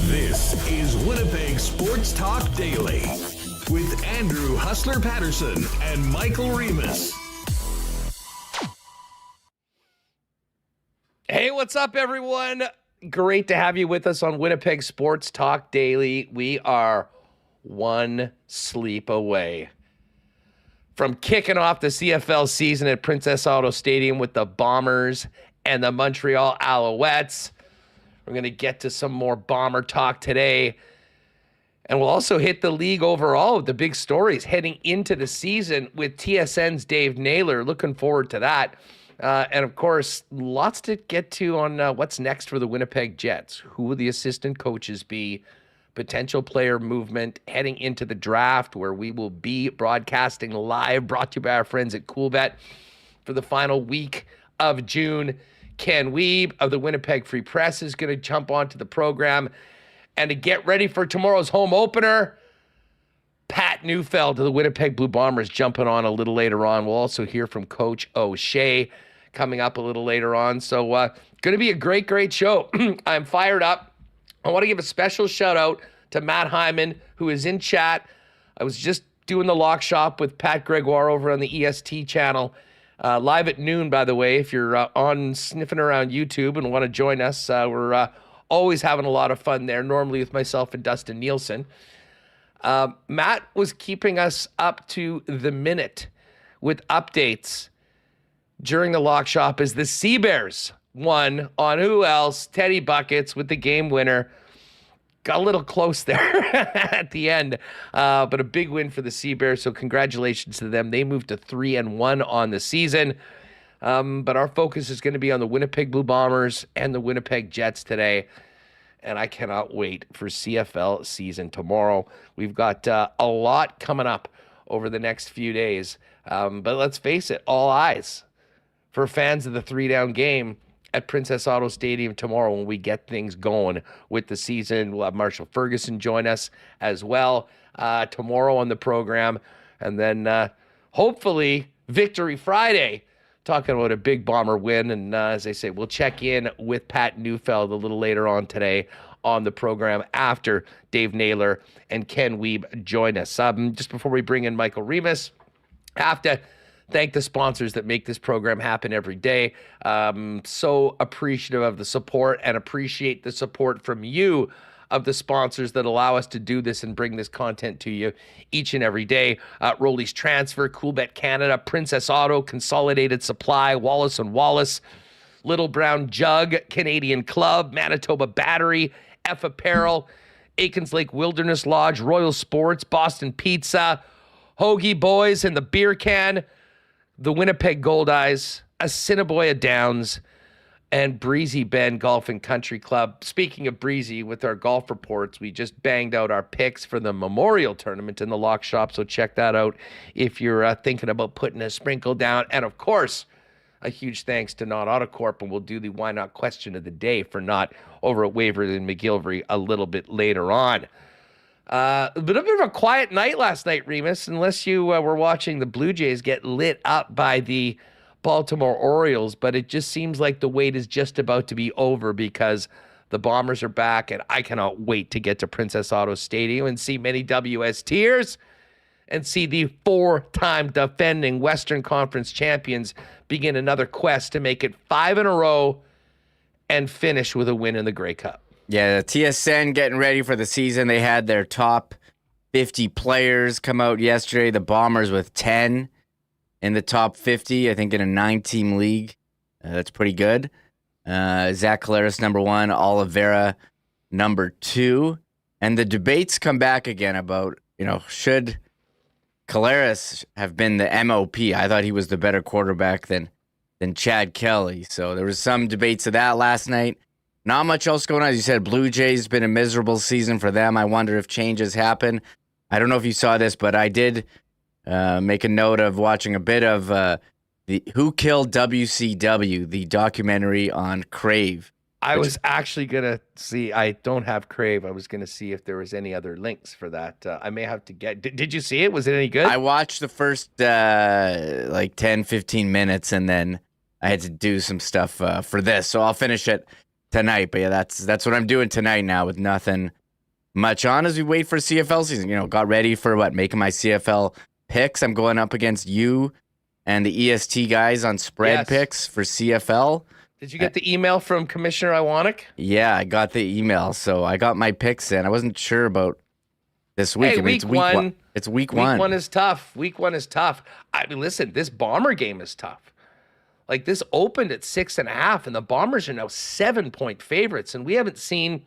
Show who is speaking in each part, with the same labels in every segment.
Speaker 1: This is Winnipeg Sports Talk Daily with Andrew Hustler Paterson and Michael Remis.
Speaker 2: Hey, what's up, everyone? Great to have you with us on Winnipeg Sports Talk Daily. We are one sleep away from kicking off the CFL season at Princess Auto Stadium with the Bombers and the Montreal Alouettes. We're going to get to some more Bomber talk today. And we'll also hit the league overall with the big stories heading into the season with TSN's Dave Naylor. Looking forward to that. And, of course, lots to get to on what's next for the Winnipeg Jets. Who will the assistant coaches be? Potential player movement heading into the draft, where we will be broadcasting live, brought to you by our friends at Coolbet for the final week of June. Ken Wiebe of the Winnipeg Free Press is going to jump onto the program. And to get ready for tomorrow's home opener, Pat Neufeld of the Winnipeg Blue Bombers jumping on a little later on. We'll also hear from Coach O'Shea coming up a little later on. So going to be a great, great show. I'm fired up. I want to give a special shout out to Matt Hyman, who is in chat. I was just doing the lock shop with Pat Gregoire over on the EST channel. Live at noon, by the way, if you're on sniffing around YouTube and want to join us. We're always having a lot of fun there, normally with myself and Dustin Nielsen. Matt was keeping us up to the minute with updates during the lock shop as the Sea Bears won on who else? Teddy Buckets with the game winner. Got a little close there at the end, but a big win for the Sea Bears, so congratulations to them. They moved to 3-1 on the season, but our focus is going to be on the Winnipeg Blue Bombers and the Winnipeg Jets today, and I cannot wait for CFL season tomorrow. We've got a lot coming up over the next few days, but let's face it, all eyes for fans of the three-down game at Princess Auto Stadium tomorrow when we get things going with the season. We'll have Marshall Ferguson join us as well tomorrow on the program. And then hopefully Victory Friday, talking about a big Bomber win. And as I say, we'll check in with Pat Neufeld a little later on today on the program after Dave Naylor and Ken Wiebe join us. Just before we bring in Michael Remis, have to thank the sponsors that make this program happen every day. So appreciative of the support and appreciate the support from you of the sponsors that allow us to do this and bring this content to you each and every day. Rolly's Transfer, Coolbet Canada, Princess Auto, Consolidated Supply, Wallace & Wallace, Little Brown Jug, Canadian Club, Manitoba Battery, F Apparel, Aikens Lake Wilderness Lodge, Royal Sports, Boston Pizza, Hoagie Boys and the Beer Can, the Winnipeg Goldeyes, Assiniboia Downs, and Breezy Bend Golf and Country Club. Speaking of Breezy, with our golf reports, we just banged out our picks for the Memorial Tournament in the lock shop, so check that out if you're thinking about putting a sprinkle down. And, of course, a huge thanks to Not Autocorp, and we'll do the Why Not question of the day for Not over at Waverly and McGillivray a little bit later on. A bit of a quiet night last night, Remis, unless you were watching the Blue Jays get lit up by the Baltimore Orioles, but it just seems like the wait is just about to be over because the Bombers are back, and I cannot wait to get to Princess Auto Stadium and see many WSTers and see the four-time defending Western Conference champions begin another quest to make it 5 in a row and finish with a win in the Grey Cup.
Speaker 3: Yeah, the TSN getting ready for the season. They had their top 50 players come out yesterday. The Bombers with 10 in the top 50, I think in a 9-team league. That's pretty good. Zach Collaros, number 1. Oliveira, number 2. And the debates come back again about, should Collaros have been the MOP. I thought he was the better quarterback than Chad Kelly. So there was some debates of that last night. Not much else going on. As you said, Blue Jays been a miserable season for them. I wonder if changes happen. I don't know if you saw this, but I did make a note of watching a bit of the Who Killed WCW, the documentary on Crave.
Speaker 2: I was actually going to see, I don't have Crave. I was going to see if there was any other links for that. I may have to get, did you see it? Was it any good?
Speaker 3: I watched the first 10, 15 minutes, and then I had to do some stuff for this. So I'll finish it tonight. But yeah, that's what I'm doing tonight now with nothing much on as we wait for CFL season. Got ready for making my CFL picks. I'm going up against you and the EST guys on spread picks for CFL.
Speaker 2: Did you get the email from Commissioner Iwanek?
Speaker 3: Yeah, I got the email. So I got my picks in. I wasn't sure about this week.
Speaker 2: Hey,
Speaker 3: it's week one. It's week one.
Speaker 2: Week one is tough. Week one is tough. I mean, listen, this Bomber game is tough. Like, this opened at 6.5, and the Bombers are now 7-point favorites, and we haven't seen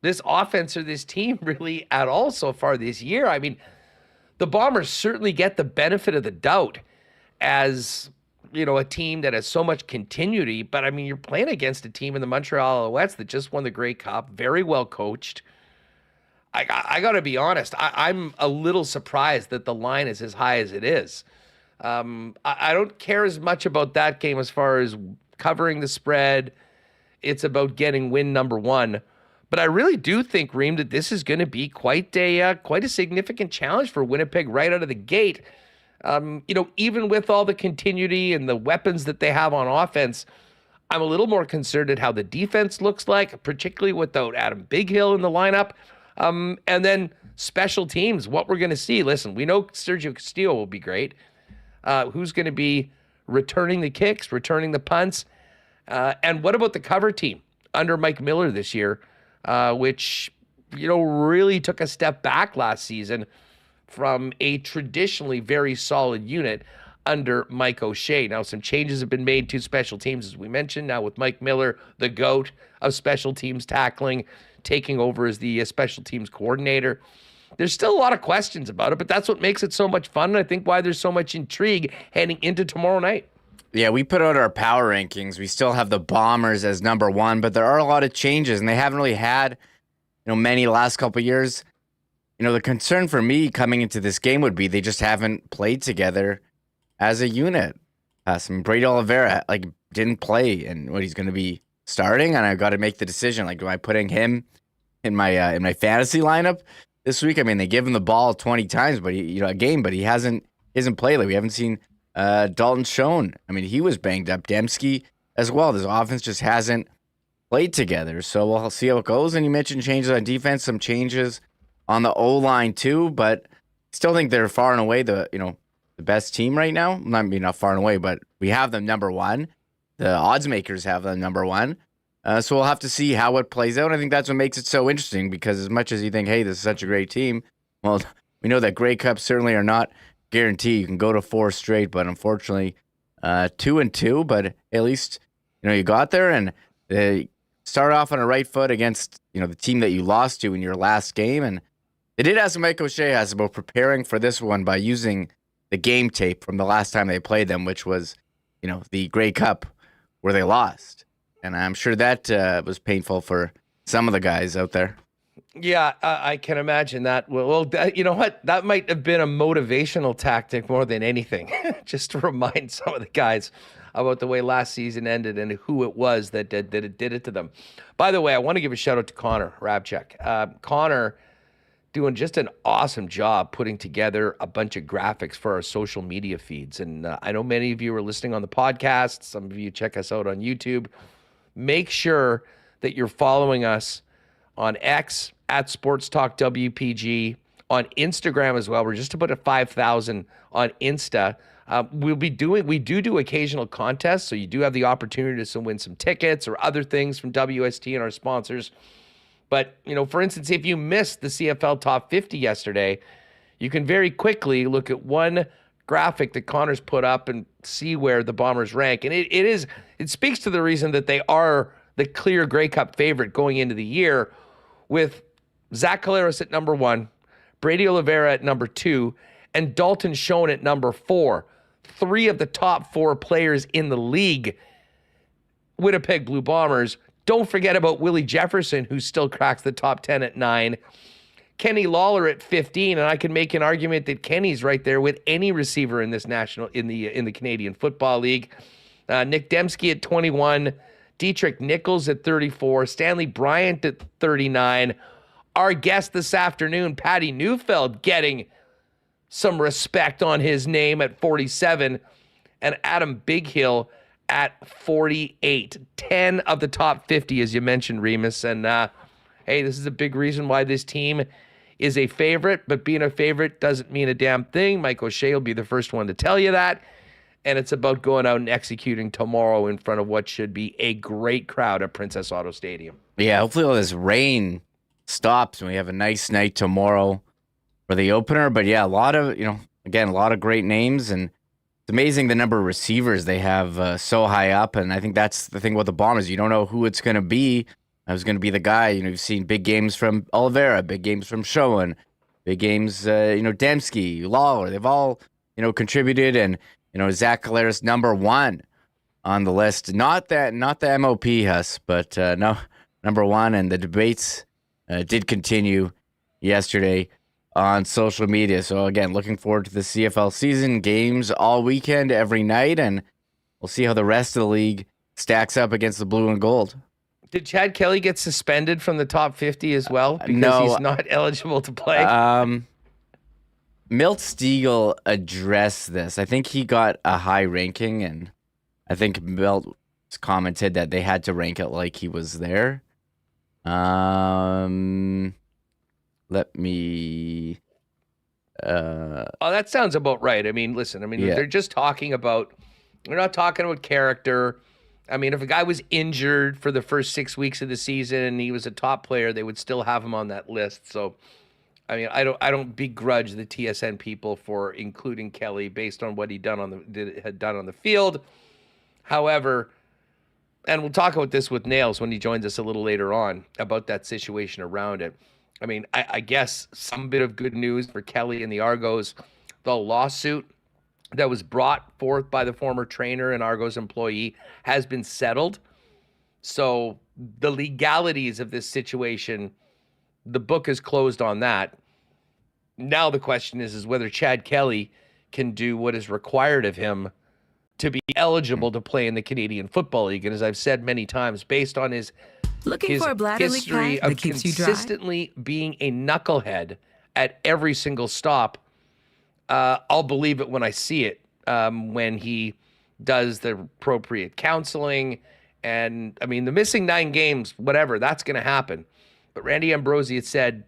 Speaker 2: this offense or this team really at all so far this year. I mean, the Bombers certainly get the benefit of the doubt as, a team that has so much continuity. But, I mean, you're playing against a team in the Montreal Alouettes that just won the Grey Cup, very well coached. I got to be honest, I'm a little surprised that the line is as high as it is. I don't care as much about that game as far as covering the spread. It's about getting win number one. But I really do think, Reem, that this is going to be quite a significant challenge for Winnipeg right out of the gate. Even with all the continuity and the weapons that they have on offense, I'm a little more concerned at how the defense looks like, particularly without Adam Bighill in the lineup. And then special teams, what we're going to see. Listen, we know Sergio Castillo will be great. Who's going to be returning the kicks, returning the punts? And what about the cover team under Mike Miller this year, which, really took a step back last season from a traditionally very solid unit under Mike O'Shea. Now, some changes have been made to special teams, as we mentioned, now with Mike Miller, the GOAT of special teams tackling, taking over as the special teams coordinator. There's still a lot of questions about it, but that's what makes it so much fun, and I think why there's so much intrigue heading into tomorrow night.
Speaker 3: Yeah, we put out our power rankings. We still have the Bombers as number one, but there are a lot of changes, and they haven't really had, many last couple of years. The concern for me coming into this game would be they just haven't played together as a unit. Brady Oliveira, didn't play, and he's going to be starting, and I've got to make the decision. Am I putting him in my fantasy lineup this week? I mean, they give him the ball 20 times, but he hasn't played. We haven't seen Dalton Schoen. I mean, he was banged up. Dembski as well. This offense just hasn't played together. So we'll see how it goes. And you mentioned changes on defense, some changes on the O-line too, but still think they're far and away the best team right now. Not far and away, but we have them number one. The odds makers have them number one. So we'll have to see how it plays out. I think that's what makes it so interesting, because as much as you think, hey, this is such a great team, well, we know that Grey Cups certainly are not guaranteed. You can go to 4 straight, but unfortunately 2-2. But at least you got there, and they start off on a right foot against the team that you lost to in your last game. And they did ask Mike O'Shea about preparing for this one by using the game tape from the last time they played them, which was the Grey Cup where they lost. And I'm sure that was painful for some of the guys out there.
Speaker 2: Yeah, I can imagine that. Well, you know what? That might have been a motivational tactic more than anything, just to remind some of the guys about the way last season ended and who it was that did it to them. By the way, I want to give a shout out to Connor Rabchuk. Connor doing just an awesome job putting together a bunch of graphics for our social media feeds. And I know many of you are listening on the podcast. Some of you check us out on YouTube. Make sure that you're following us on X at Sports Talk WPG, on Instagram as well. We're just about at 5,000 on Insta. We do occasional contests, so you do have the opportunity to win some tickets or other things from WST and our sponsors. But, for instance, if you missed the CFL Top 50 yesterday, you can very quickly look at one graphic that Connor's put up and see where the Bombers rank. And it speaks to the reason that they are the clear Grey Cup favorite going into the year, with Zach Collaros at number 1, Brady Oliveira at number 2, and Dalton Schoen at number 4. 3 of the top 4 players in the league, Winnipeg Blue Bombers. Don't forget about Willie Jefferson, who still cracks the top 10 at 9. Kenny Lawler at 15, and I can make an argument that Kenny's right there with any receiver in this in the Canadian Football League. Nick Dembski at 21, Dietrich Nichols at 34, Stanley Bryant at 39. Our guest this afternoon, Patty Neufeld, getting some respect on his name at 47, and Adam Bighill at 48. 10 of the top 50, as you mentioned, Remis. And hey, this is a big reason why this team is a favorite, but being a favorite doesn't mean a damn thing. Mike O'Shea will be the first one to tell you that. And it's about going out and executing tomorrow in front of what should be a great crowd at Princess Auto Stadium.
Speaker 3: Yeah, hopefully all this rain stops and we have a nice night tomorrow for the opener. But yeah, a lot of great names, and it's amazing the number of receivers they have so high up. And I think that's the thing about the Bombers. You don't know who it's going to be. I was going to be the guy. You've seen big games from Oliveira, big games from Schoen, big games, Dembski, Lawler. They've all, contributed. And, Zach Collaros, number 1 on the list. Not the MOP, Huss, but no, number 1. And the debates did continue yesterday on social media. So, again, looking forward to the CFL season. Games all weekend, every night. And we'll see how the rest of the league stacks up against the blue and gold.
Speaker 2: Did Chad Kelly get suspended from the top 50 as well because
Speaker 3: no,
Speaker 2: he's not eligible to play?
Speaker 3: Milt Stiegel addressed this. I think he got a high ranking, and I think Milt commented that they had to rank it like he was there. Let me...
Speaker 2: that sounds about right. I mean, listen,
Speaker 3: yeah.
Speaker 2: They're just talking about... They're not talking about character. I mean, if a guy was injured for the first 6 weeks of the season and he was a top player, they would still have him on that list. So, I mean, I don't begrudge the TSN people for including Kelly based on what he had done on the field. However, and we'll talk about this with Nails when he joins us a little later on about that situation around it. I mean, I guess some bit of good news for Kelly and the Argos. The lawsuit that was brought forth by the former trainer and Argos employee has been settled. So the legalities of this situation, the book is closed on that. Now the question is whether Chad Kelly can do what is required of him to be eligible to play in the Canadian Football League. And as I've said many times, based on his history of consistently being a knucklehead at every single stop, I'll believe it when I see it, when he does the appropriate counseling. And, I mean, the missing 9 games, whatever, that's going to happen. But Randy Ambrosie had said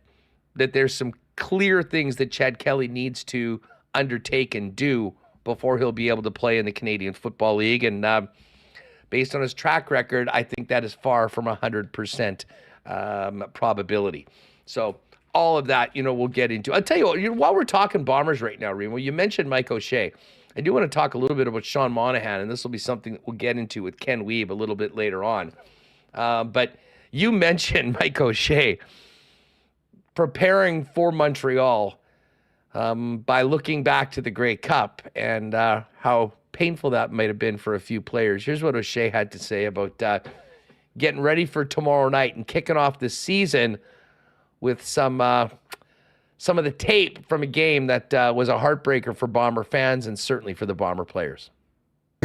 Speaker 2: that there's some clear things that Chad Kelly needs to undertake and do before he'll be able to play in the Canadian Football League. And based on his track record, I think that is far from 100% probability. So all of that, we'll get into. I'll tell you what, while we're talking Bombers right now, Remo, you mentioned Mike O'Shea. I do want to talk a little bit about Sean Monahan, and this will be something that we'll get into with Ken Wiebe a little bit later on. But you mentioned Mike O'Shea preparing for Montreal by looking back to the Grey Cup and how painful that might have been for a few players. Here's what O'Shea had to say about getting ready for tomorrow night and kicking off the season with some of the tape from a game that was a heartbreaker for Bomber fans and certainly for the Bomber players.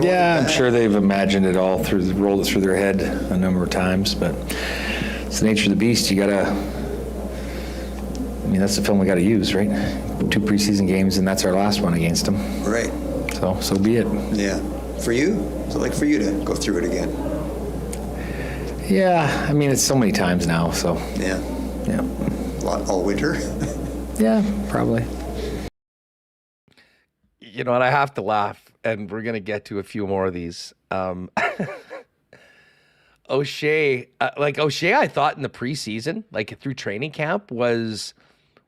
Speaker 4: Yeah, I'm sure they've imagined it all rolled it through their head a number of times, but it's the nature of the beast. That's the film we got to use, right? 2 preseason games, and that's our last one against them.
Speaker 5: Right.
Speaker 4: So be it.
Speaker 5: Yeah. For you? Is it like for you to go through it again?
Speaker 4: Yeah, it's so many times now, so.
Speaker 5: Yeah.
Speaker 4: Yeah.
Speaker 5: A lot all winter?
Speaker 4: Yeah, probably.
Speaker 2: You know what? I have to laugh, and we're going to get to a few more of these. O'Shea, I thought in the preseason, through training camp, was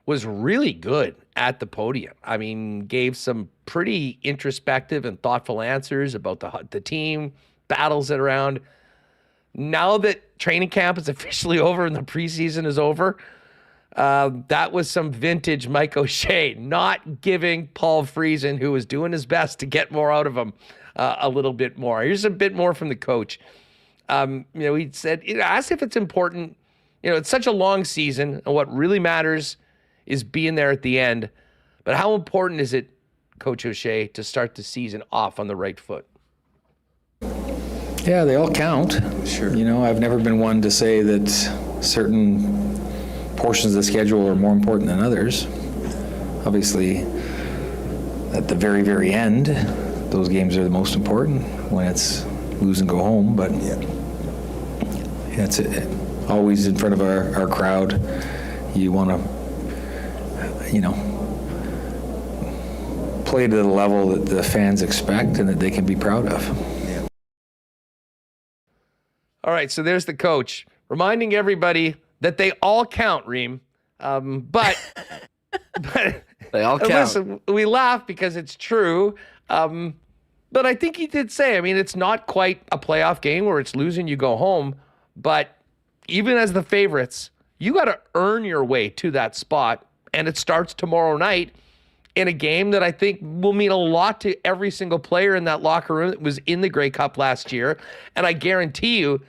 Speaker 2: really good at the podium. I mean, gave some pretty introspective and thoughtful answers about the team, battles it around. Now that training camp is officially over and the preseason is over, That was some vintage Mike O'Shea, not giving Paul Friesen, who was doing his best to get more out of him, a little bit more. Here's a bit more from the coach. He said, asked if it's important. It's such a long season, and what really matters is being there at the end. But how important is it, Coach O'Shea, to start the season off on the right foot?
Speaker 4: Yeah, they all count.
Speaker 5: Sure.
Speaker 4: I've never been one to say that certain portions of the schedule are more important than others. Obviously, at the very, very end, those games are the most important when it's lose and go home. But it's always in front of our crowd. You want to, play to the level that the fans expect and that they can be proud of.
Speaker 5: Yeah.
Speaker 2: All right, so there's the coach reminding everybody that they all count, Reem. But
Speaker 3: They all count.
Speaker 2: Listen, we laugh because it's true. But I think he did say, it's not quite a playoff game where it's losing, you go home. But even as the favorites, you got to earn your way to that spot. And it starts tomorrow night in a game that I think will mean a lot to every single player in that locker room that was in the Grey Cup last year. And I guarantee you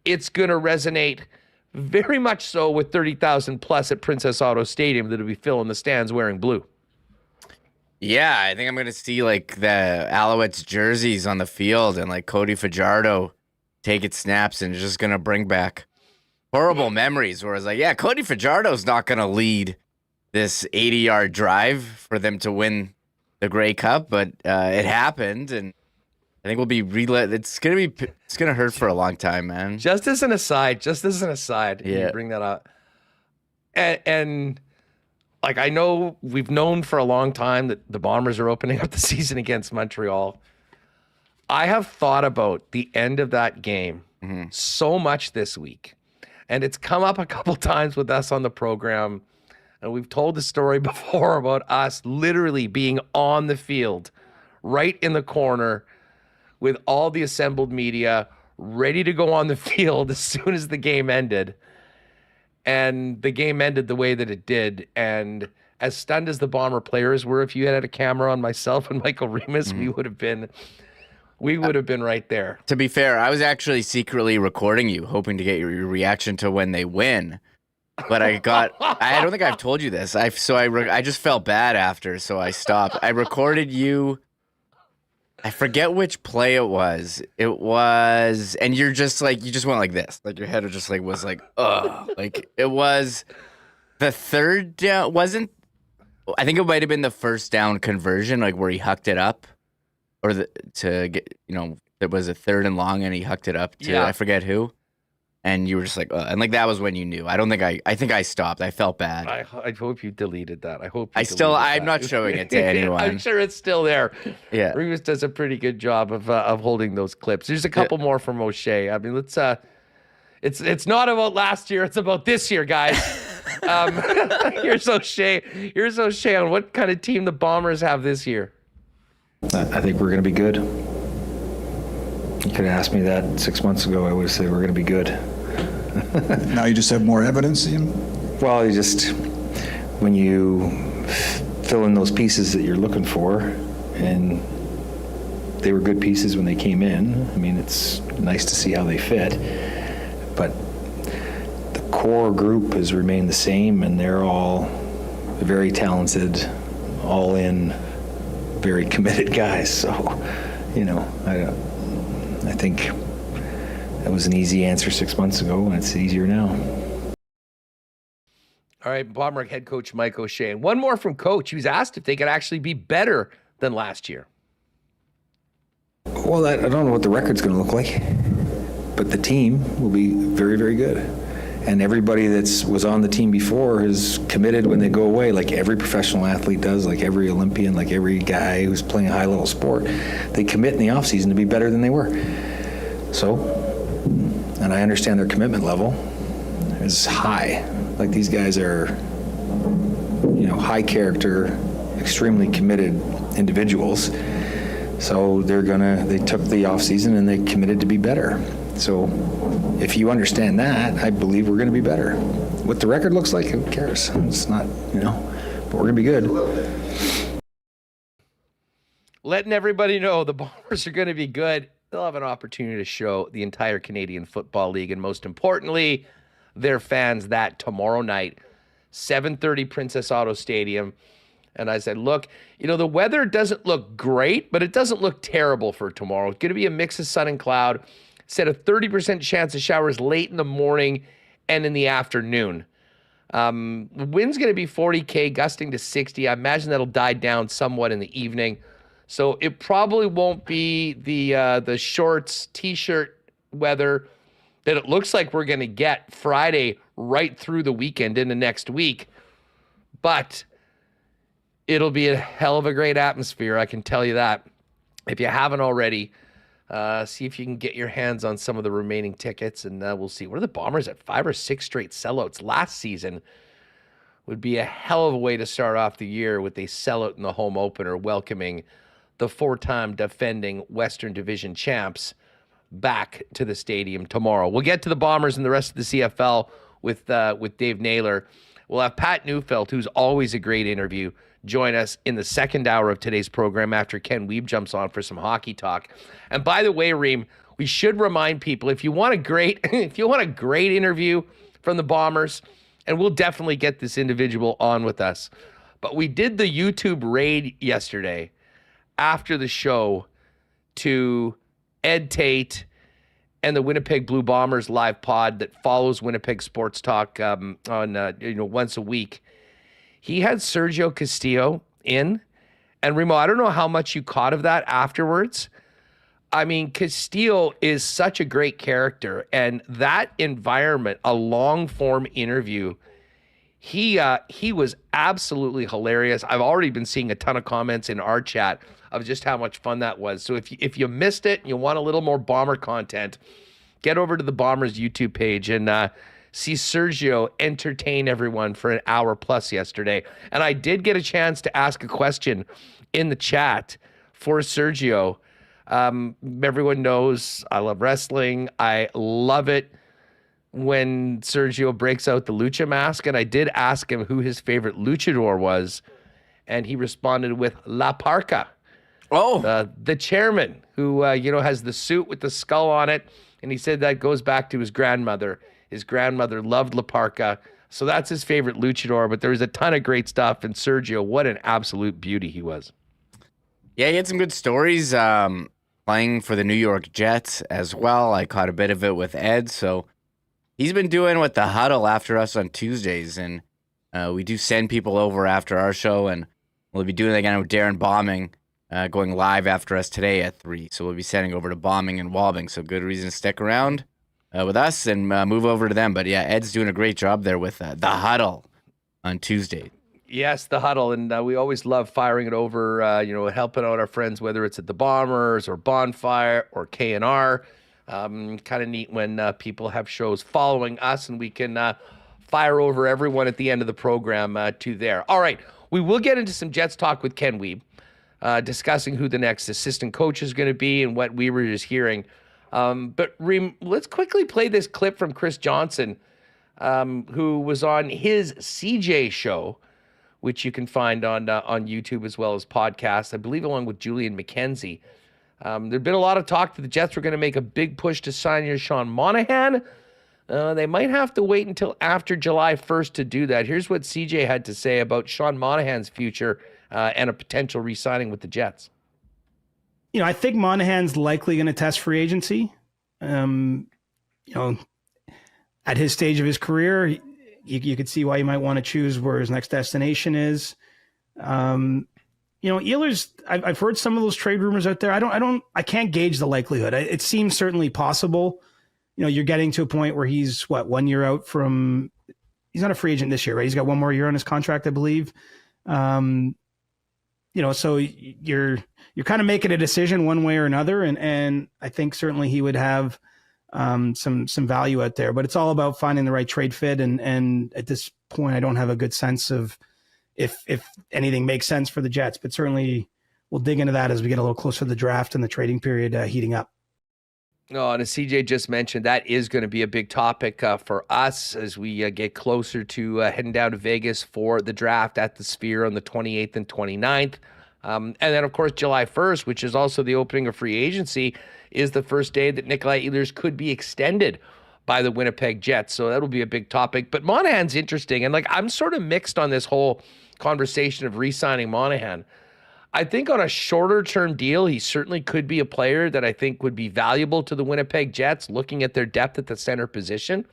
Speaker 2: it's going to resonate very much so with 30,000 plus at Princess Auto Stadium that'll be filling the stands wearing blue.
Speaker 3: Yeah, I think I'm going to see the Alouettes jerseys on the field and Cody Fajardo taking snaps and just going to bring back horrible memories where it's Cody Fajardo's not going to lead this 80-yard drive for them to win the Grey Cup, but it happened, and I think we'll be it's gonna hurt for a long time, man.
Speaker 2: Just as an aside, you bring that up, and I know we've known for a long time that the Bombers are opening up the season against Montreal. I have thought about the end of that game so much this week, and it's come up a couple times with us on the program. And we've told the story before about us literally being on the field, right in the corner, with all the assembled media, ready to go on the field as soon as the game ended. And the game ended the way that it did. And as stunned as the Bomber players were, if you had a camera on myself and Michael Remis, we would have been right there.
Speaker 3: To be fair, I was actually secretly recording you, hoping to get your reaction to when they win. But I don't think I've told you this. I just felt bad after, so I stopped. I recorded you. I forget which play it was. It was, and you're just you just went like this. Your head was just was ugh. It was the third down. I think it might have been the first down conversion, where he hucked it up. Or it was a 3rd and long and he hucked it up to, I forget who. And you were just and that was when you knew. I think I stopped. I felt bad.
Speaker 2: I hope you deleted that.
Speaker 3: I'm not showing it to anyone.
Speaker 2: I'm sure it's still there.
Speaker 3: Yeah.
Speaker 2: Remis does a pretty good job of holding those clips. There's a couple more from O'Shea. Let's it's not about last year, it's about this year, guys. Here's O'Shea. Here's O'Shea on what kind of team the Bombers have this year.
Speaker 4: I think we're going to be good. You could have asked me that 6 months ago, I would have said we're going to be good.
Speaker 6: Now you just have more evidence, Ian?
Speaker 4: Well, when you fill in those pieces that you're looking for, and they were good pieces when they came in. It's nice to see how they fit. But the core group has remained the same, and they're all very talented, all in, very committed guys. So, I think that was an easy answer 6 months ago, and it's easier now.
Speaker 2: All right, Bomber head coach Mike O'Shea. And one more from Coach. He was asked if they could actually be better than last year.
Speaker 4: Well, I don't know what the record's going to look like, but the team will be very, very good. And everybody that was on the team before is committed when they go away, like every professional athlete does, like every Olympian, like every guy who's playing a high-level sport. They commit in the offseason to be better than they were. So, and I understand their commitment level is high. These guys are, high character, extremely committed individuals. So they took the offseason and they committed to be better. So if you understand that, I believe we're going to be better. What the record looks like, who cares? It's not, but we're going to be good.
Speaker 2: Letting everybody know the Bombers are going to be good. They'll have an opportunity to show the entire Canadian Football League, and most importantly, their fans that tomorrow night, 7:30 Princess Auto Stadium. And I said, look, the weather doesn't look great, but it doesn't look terrible for tomorrow. It's going to be a mix of sun and cloud. Said a 30% chance of showers late in the morning and in the afternoon. The wind's going to be 40K, gusting to 60. I imagine that'll die down somewhat in the evening. So it probably won't be the shorts, T-shirt weather that it looks like we're going to get Friday right through the weekend into next week. But it'll be a hell of a great atmosphere, I can tell you that. If you haven't already, see if you can get your hands on some of the remaining tickets, and we'll see. What are the Bombers at? 5 or 6 straight sellouts last season? Would be a hell of a way to start off the year with a sellout in the home opener, welcoming the 4-time defending Western Division champs back to the stadium tomorrow. We'll get to the Bombers and the rest of the CFL with Dave Naylor. We'll have Pat Neufeld, who's always a great interview, join us in the second hour of today's program after Ken Wiebe jumps on for some hockey talk. And by the way, Reem, we should remind people, if you want a great interview from the Bombers, and we'll definitely get this individual on with us, but we did the YouTube raid yesterday after the show to Ed Tate and the Winnipeg Blue Bombers live pod that follows Winnipeg Sports Talk on once a week. He had Sergio Castillo in, and Remo, I don't know how much you caught of that afterwards. I mean, Castillo is such a great character, and that environment, a long-form interview, he was absolutely hilarious. I've already been seeing a ton of comments in our chat of just how much fun that was. So if you missed it and you want a little more Bomber content, get over to the Bombers YouTube page and see Sergio entertain everyone for an hour plus yesterday. And I did get a chance to ask a question in the chat for Sergio. Everyone knows I love wrestling. I love it when Sergio breaks out the lucha mask, and I did ask him who his favorite luchador was, and he responded with La Parca. Oh, the chairman who has the suit with the skull on it, and he said that goes back to his grandmother. His grandmother loved La Parca, so that's his favorite luchador. But there was a ton of great stuff, and Sergio, what an absolute beauty he was.
Speaker 3: Yeah, he had some good stories. Playing for the New York Jets as well. I caught a bit of it with Ed, so he's been doing with the huddle after us on Tuesdays, and we do send people over after our show, and we'll be doing it again with Darren Bombing, going live after us today at 3. So we'll be sending over to Bombing and Walbing, so good reason to stick around with us and move over to them. But yeah, Ed's doing a great job there with the huddle on Tuesday.
Speaker 2: Yes, the huddle, and we always love firing it over, helping out our friends, whether it's at the Bombers or Bonfire or K&R. Kind of neat when people have shows following us, and we can fire over everyone at the end of the program to there. All right, we will get into some Jets talk with Ken Wiebe, discussing who the next assistant coach is going to be and what we were just hearing. But Reem, let's quickly play this clip from Chris Johnson, who was on his CJ show, which you can find on YouTube as well as podcasts, I believe, along with Julian McKenzie. There'd been a lot of talk that the Jets were going to make a big push to sign your Sean Monahan. They might have to wait until after July 1st to do that. Here's what CJ had to say about Sean Monahan's future and a potential re-signing with the Jets.
Speaker 7: I think Monahan's likely going to test free agency. At his stage of his career, you could see why you might want to choose where his next destination is. Ehlers, I've heard some of those trade rumors out there. I can't gauge the likelihood. It seems certainly possible. You're getting to a point where he's 1 year out from, he's not a free agent this year, right? He's got one more year on his contract, I believe. So you're kind of making a decision one way or another. And I think certainly he would have some value out there, but it's all about finding the right trade fit. And at this point, I don't have a good sense of if anything makes sense for the Jets, but certainly we'll dig into that as we get a little closer to the draft and the trading period heating up.
Speaker 2: Oh, and as CJ just mentioned, that is going to be a big topic for us as we get closer to heading down to Vegas for the draft at the Sphere on the 28th and 29th. And then, of course, July 1st, which is also the opening of free agency, is the first day that Nikolai Ehlers could be extended by the Winnipeg Jets. So that'll be a big topic. But Monahan's interesting. And, I'm sort of mixed on this whole conversation of re-signing Monahan. I think on a shorter-term deal, he certainly could be a player that I think would be valuable to the Winnipeg Jets, looking at their depth at the center position.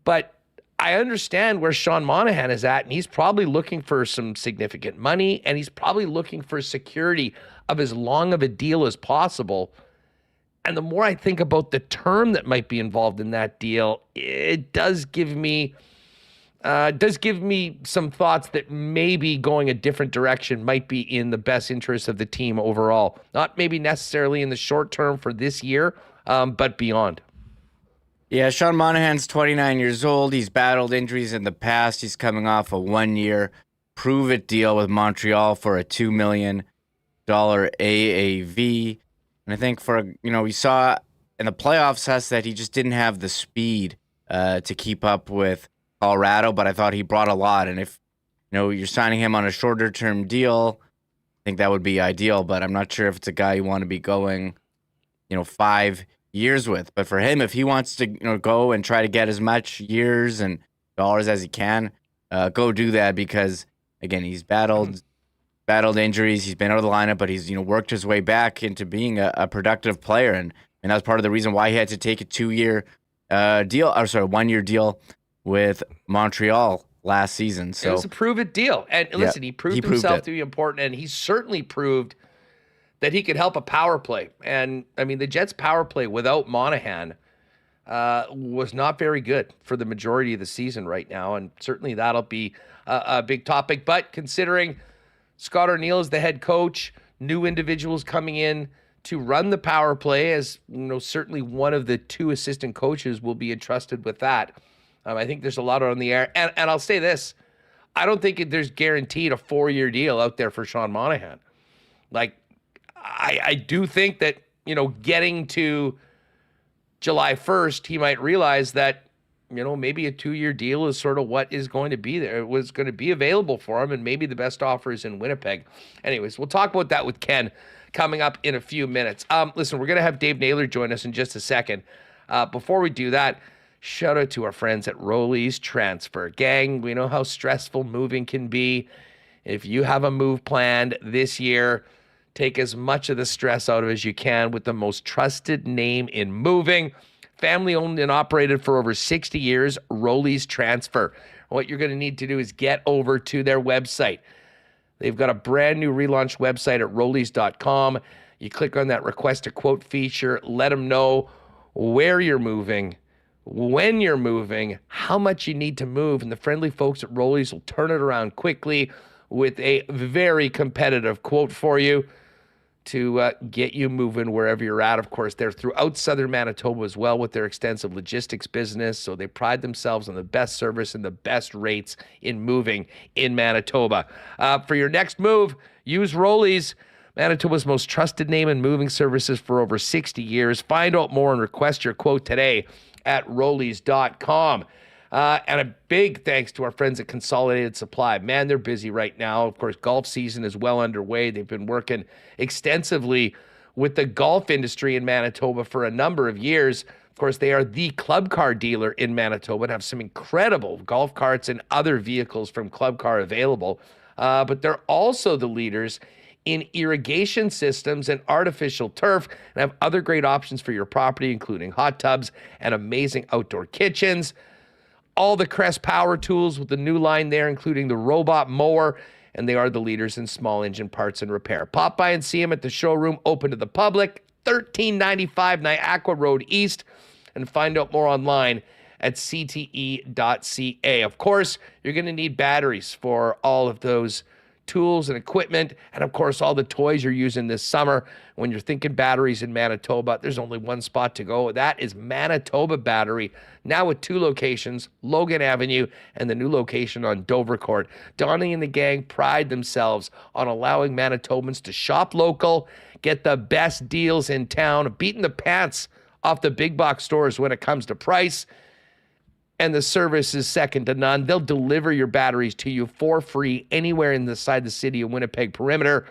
Speaker 2: But I understand where Sean Monahan is at, and he's probably looking for some significant money, and he's probably looking for security of as long of a deal as possible. And the more I think about the term that might be involved in that deal, it does give me some thoughts that maybe going a different direction might be in the best interest of the team overall. Not maybe necessarily in the short term for this year, but beyond.
Speaker 3: Yeah, Sean Monahan's 29 years old. He's battled injuries in the past. He's coming off a 1-year prove-it deal with Montreal for a $2 million AAV. And I think we saw in the playoffs that he just didn't have the speed to keep up with Colorado, but I thought he brought a lot. And if you're signing him on a shorter term deal, I think that would be ideal. But I'm not sure if it's a guy you want to be going 5 years with. But for him, if he wants to go and try to get as much years and dollars as he can, go do that, because again, he's battled injuries. He's been out of the lineup, but he's worked his way back into being a productive player, and that's part of the reason why he had to take a 1-year deal with Montreal last season. So
Speaker 2: it was a prove-it deal. And listen, he proved himself to be important, and he certainly proved that he could help a power play. And, the Jets' power play without Monahan was not very good for the majority of the season right now, and certainly that'll be a big topic. But considering Scott Arniel is the head coach, new individuals coming in to run the power play, as certainly one of the 2 assistant coaches will be entrusted with that. I think there's a lot on the air. And I'll say this, I don't think there's guaranteed a 4-year deal out there for Sean Monahan. I do think that, getting to July 1st, he might realize that, maybe a 2-year deal is sort of what is going to be there. It was going to be available for him, and maybe the best offer is in Winnipeg. Anyways, we'll talk about that with Ken coming up in a few minutes. Listen, we're going to have Dave Naylor join us in just a second. Before we do that, shout out to our friends at Rolly's Transfer. Gang, we know how stressful moving can be. If you have a move planned this year, take as much of the stress out of it as you can with the most trusted name in moving. Family owned and operated for over 60 years, Rolly's Transfer. What you're going to need to do is get over to their website. They've got a brand new relaunched website at Rollys.com. You click on that request a quote feature, let them know where you're moving, when you're moving, how much you need to move, and the friendly folks at Rolly's will turn it around quickly with a very competitive quote for you to get you moving wherever you're at. Of course, they're throughout southern Manitoba as well with their extensive logistics business, so they pride themselves on the best service and the best rates in moving in Manitoba. For your next move, use Rolly's, Manitoba's most trusted name in moving services for over 60 years. Find out more and request your quote today at Rollys.com. And a big thanks to our friends at Consolidated Supply. Man, they're busy right now. Of course, golf season is well underway. They've been working extensively with the golf industry in Manitoba for a number of years. Of course, they are the club car dealer in Manitoba and have some incredible golf carts and other vehicles from Club Car available. But they're also the leaders in irrigation systems and artificial turf, and have other great options for your property, including hot tubs and amazing outdoor kitchens. All the Crest power tools with the new line there, including the robot mower, and they are the leaders in small engine parts and repair. Pop by and see them at the showroom, open to the public, 1395 Niagara Road East, and find out more online at cte.ca. Of course, you're going to need batteries for all of those tools and equipment, and of course, all the toys you're using this summer. When you're thinking batteries in Manitoba, there's only one spot to go. That is Manitoba Battery, now with 2 locations, Logan Avenue and the new location on Dovercourt. Donnie and the gang pride themselves on allowing Manitobans to shop local, get the best deals in town, beating the pants off the big box stores when it comes to price. And the service is second to none. They'll deliver your batteries to you for free anywhere inside the city of Winnipeg perimeter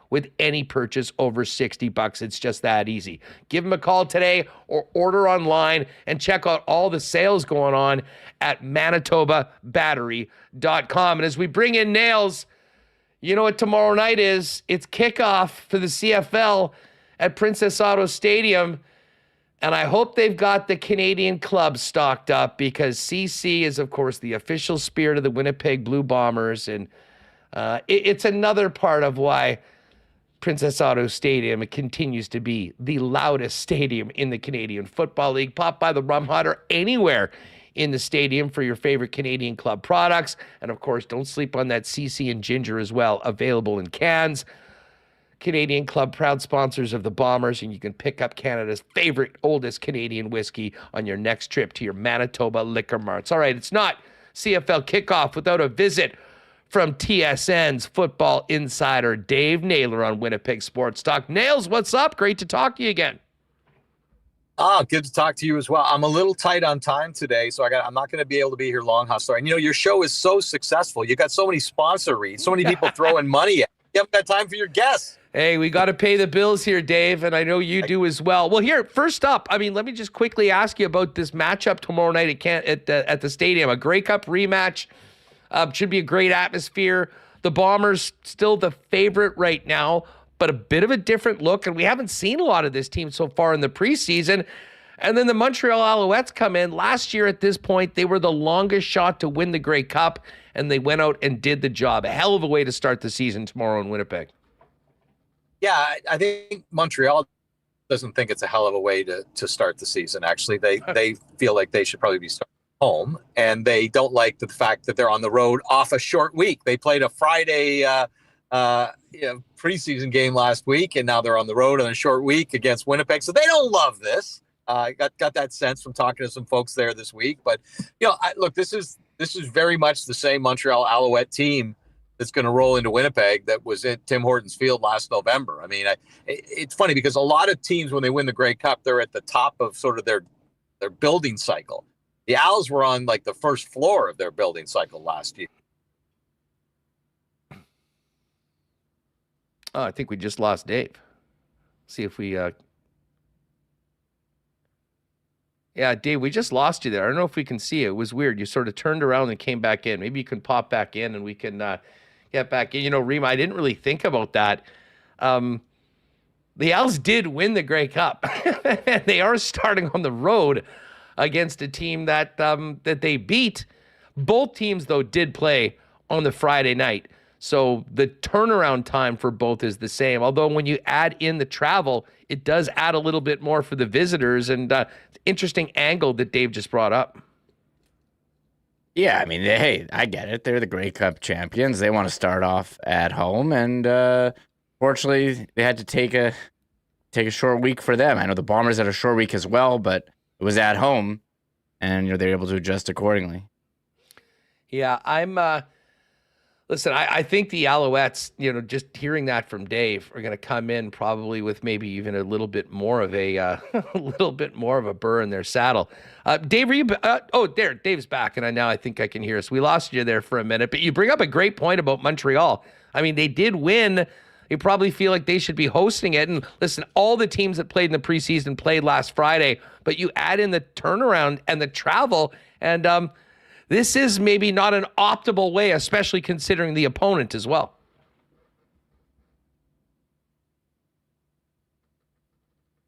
Speaker 2: with any purchase over $60. It's just that easy. Give them a call today or order online and check out all the sales going on at manitobabattery.com. And as we bring in Nails, you know what tomorrow night is? It's kickoff for the CFL at Princess Auto Stadium. And I hope they've got the Canadian club stocked up, because CC is, of course, the official spirit of the Winnipeg Blue Bombers. And it's another part of why Princess Auto Stadium continues to be the loudest stadium in the Canadian Football League. Pop by the Rum Hut or anywhere in the stadium for your favorite Canadian club products. And, of course, don't sleep on that CC and ginger as well, available in cans. Canadian Club, proud sponsors of the Bombers, and you can pick up Canada's favorite, oldest Canadian whiskey on your next trip to your Manitoba liquor marts. All right, it's not CFL kickoff without a visit from TSN's football insider, Dave Naylor, on Winnipeg Sports Talk. Nails, what's up? Great to talk to you again.
Speaker 8: Good to talk to you as well. I'm a little tight on time today, so I'm not going to be able to be here long, Hustler. And, your show is so successful. You got so many sponsor reads, so many people throwing money at you. You haven't got time for your guests.
Speaker 2: Hey, we got to pay the bills here, Dave, and I know you do as well. Well, here, first up, let me just quickly ask you about this matchup tomorrow night at the stadium. A Grey Cup rematch. Should be a great atmosphere. The Bombers still the favorite right now, but a bit of a different look, and we haven't seen a lot of this team so far in the preseason. And then the Montreal Alouettes come in. Last year at this point, they were the longest shot to win the Grey Cup, and they went out and did the job. A hell of a way to start the season tomorrow in Winnipeg.
Speaker 8: Yeah, I think Montreal doesn't think it's a hell of a way to start the season. Actually, they feel like they should probably be starting home, and they don't like the fact that they're on the road off a short week. They played a Friday preseason game last week, and now they're on the road on a short week against Winnipeg. So they don't love this. I got that sense from talking to some folks there this week. But look, this is very much the same Montreal Alouette team that's going to roll into Winnipeg that was at Tim Hortons Field last November. I mean, it's funny because a lot of teams, when they win the Grey Cup, they're at the top of sort of their building cycle. The Owls were on like the first floor of their building cycle last year.
Speaker 2: Oh, I think we just lost Dave. See if we... Yeah, Dave, we just lost you there. I don't know if we can see it. It was weird. You sort of turned around and came back in. Maybe you can pop back in and we can get back in. Rima, I didn't really think about that. The Owls did win the Grey Cup. They are starting on the road against a team that they beat. Both teams, though, did play on the Friday night. So the turnaround time for both is the same. Although when you add in the travel, it does add a little bit more for the visitors. And interesting angle that Dave just brought up.
Speaker 3: Yeah, I mean, hey, I get it. They're the Grey Cup champions. They want to start off at home, and fortunately, they had to take a short week for them. I know the Bombers had a short week as well, but it was at home, and they're able to adjust accordingly.
Speaker 2: Yeah, listen, I think the Alouettes, just hearing that from Dave, are going to come in probably with maybe even a little bit more of a burr in their saddle. Dave, are you? There, Dave's back, and now I think I can hear us. We lost you there for a minute, but you bring up a great point about Montreal. I mean, they did win. You probably feel like they should be hosting it. And listen, all the teams that played in the preseason played last Friday, but you add in the turnaround and the travel, and this is maybe not an optimal way, especially considering the opponent as well.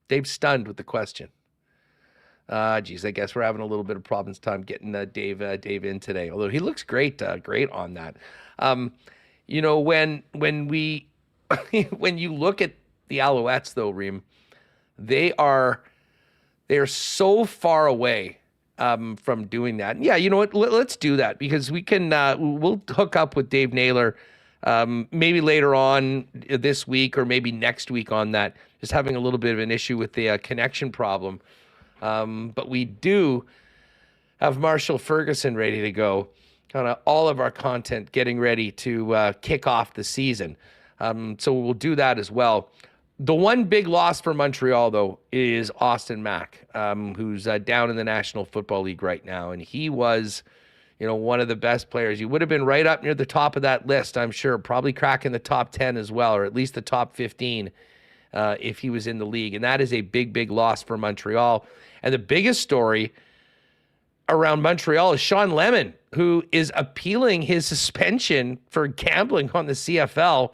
Speaker 2: Dave's stunned with the question. Geez, I guess we're having a little bit of problems time getting Dave in today. Although he looks great on that. When you look at the Alouettes, though, Reem, they are so far away from doing that. And yeah, you know what? Let's do that because we can. We'll hook up with Dave Naylor maybe later on this week or maybe next week on that. Just having a little bit of an issue with the connection problem. But we do have Marshall Ferguson ready to go. Kind of all of our content getting ready to kick off the season. So we'll do that as well. The one big loss for Montreal, though, is Austin Mack, who's down in the National Football League right now. And he was, one of the best players. He would have been right up near the top of that list, I'm sure, probably cracking the top 10 as well, or at least the top 15 if he was in the league. And that is a big, big loss for Montreal. And the biggest story around Montreal is Sean Lemon, who is appealing his suspension for gambling on the CFL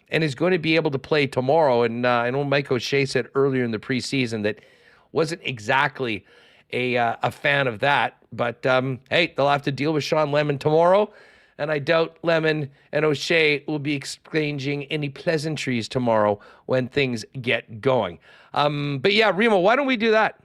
Speaker 2: and is going to be able to play tomorrow. And I know Mike O'Shea said earlier in the preseason that wasn't exactly a fan of that. But, hey, they'll have to deal with Sean Lemon tomorrow. And I doubt Lemon and O'Shea will be exchanging any pleasantries tomorrow when things get going. But, yeah, Remo, why don't we do that?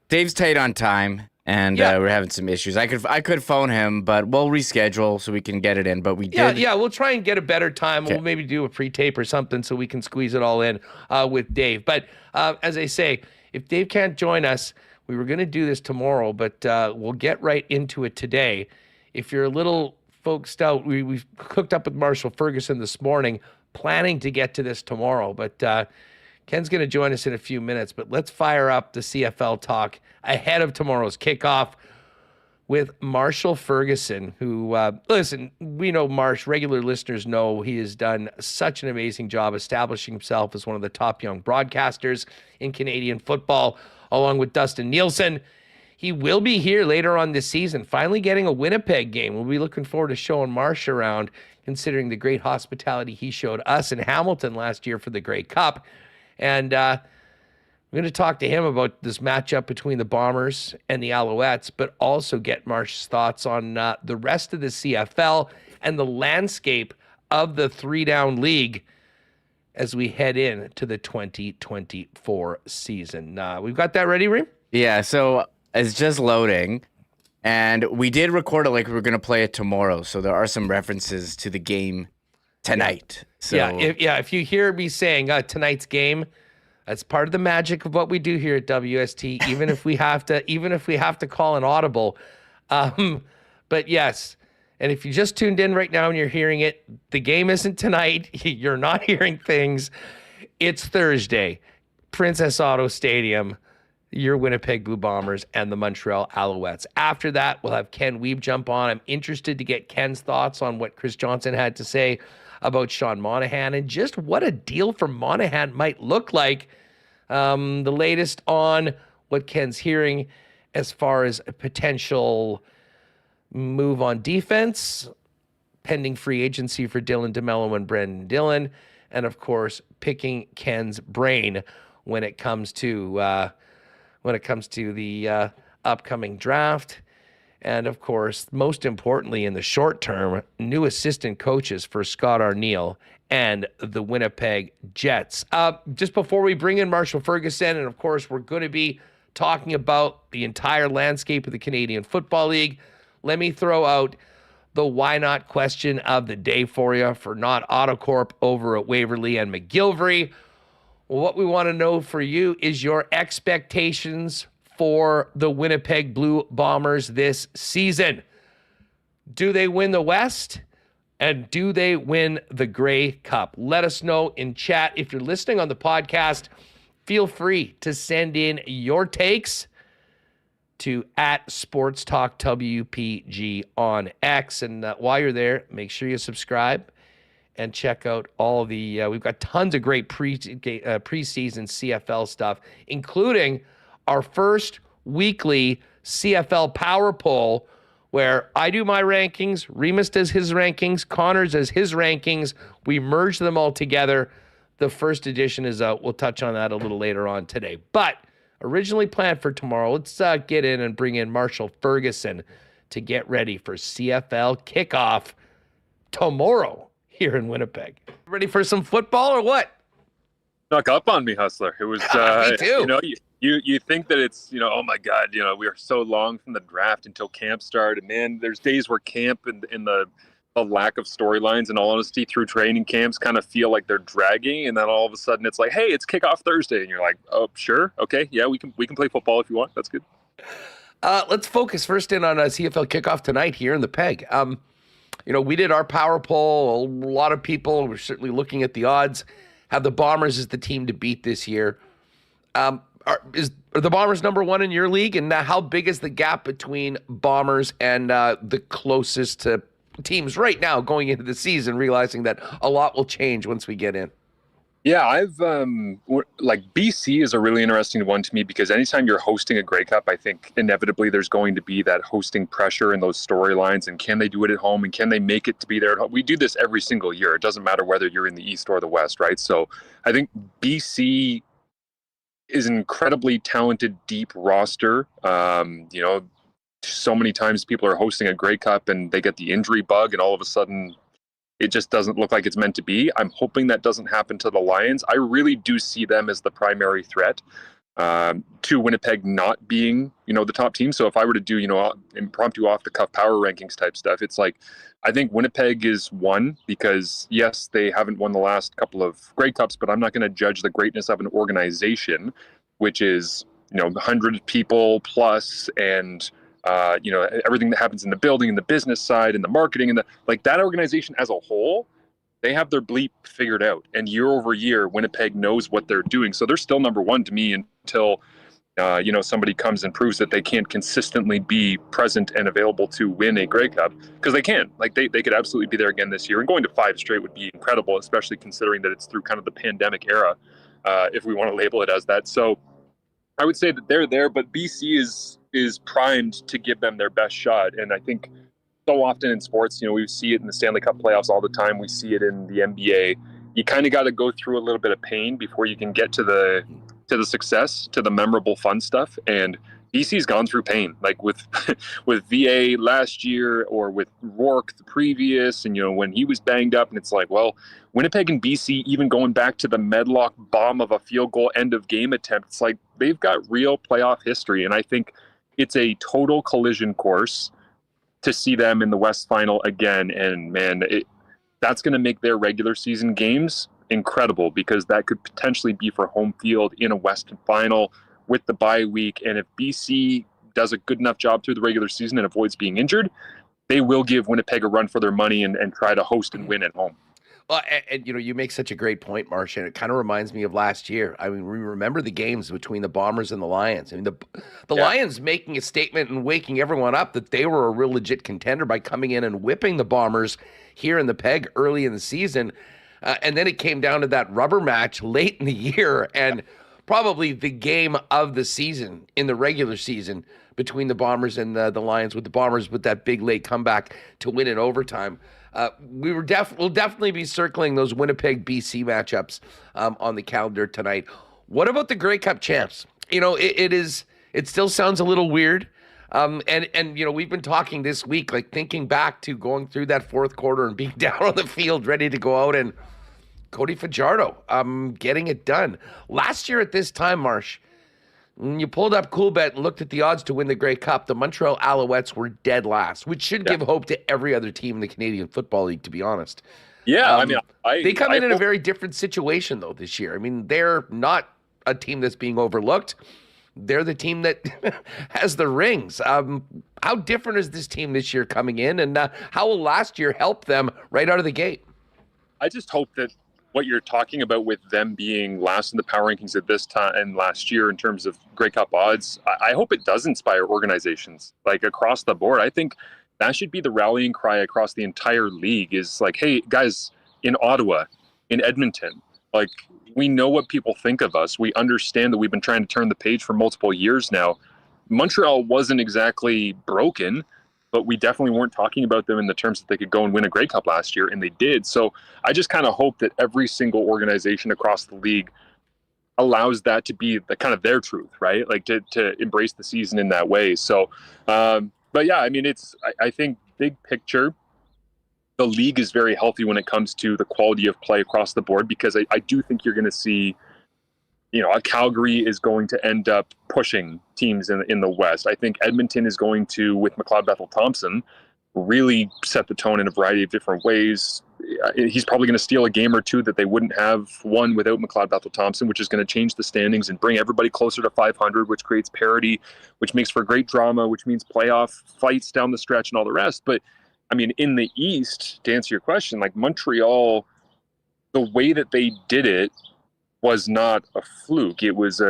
Speaker 3: Dave's tight on time, and we're having some issues. I could phone him, but we'll reschedule so we can get it in. But we did. Yeah,
Speaker 2: we'll try and get a better time. Okay. We'll maybe do a pre-tape or something so we can squeeze it all in with Dave. But as I say, if Dave can't join us, we were going to do this tomorrow, but we'll get right into it today. If you're a little folks out, we've cooked up with Marshall Ferguson this morning, planning to get to this tomorrow, but Ken's going to join us in a few minutes, but let's fire up the CFL talk ahead of tomorrow's kickoff with Marshall Ferguson, who, listen, we know Marsh, regular listeners know he has done such an amazing job establishing himself as one of the top young broadcasters in Canadian football, along with Dustin Nielsen. He will be here later on this season, finally getting a Winnipeg game. We'll be looking forward to showing Marsh around, considering the great hospitality he showed us in Hamilton last year for the Grey Cup. And we're going to talk to him about this matchup between the Bombers and the Alouettes, but also get Marsh's thoughts on the rest of the CFL and the landscape of the three-down league as we head into the 2024 season. We've got that ready, Reem?
Speaker 3: Yeah, so it's just loading. And we did record it like we were going to play it tomorrow, so there are some references to the game tonight. So
Speaker 2: if you hear me saying tonight's game, that's part of the magic of what we do here at WST, even if we have to call an audible. But yes, and if you just tuned in right now and you're hearing it, the game isn't tonight. You're not hearing things. It's Thursday, Princess Auto Stadium, your Winnipeg Blue Bombers and the Montreal Alouettes. After that, we'll have Ken Wiebe jump on. I'm interested to get Ken's thoughts on what Chris Johnson had to say about Sean Monahan and just what a deal for Monahan might look like. The latest on what Ken's hearing as far as a potential move on defense, pending free agency for Dylan DeMello and Brendan Dillon, and of course picking Ken's brain when it comes to the upcoming draft. And, of course, most importantly in the short term, new assistant coaches for Scott Arniel and the Winnipeg Jets. Just before we bring in Marshall Ferguson, and, of course, we're going to be talking about the entire landscape of the Canadian Football League, let me throw out the why not question of the day for you for Not Autocorp over at Waverly and McGillivray. Well, what we want to know for you is your expectations for the Winnipeg Blue Bombers this season. Do they win the West? And do they win the Grey Cup? Let us know in chat. If you're listening on the podcast, feel free to send in your takes to @SportsTalkWPG on X. And while you're there, make sure you subscribe and check out all the, we've got tons of great preseason CFL stuff, including our first weekly CFL Power Poll, where I do my rankings, Remis does his rankings, Connors does his rankings. We merge them all together. The first edition is out. We'll touch on that a little later on today. But originally planned for tomorrow, let's get in and bring in Marshall Ferguson to get ready for CFL kickoff tomorrow here in Winnipeg. Ready for some football or what?
Speaker 9: Snuck up on me, Hustler. It was,
Speaker 2: Me too.
Speaker 9: you think that it's, oh my God, we are so long from the draft until camp started. Man, there's days where camp and the lack of storylines, in all honesty, through training camps kind of feel like they're dragging, and then all of a sudden it's like, hey, it's kickoff Thursday, and you're like, oh, sure, okay, yeah, we can play football if you want. That's good.
Speaker 2: Let's focus first in on CFL kickoff tonight here in the Peg. We did our power poll. A lot of people were certainly looking at the odds, have the Bombers as the team to beat this year. Are the Bombers number one in your league? And how big is the gap between Bombers and the closest teams right now going into the season, realizing that a lot will change once we get in?
Speaker 9: Yeah, I've BC is a really interesting one to me, because anytime you're hosting a Grey Cup, I think inevitably there's going to be that hosting pressure and those storylines, and can they do it at home, and can they make it to be there at home? We do this every single year. It doesn't matter whether you're in the East or the West, right? So I think BC is an incredibly talented, deep roster. So many times people are hosting a Grey Cup and they get the injury bug, and all of a sudden it just doesn't look like it's meant to be. I'm hoping that doesn't happen to the Lions. I really do see them as the primary threat to Winnipeg not being, the top team. So if I were to do, impromptu off the cuff power rankings type stuff, it's like, I think Winnipeg is one, because yes, they haven't won the last couple of Grey Cups, but I'm not going to judge the greatness of an organization, which is, 100 people plus, and everything that happens in the building and the business side and the marketing and that organization as a whole, they have their bleep figured out. And year over year, Winnipeg knows what they're doing. So they're still number one to me until, somebody comes and proves that they can't consistently be present and available to win a Grey Cup, because they can. They could absolutely be there again this year. And going to 5 straight would be incredible, especially considering that it's through kind of the pandemic era, if we want to label it as that. So I would say that they're there, but BC is primed to give them their best shot. And I think so often in sports, we see it in the Stanley Cup playoffs all the time. We see it in the NBA. You kind of got to go through a little bit of pain before you can get to the success, to the memorable fun stuff. And BC's gone through pain, like with VA last year, or with Rourke the previous, and when he was banged up. And it's like, well, Winnipeg and BC, even going back to the Medlock bomb of a field goal end of game attempt, it's like they've got real playoff history. And I think it's a total collision course to see them in the West Final again. And man, that's going to make their regular season games incredible, because that could potentially be for home field in a Western Final with the bye week. And if BC does a good enough job through the regular season and avoids being injured, they will give Winnipeg a run for their money and try to host and win at home.
Speaker 2: Well, and you make such a great point, Marsh, and it kind of reminds me of last year. I mean, we remember the games between the Bombers and the Lions. I mean, the Lions making a statement and waking everyone up that they were a real legit contender by coming in and whipping the Bombers here in the Peg early in the season. And then it came down to that rubber match late in the year, and probably the game of the season in the regular season between the Bombers and the Lions, with the Bombers with that big late comeback to win in overtime. We'll definitely be circling those Winnipeg BC matchups on the calendar tonight. What about the Grey Cup champs? It still sounds a little weird. And we've been talking this week, like thinking back to going through that fourth quarter and being down on the field, ready to go out, and Cody Fajardo getting it done. Last year at this time, Marsh, when you pulled up Coolbet and looked at the odds to win the Grey Cup, the Montreal Alouettes were dead last, which should give hope to every other team in the Canadian Football League, to be honest.
Speaker 9: Yeah,
Speaker 2: they come in a very different situation, though, this year. I mean, they're not a team that's being overlooked. They're the team that has the rings. How different is this team this year coming in, and how will last year help them right out of the gate?
Speaker 9: I just hope that what you're talking about with them being last in the power rankings at this time and last year in terms of Grey Cup odds, I hope it does inspire organizations like across the board. I think that should be the rallying cry across the entire league, is like, hey, guys, in Ottawa, in Edmonton, like, we know what people think of us. We understand that we've been trying to turn the page for multiple years now. Montreal wasn't exactly broken, but we definitely weren't talking about them in the terms that they could go and win a Grey Cup last year, and they did. So I just kind of hope that every single organization across the league allows that to be the kind of their truth, right? Like to embrace the season in that way. So, but yeah, I mean, I think big picture, the league is very healthy when it comes to the quality of play across the board, because I do think you're going to see a Calgary is going to end up pushing teams in the West. I think Edmonton is going to, with McLeod Bethel-Thompson, really set the tone in a variety of different ways. He's probably going to steal a game or two that they wouldn't have won without McLeod Bethel-Thompson, which is going to change the standings and bring everybody closer to 500, which creates parity, which makes for great drama, which means playoff fights down the stretch and all the rest. But, I mean, in the East, to answer your question, like Montreal, the way that they did it was not a fluke. It was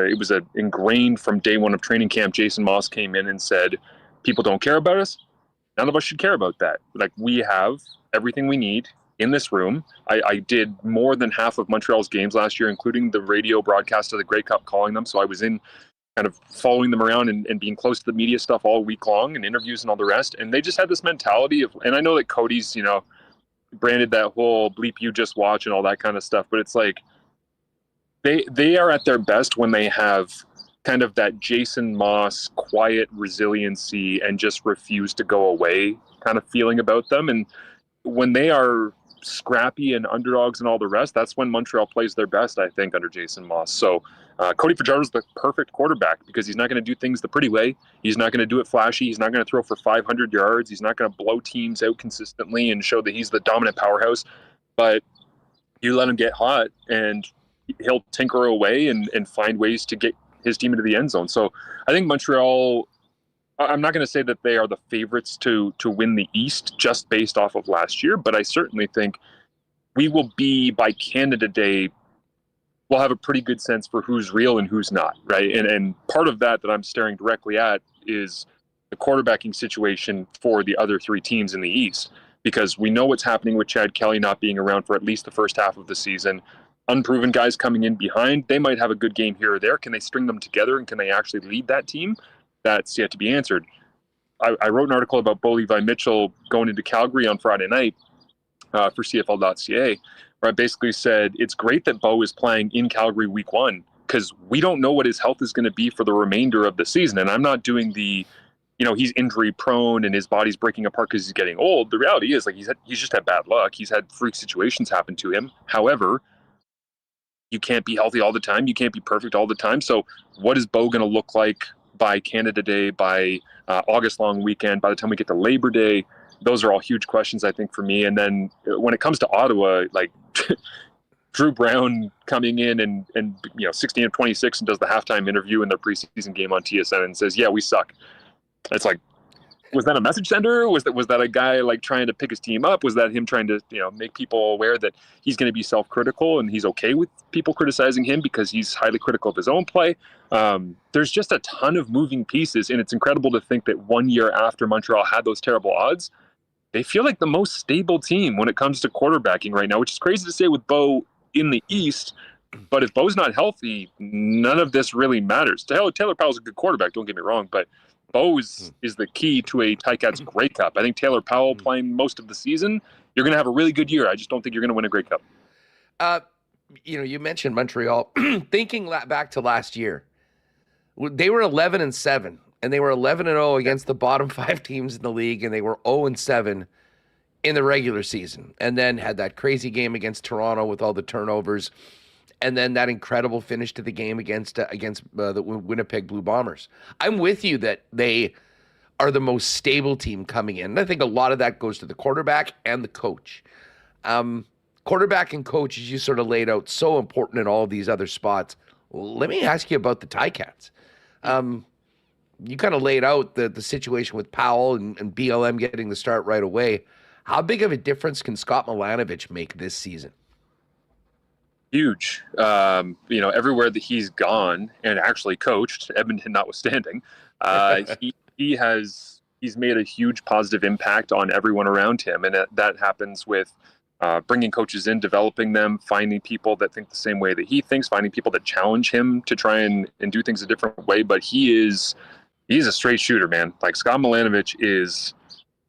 Speaker 9: ingrained from day one of training camp. Jason Moss came in and said, people don't care about us. None of us should care about that. Like, we have everything we need in this room. I did more than half of Montreal's games last year, including the radio broadcast of the Grey Cup, calling them. So I was in kind of following them around and being close to the media stuff all week long and interviews and all the rest. And they just had this mentality of, and I know that Cody's, branded that whole bleep you just watch and all that kind of stuff, but it's like they are at their best when they have kind of that Jason Moss quiet resiliency and just refuse to go away kind of feeling about them. And when they are scrappy and underdogs and all the rest, that's when Montreal plays their best, I think, under Jason Moss. So Cody Fajardo's the perfect quarterback because he's not going to do things the pretty way. He's not going to do it flashy. He's not going to throw for 500 yards. He's not going to blow teams out consistently and show that he's the dominant powerhouse. But you let him get hot and he'll tinker away and find ways to get his team into the end zone. So I think Montreal, I'm not going to say that they are the favorites to win the East just based off of last year, but I certainly think we will be, by Canada Day, we'll have a pretty good sense for who's real and who's not, right? And part of that I'm staring directly at is the quarterbacking situation for the other three teams in the East, because we know what's happening with Chad Kelly not being around for at least the first half of the season. Unproven guys coming in behind, they might have a good game here or there. Can they string them together and can they actually lead that team? That's yet to be answered. I wrote an article about Bo Levi Mitchell going into Calgary on Friday night for CFL.ca, where I basically said it's great that Bo is playing in Calgary week one because we don't know what his health is going to be for the remainder of the season. And I'm not doing the, he's injury prone and his body's breaking apart because he's getting old. The reality is, like, he's just had bad luck. He's had freak situations happen to him. However, you can't be healthy all the time. You can't be perfect all the time. So what is Bo going to look like by Canada Day, by August long weekend, by the time we get to Labor Day? Those are all huge questions, I think, for me. And then when it comes to Ottawa, like Drew Brown coming in and 16 of 26 and does the halftime interview in their preseason game on TSN and says, yeah, we suck. It's like, was that a message sender? Was that a guy like trying to pick his team up? Was that him trying to make people aware that he's going to be self-critical and he's okay with people criticizing him because he's highly critical of his own play? There's just a ton of moving pieces, and it's incredible to think that 1 year after Montreal had those terrible odds, they feel like the most stable team when it comes to quarterbacking right now, which is crazy to say with Bo in the East. But if Bo's not healthy, none of this really matters. Taylor Powell's a good quarterback, don't get me wrong, but Bo is the key to a Ticats Grey Cup. I think Taylor Powell playing most of the season, you're going to have a really good year. I just don't think you're going to win a Grey Cup.
Speaker 2: You mentioned Montreal. Thinking back to last year, they were 11-7, and they were 11-0 against the bottom 5 teams in the league, and they were 0-7 in the regular season, and then had that crazy game against Toronto with all the turnovers, and then that incredible finish to the game against the Winnipeg Blue Bombers. I'm with you that they are the most stable team coming in. And I think a lot of that goes to the quarterback and the coach. Quarterback and coach, as you sort of laid out, so important in all of these other spots. Let me ask you about the Ticats. You kind of laid out the situation with Powell and BLM getting the start right away. How big of a difference can Scott Milanovich make this season?
Speaker 9: Huge. Everywhere that he's gone and actually coached, Edmonton notwithstanding, he's made a huge positive impact on everyone around him. And that happens with bringing coaches in, developing them, finding people that think the same way that he thinks, finding people that challenge him to try and do things a different way. But he's a straight shooter, man. Like, Scott Milanovich is,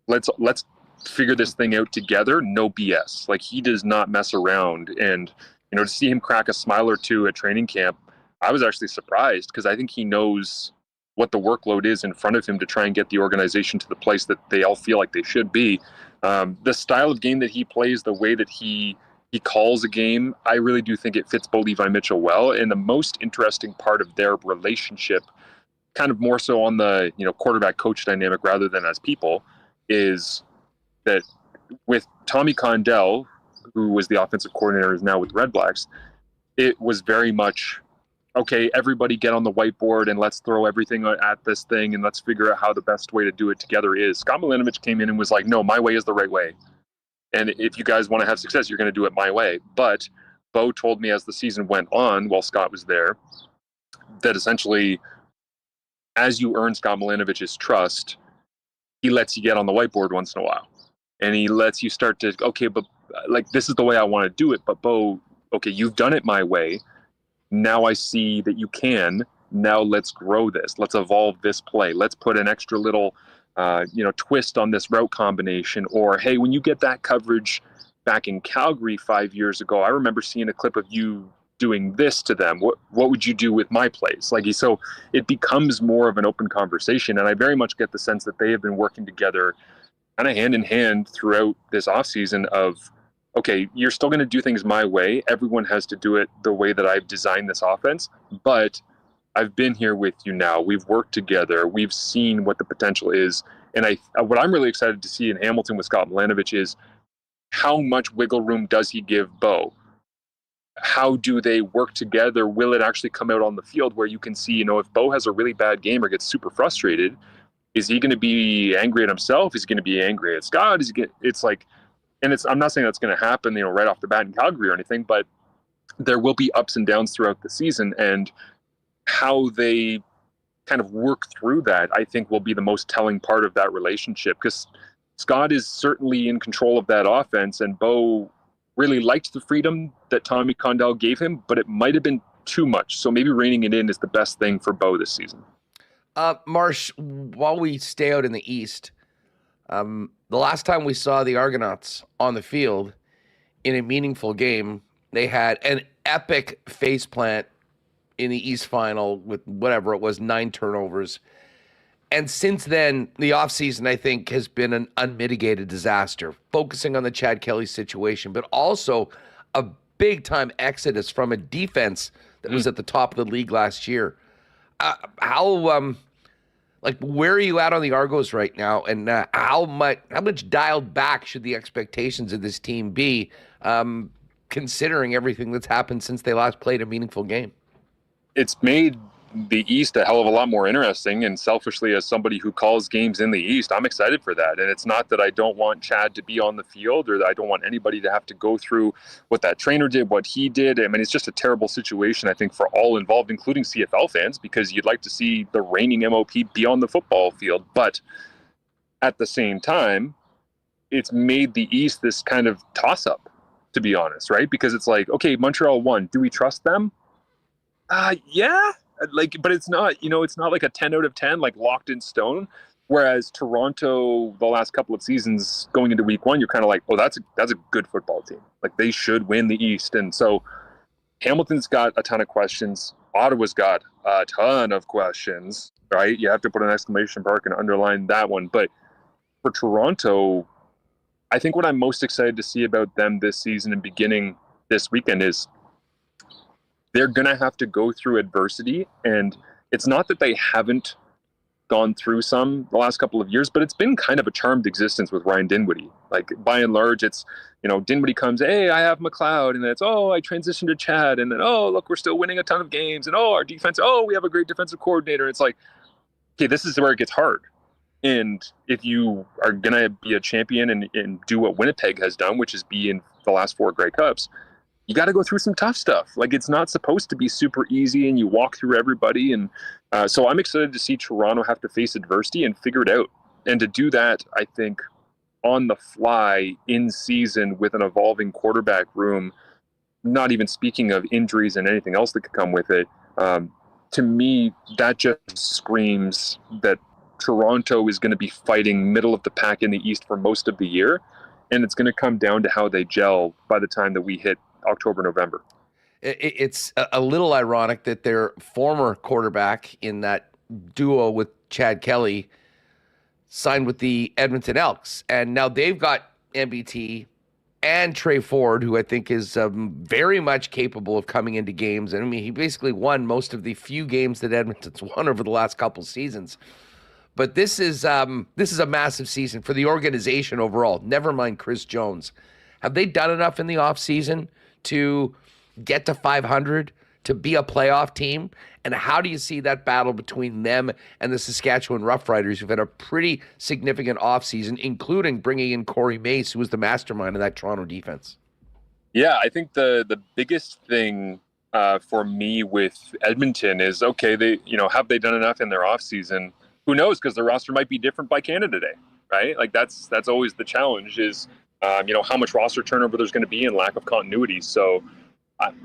Speaker 9: let's figure this thing out together. No BS. Like, he does not mess around. And to see him crack a smile or two at training camp, I was actually surprised because I think he knows what the workload is in front of him to try and get the organization to the place that they all feel like they should be. The style of game that he plays, the way that he He calls a game. I really do think it fits Bo Levi Mitchell well. And the most interesting part of their relationship, kind of more so on the quarterback coach dynamic rather than as people, is that with Tommy Condell, who was the offensive coordinator, is now with the Red Blacks, it was very much, okay, everybody get on the whiteboard and let's throw everything at this thing and let's figure out how the best way to do it together is. Scott Milinovic came in and was like, no, my way is the right way. And if you guys want to have success, you're going to do it my way. But Bo told me as the season went on, while Scott was there, that essentially, as you earn Scott Milinovic's trust, he lets you get on the whiteboard once in a while. And he lets you start to, okay, but like, this is the way I want to do it. But Bo, okay, you've done it my way. Now I see that you can. Now let's grow this. Let's evolve this play. Let's put an extra little twist on this route combination. Or, hey, when you get that coverage back in Calgary 5 years ago, I remember seeing a clip of you doing this to them. What would you do with my plays? So it becomes more of an open conversation. And I very much get the sense that they have been working together kind of hand in hand throughout this offseason of, okay, you're still going to do things my way. Everyone has to do it the way that I've designed this offense, but I've been here with you now. We've worked together. We've seen what the potential is. And what I'm really excited to see in Hamilton with Scott Milanovic is how much wiggle room does he give Bo? How do they work together? Will it actually come out on the field where you can see, if Bo has a really bad game or gets super frustrated, is he going to be angry at himself? Is he going to be angry at Scott? I'm not saying that's going to happen, right off the bat in Calgary or anything, but there will be ups and downs throughout the season, and how they kind of work through that, I think, will be the most telling part of that relationship, because Scott is certainly in control of that offense, and Bo really liked the freedom that Tommy Condell gave him, but it might have been too much. So maybe reining it in is the best thing for Bo this season.
Speaker 2: Marsh, while we stay out in the East, the last time we saw the Argonauts on the field in a meaningful game, they had an epic faceplant in the East Final with whatever it was, 9 turnovers. And since then, the offseason, I think, has been an unmitigated disaster, focusing on the Chad Kelly situation, but also a big-time exodus from a defense that was at the top of the league last year. Where are you at on the Argos right now, and how much dialed back should the expectations of this team be, considering everything that's happened since they last played a meaningful game?
Speaker 9: It's made the East a hell of a lot more interesting, and selfishly, as somebody who calls games in the East, I'm excited for that. And it's not that I don't want Chad to be on the field, or that I don't want anybody to have to go through what that trainer did, what he did. I mean, it's just a terrible situation, I think, for all involved, including CFL fans, because you'd like to see the reigning MOP be on the football field. But at the same time, it's made the East this kind of toss-up, to be honest, right? Because it's like, okay, Montreal won. Do we trust them? Yeah. But it's not, it's not like a 10 out of 10, like locked in stone. Whereas Toronto, the last couple of seasons going into week 1, you're kind of like, oh, that's a good football team. Like, they should win the East. And so Hamilton's got a ton of questions. Ottawa's got a ton of questions, right? You have to put an exclamation mark and underline that one. But for Toronto, I think what I'm most excited to see about them this season and beginning this weekend is they're going to have to go through adversity. And it's not that they haven't gone through some the last couple of years, but it's been kind of a charmed existence with Ryan Dinwiddie. Like, by and large, it's, Dinwiddie comes, hey, I have McLeod, and then it's, oh, I transitioned to Chad, and then, oh, look, we're still winning a ton of games, and oh, our defense, oh, we have a great defensive coordinator. It's like, okay, this is where it gets hard. And if you are going to be a champion and do what Winnipeg has done, which is be in the last 4 Grey Cups, you got to go through some tough stuff. Like, it's not supposed to be super easy and you walk through everybody. And so I'm excited to see Toronto have to face adversity and figure it out. And to do that, I think, on the fly in season with an evolving quarterback room, not even speaking of injuries and anything else that could come with it, to me, that just screams that Toronto is going to be fighting middle of the pack in the East for most of the year. And it's going to come down to how they gel by the time that we hit October, November.
Speaker 2: It's a little ironic that their former quarterback in that duo with Chad Kelly signed with the Edmonton Elks, and now they've got MBT and Trey Ford, who I think is very much capable of coming into games. And I mean, he basically won most of the few games that Edmonton's won over the last couple seasons. But this is a massive season for the organization overall. Never mind Chris Jones. Have they done enough in the offseason to get to 500, to be a playoff team? And how do you see that battle between them and the Saskatchewan Roughriders, who've had a pretty significant offseason, including bringing in Corey Mace, who was the mastermind of that Toronto defense?
Speaker 9: Yeah, I think the biggest thing for me with Edmonton is, okay, have they done enough in their offseason? Who knows? Because the roster might be different by Canada Day, right? Like that's always the challenge is, how much roster turnover there's going to be and lack of continuity. So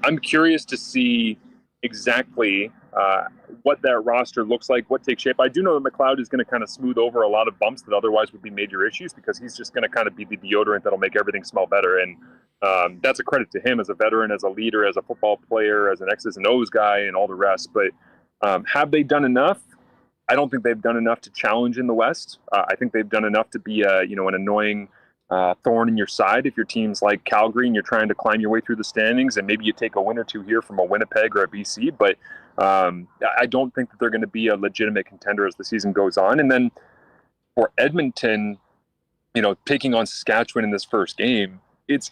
Speaker 9: I'm curious to see exactly what that roster looks like, what takes shape. I do know that McLeod is going to kind of smooth over a lot of bumps that otherwise would be major issues because he's just going to kind of be the deodorant that'll make everything smell better. And that's a credit to him as a veteran, as a leader, as a football player, as an X's and O's guy and all the rest. But have they done enough? I don't think they've done enough to challenge in the West. I think they've done enough to be an annoying thorn in your side if your team's like Calgary and you're trying to climb your way through the standings, and maybe you take a win or two here from a Winnipeg or a BC, but I don't think that they're going to be a legitimate contender as the season goes on. And then for Edmonton, taking on Saskatchewan in this first game, it's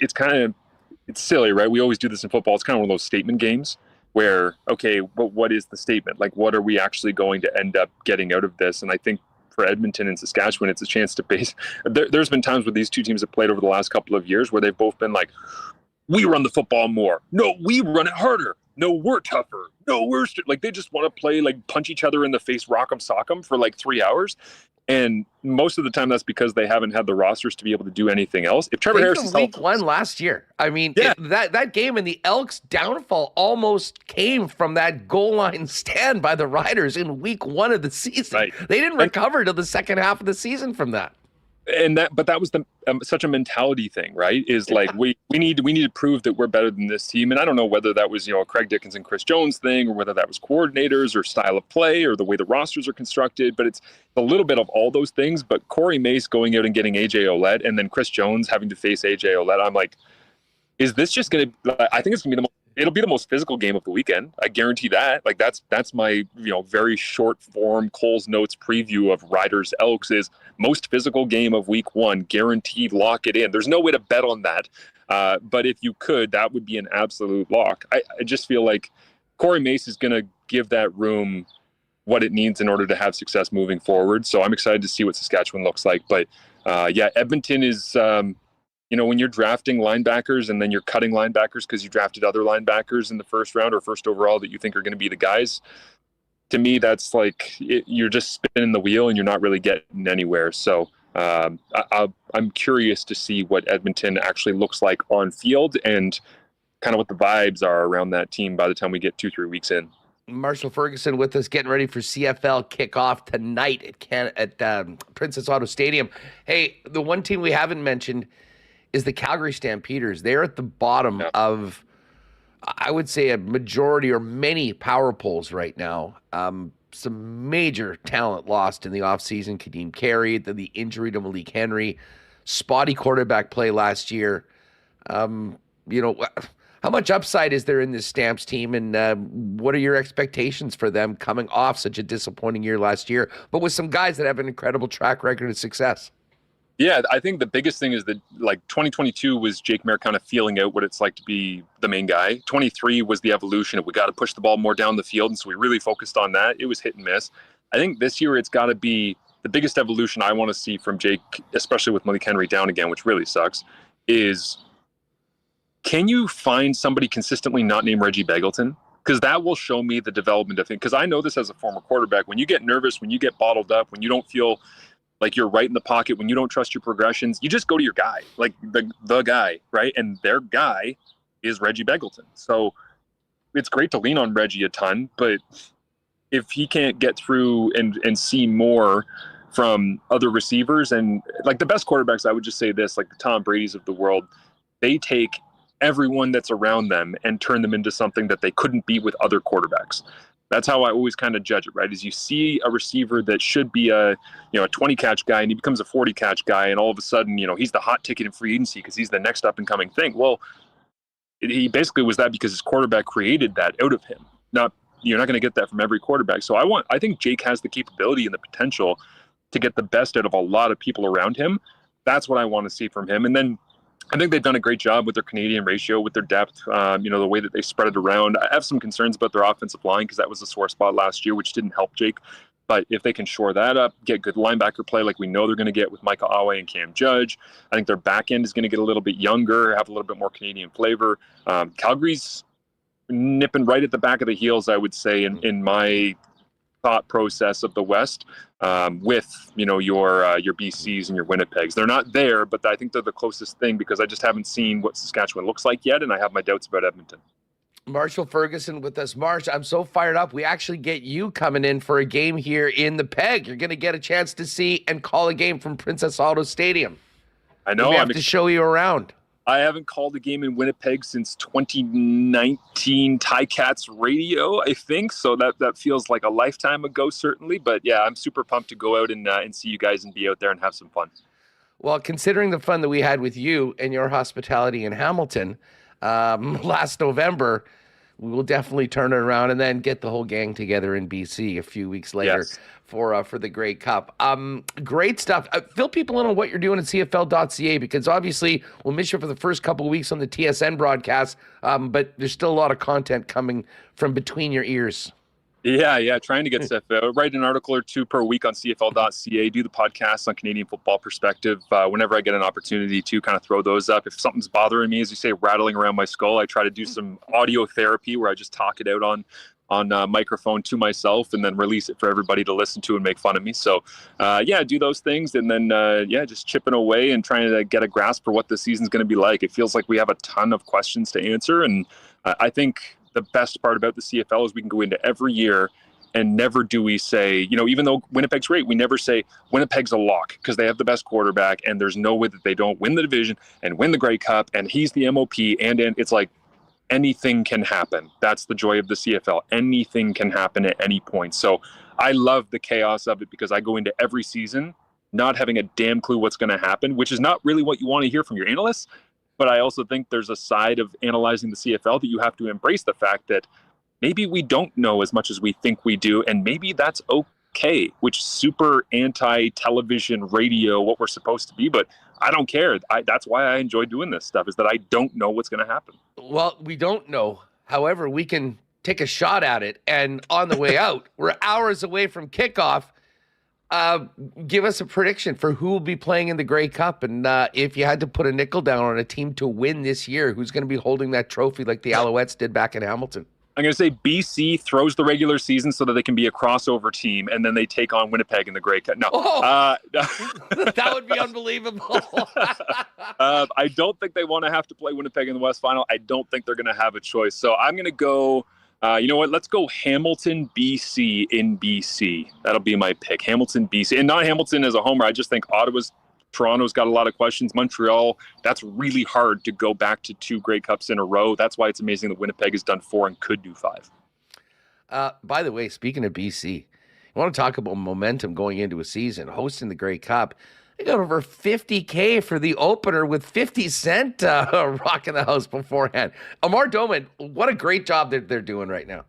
Speaker 9: silly, right? We always do this in football. It's kind of one of those statement games where, okay, but what is the statement? Like, what are we actually going to end up getting out of this? And I think for Edmonton and Saskatchewan, it's a chance to base. There's been times where these two teams have played over the last couple of years where they've both been like, we run the football more. No, we run it harder. No, we're tougher. No, like they just want to play, like punch each other in the face, rock 'em, sock 'em for like 3 hours. And most of the time that's because they haven't had the rosters to be able to do anything else. If Trevor Harris is
Speaker 2: week one last year, I mean,
Speaker 9: yeah.
Speaker 2: that game and the Elks' downfall almost came from that goal line stand by the Riders in week one of the season.
Speaker 9: Right.
Speaker 2: They didn't recover till the second half of the season from that.
Speaker 9: But that was such a mentality thing, right? Is like we need to prove that we're better than this team. And I don't know whether that was a Craig Dickens and Chris Jones thing, or whether that was coordinators or style of play or the way the rosters are constructed. But it's a little bit of all those things. But Corey Mace going out and getting AJ Ouellette, and then Chris Jones having to face AJ Ouellette, I'm like, is this just going to? I think it's going to be it'll be the most physical game of the weekend. I guarantee that. Like that's my very short form Cole's Notes preview of Riders Elks is most physical game of week one, guaranteed, lock it in. There's no way to bet on that. But if you could, that would be an absolute lock. I just feel like Corey Mace is going to give that room what it needs in order to have success moving forward. So I'm excited to see what Saskatchewan looks like. But Edmonton is, when you're drafting linebackers and then you're cutting linebackers because you drafted other linebackers in the first round or first overall that you think are going to be the guys, to me, that's like you're just spinning the wheel and you're not really getting anywhere. So I'm curious to see what Edmonton actually looks like on field and kind of what the vibes are around that team by the time we get 2-3 weeks in.
Speaker 2: Marshall Ferguson with us, getting ready for CFL kickoff tonight at Princess Auto Stadium. Hey, the one team we haven't mentioned is the Calgary Stampeders. They're at the bottom of, I would say, a majority or many power polls right now. Some major talent lost in the offseason. Kadeem Carey, the injury to Malik Henry, spotty quarterback play last year. How much upside is there in this Stamps team, and what are your expectations for them coming off such a disappointing year last year, but with some guys that have an incredible track record of success?
Speaker 9: Yeah, I think the biggest thing is that 2022 was Jake Mare kind of feeling out what it's like to be the main guy. 23 was the evolution of we got to push the ball more down the field, and so we really focused on that. It was hit and miss. I think this year it's got to be the biggest evolution I want to see from Jake, especially with Malik Henry down again, which really sucks, is can you find somebody consistently not named Reggie Begelton? Because that will show me the development of him. Because I know this as a former quarterback. When you get nervous, when you get bottled up, when you don't feel like you're right in the pocket, when you don't trust your progressions, you just go to your guy, like the guy, right? And their guy is Reggie Begelton. So it's great to lean on Reggie a ton, but if he can't get through and see more from other receivers, and like the best quarterbacks, I would just say this, like the Tom Brady's of the world, they take everyone that's around them and turn them into something that they couldn't be with other quarterbacks. That's how I always kind of judge it, right? Is you see a receiver that should be a 20 catch guy and he becomes a 40 catch guy, and all of a sudden, he's the hot ticket in free agency because he's the next up and coming thing. Well, he basically was that because his quarterback created that out of him. You're not going to get that from every quarterback. So I think Jake has the capability and the potential to get the best out of a lot of people around him. That's what I want to see from him. And then I think they've done a great job with their Canadian ratio, with their depth, the way that they spread it around. I have some concerns about their offensive line because that was a sore spot last year, which didn't help Jake. But if they can shore that up, get good linebacker play like we know they're going to get with Micah Awe and Cam Judge, I think their back end is going to get a little bit younger, have a little bit more Canadian flavor. Calgary's nipping right at the back of the heels, I would say, in my thought process of the West, with your BCs and your Winnipegs. They're not there, but I think they're the closest thing because I just haven't seen what Saskatchewan looks like yet, and I have my doubts about Edmonton.
Speaker 2: Marshall Ferguson with us. Marsh, I'm so fired up. We actually get you coming in for a game here in the Peg. You're going to get a chance to see and call a game from Princess Auto Stadium.
Speaker 9: I know.
Speaker 2: We have to show you around.
Speaker 9: I haven't called a game in Winnipeg since 2019 Ticats radio, I think. So that feels like a lifetime ago, certainly. But yeah, I'm super pumped to go out and see you guys and be out there and have some fun.
Speaker 2: Well, considering the fun that we had with you and your hospitality in Hamilton last November, we will definitely turn it around and then get the whole gang together in BC a few weeks later.
Speaker 9: Yes.
Speaker 2: For the Grey Cup. Great stuff. Fill people in on what you're doing at CFL.ca, because obviously we'll miss you for the first couple of weeks on the TSN broadcast, but there's still a lot of content coming from between your ears.
Speaker 9: Yeah, trying to get stuff out. Write an article or two per week on CFL.ca, do the podcast on Canadian football perspective. Whenever I get an opportunity to kind of throw those up. If something's bothering me, as you say, rattling around my skull, I try to do some audio therapy where I just talk it out on microphone to myself and then release it for everybody to listen to and make fun of me. So do those things, and then just chipping away and trying to get a grasp for what the season's going to be like. It feels like we have a ton of questions to answer, and I think the best part about the CFL is we can go into every year and never do we say, even though Winnipeg's great, we never say Winnipeg's a lock because they have the best quarterback and there's no way that they don't win the division and win the Grey Cup and he's the MOP, and it's like, anything can happen. That's the joy of the CFL. Anything can happen at any point. So I love the chaos of it because I go into every season not having a damn clue what's going to happen, which is not really what you want to hear from your analysts. But I also think there's a side of analyzing the CFL that you have to embrace the fact that maybe we don't know as much as we think we do, and maybe that's okay, which super anti-television radio, what we're supposed to be, but I don't care. That's why I enjoy doing this stuff, is that I don't know what's going to happen.
Speaker 2: Well, we don't know. However, we can take a shot at it. And on the way out, we're hours away from kickoff. Give us a prediction for who will be playing in the Grey Cup. And if you had to put a nickel down on a team to win this year, who's going to be holding that trophy like the Alouettes did back in Hamilton?
Speaker 9: I'm going to say BC throws the regular season so that they can be a crossover team, and then they take on Winnipeg in the Grey Cup. No.
Speaker 2: That would be unbelievable.
Speaker 9: I don't think they want to have to play Winnipeg in the West Final. I don't think they're going to have a choice. So I'm going to go, you know what? Let's go Hamilton, BC in BC. That'll be my pick. Hamilton, BC. And not Hamilton as a homer. I just think Toronto's got a lot of questions. Montreal, that's really hard to go back to 2 Grey Cups in a row. That's why it's amazing that Winnipeg has done 4 and could do 5.
Speaker 2: By the way, speaking of BC, you want to talk about momentum going into a season, hosting the Grey Cup. They got over $50K for the opener with 50 Cent rocking the house beforehand. Amar Doman, what a great job they're doing right now.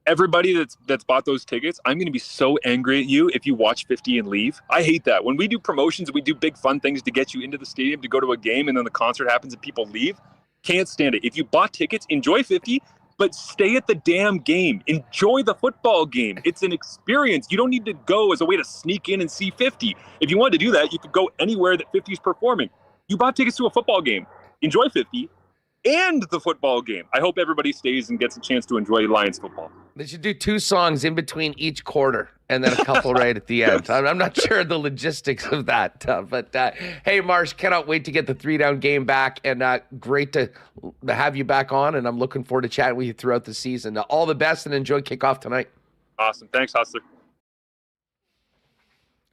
Speaker 9: Everybody that's bought those tickets, I'm going to be so angry at you if you watch 50 and leave. I hate that. When we do promotions, we do big fun things to get you into the stadium to go to a game, and then the concert happens and people leave. Can't stand it. If you bought tickets, enjoy 50, but stay at the damn game. Enjoy the football game. It's an experience. You don't need to go as a way to sneak in and see 50. If you wanted to do that, you could go anywhere that 50 is performing. You bought tickets to a football game. Enjoy 50 and the football game. I hope everybody stays and gets a chance to enjoy Lions football.
Speaker 2: They should do 2 songs in between each quarter and then a couple right at the end. I'm not sure the logistics of that. But hey, Marsh, cannot wait to get the 3-down game back. And great to have you back on. And I'm looking forward to chatting with you throughout the season. All the best and enjoy kickoff tonight.
Speaker 9: Awesome. Thanks, Hustler.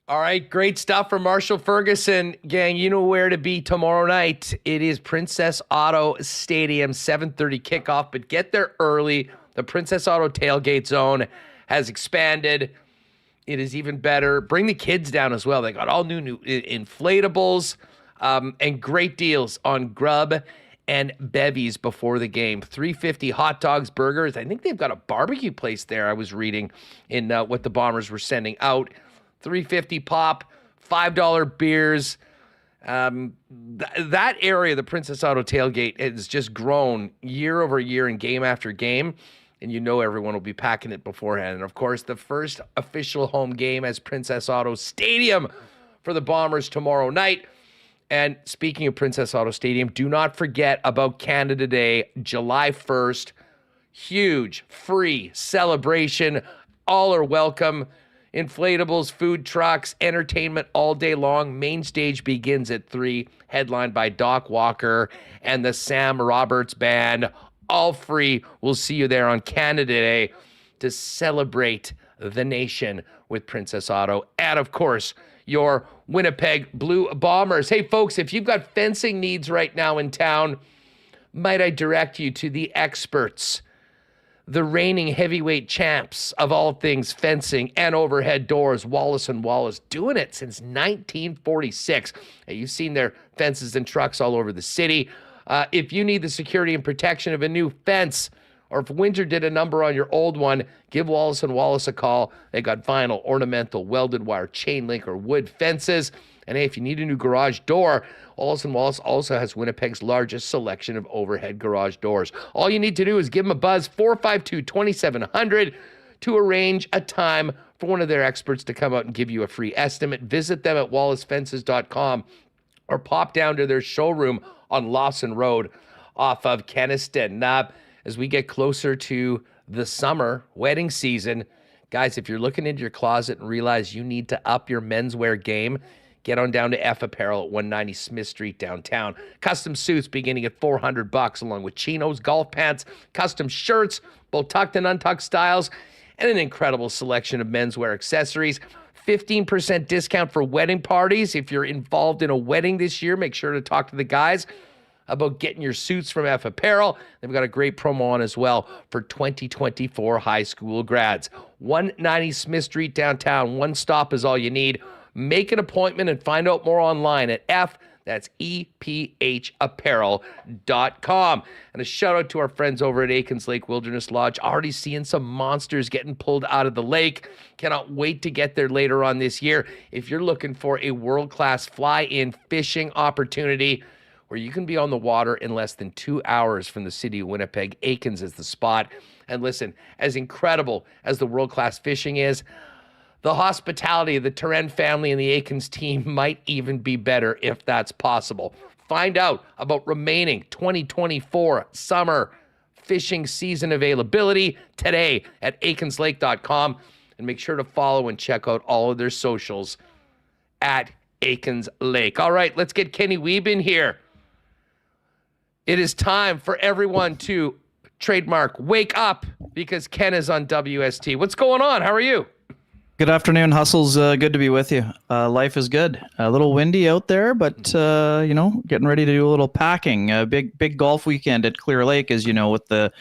Speaker 2: All right, great stuff from Marshall Ferguson. Gang, you know where to be tomorrow night. It is Princess Auto Stadium, 7:30 kickoff, but get there early. The Princess Auto Tailgate Zone has expanded. It is even better. Bring the kids down as well. They got all new inflatables and great deals on grub and bevies before the game. $3.50 hot dogs, burgers. I think they've got a barbecue place there. I was reading in what the Bombers were sending out. $3.50 pop, $5 beers. That area, the Princess Auto Tailgate, has just grown year over year and game after game. And you know everyone will be packing it beforehand. And, of course, the first official home game as Princess Auto Stadium for the Bombers tomorrow night. And speaking of Princess Auto Stadium, do not forget about Canada Day, July 1st. Huge, free celebration. All are welcome. Inflatables, food trucks, entertainment all day long. Main stage begins at 3, headlined by Doc Walker and the Sam Roberts Band. All free. We'll see you there on Canada Day to celebrate the nation with Princess Auto. And, of course, your Winnipeg Blue Bombers. Hey, folks, if you've got fencing needs right now in town, might I direct you to the experts, the reigning heavyweight champs of all things fencing and overhead doors, Wallace & Wallace, doing it since 1946. Hey, you've seen their fences and trucks all over the city. If you need the security and protection of a new fence, or if winter did a number on your old one, give Wallace & Wallace a call. They got vinyl, ornamental, welded wire, chain link, or wood fences. And hey, if you need a new garage door, Wallace & Wallace also has Winnipeg's largest selection of overhead garage doors. All you need to do is give them a buzz, 452-2700, to arrange a time for one of their experts to come out and give you a free estimate. Visit them at wallacefences.com or pop down to their showroom on Lawson Road off of Kenniston. As we get closer to the summer wedding season, guys, if you're looking into your closet and realize you need to up your menswear game, get on down to F Apparel at 190 Smith Street downtown. Custom suits beginning at $400, along with chinos, golf pants, custom shirts, both tucked and untucked styles, and an incredible selection of menswear accessories. 15% discount for wedding parties. If you're involved in a wedding this year, make sure to talk to the guys about getting your suits from F Apparel. They've got a great promo on as well for 2024 high school grads. 190 Smith Street downtown. One stop is all you need. Make an appointment and find out more online at EPHapparel.com. And a shout out to our friends over at Aikens Lake Wilderness Lodge. Already seeing some monsters getting pulled out of the lake. Cannot wait to get there later on this year. If you're looking for a world-class fly-in fishing opportunity where you can be on the water in less than 2 hours from the city of Winnipeg, Aikens is the spot. And listen, as incredible as the world-class fishing is, the hospitality of the Terren family and the Aikens team might even be better if that's possible. Find out about remaining 2024 summer fishing season availability today at aikenslake.com, and make sure to follow and check out all of their socials at Aikens Lake. All right, let's get Kenny Wiebe in here. It is time for everyone to trademark wake up, because Ken is on WST. What's going on? How are you?
Speaker 10: Good afternoon, Hustles. Good to be with you. Life is good. A little windy out there, but getting ready to do a little packing. Big golf weekend at Clear Lake, as you know, with the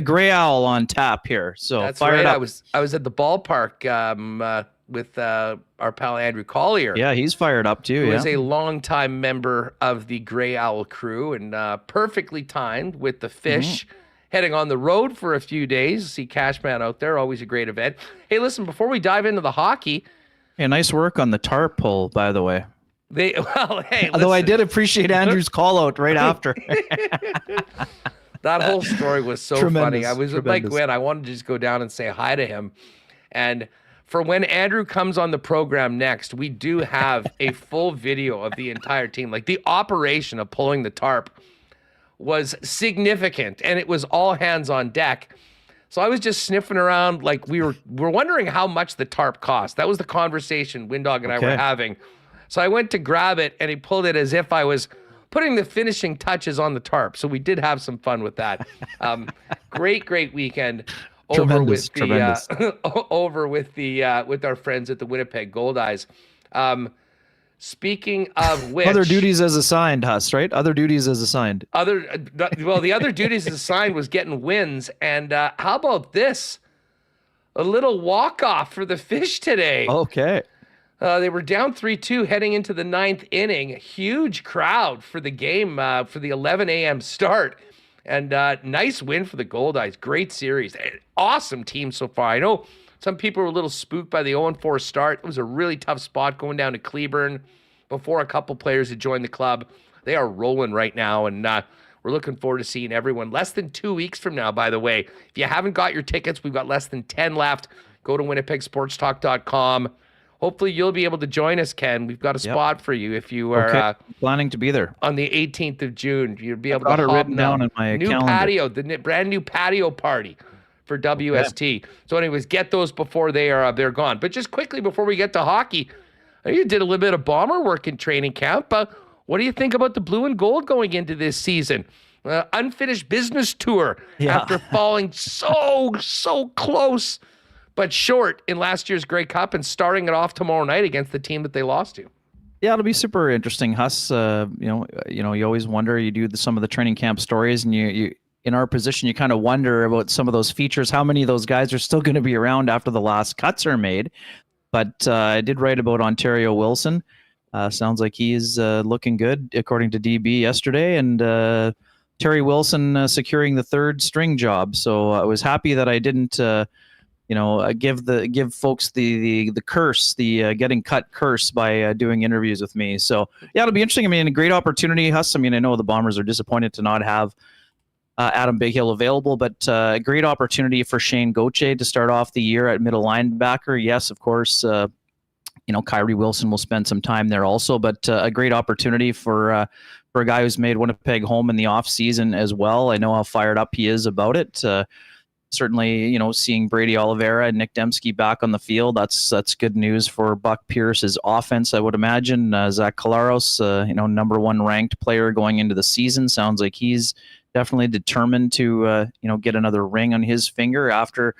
Speaker 10: Gray Owl on tap here. So
Speaker 2: that's
Speaker 10: fired
Speaker 2: right.
Speaker 10: up.
Speaker 2: I was at the ballpark with our pal Andrew Collier.
Speaker 10: Yeah, he's fired up too.
Speaker 2: Who is a longtime member of the Gray Owl crew, and perfectly timed with the fish. Heading on the road for a few days. See Cashman out there, always a great event. Hey, listen, before we dive into the hockey.
Speaker 10: Hey, nice work on the tarp pull, by the way.
Speaker 2: Although
Speaker 10: I did appreciate Andrew's call out right after.
Speaker 2: That whole story was so funny. I was with Mike Gwynn. I wanted to just go down and say hi to him. And for when Andrew comes on the program next, we do have a full video of the entire team. Like, the operation of pulling the tarp was significant, and it was all hands on deck. So I was just sniffing around, like we're wondering how much the tarp cost. That was the conversation Windog and I were having. So I went to grab it, and he pulled it as if I was putting the finishing touches on the tarp. So we did have some fun with that. Great weekend over with our friends at the Winnipeg Gold Eyes. Speaking of which,
Speaker 10: Other duties as assigned, Huss, right? Other duties as assigned.
Speaker 2: The other duties as assigned was getting wins. And how about this? A little walk-off for the Fish today.
Speaker 10: Okay.
Speaker 2: They were down 3-2 heading into the 9th inning. Huge crowd for the game, for the 11 a.m. start. And nice win for the Gold Eyes. Great series. Awesome team so far. I know some people were a little spooked by the 0-4 start. It was a really tough spot going down to Cleburne before a couple players had joined the club. They are rolling right now, and we're looking forward to seeing everyone. Less than 2 weeks from now, by the way. If you haven't got your tickets, we've got less than 10 left. Go to winnipegsportstalk.com. Hopefully you'll be able to join us, Ken. We've got a spot for you if you are
Speaker 10: planning to be there
Speaker 2: on the 18th of June. You'll be able to
Speaker 10: it written down in my
Speaker 2: new
Speaker 10: calendar.
Speaker 2: Patio, the brand new patio party for WST. So anyways, get those before they're gone. But just quickly before we get to hockey, you did a little bit of Bomber work in training camp. What do you think about the blue and gold going into this season? Unfinished business tour after falling so close but short in last year's Grey Cup and starting it off tomorrow night against the team that they lost to.
Speaker 10: Yeah, it'll be super interesting, Huss. You always wonder. You do some of the training camp stories, and you in our position, you kind of wonder about some of those features. How many of those guys are still going to be around after the last cuts are made? But I did write about Ontario Wilson. Sounds like he's looking good, according to DB yesterday, and Terry Wilson securing the third string job. So I was happy that I didn't, give folks the curse, the getting cut curse by doing interviews with me. So yeah, it'll be interesting. I mean, a great opportunity, Huss. I mean, I know the Bombers are disappointed to not have Adam Bighill available, but a great opportunity for Shane Gauthier to start off the year at middle linebacker. Yes, of course, Kyrie Wilson will spend some time there also, but a great opportunity for a guy who's made Winnipeg home in the offseason as well. I know how fired up he is about it. Certainly, seeing Brady Oliveira and Nick Dembski back on the field, that's good news for Buck Pierce's offense, I would imagine. Zach Collaros, number 1 ranked player going into the season, sounds like he's definitely determined to get another ring on his finger after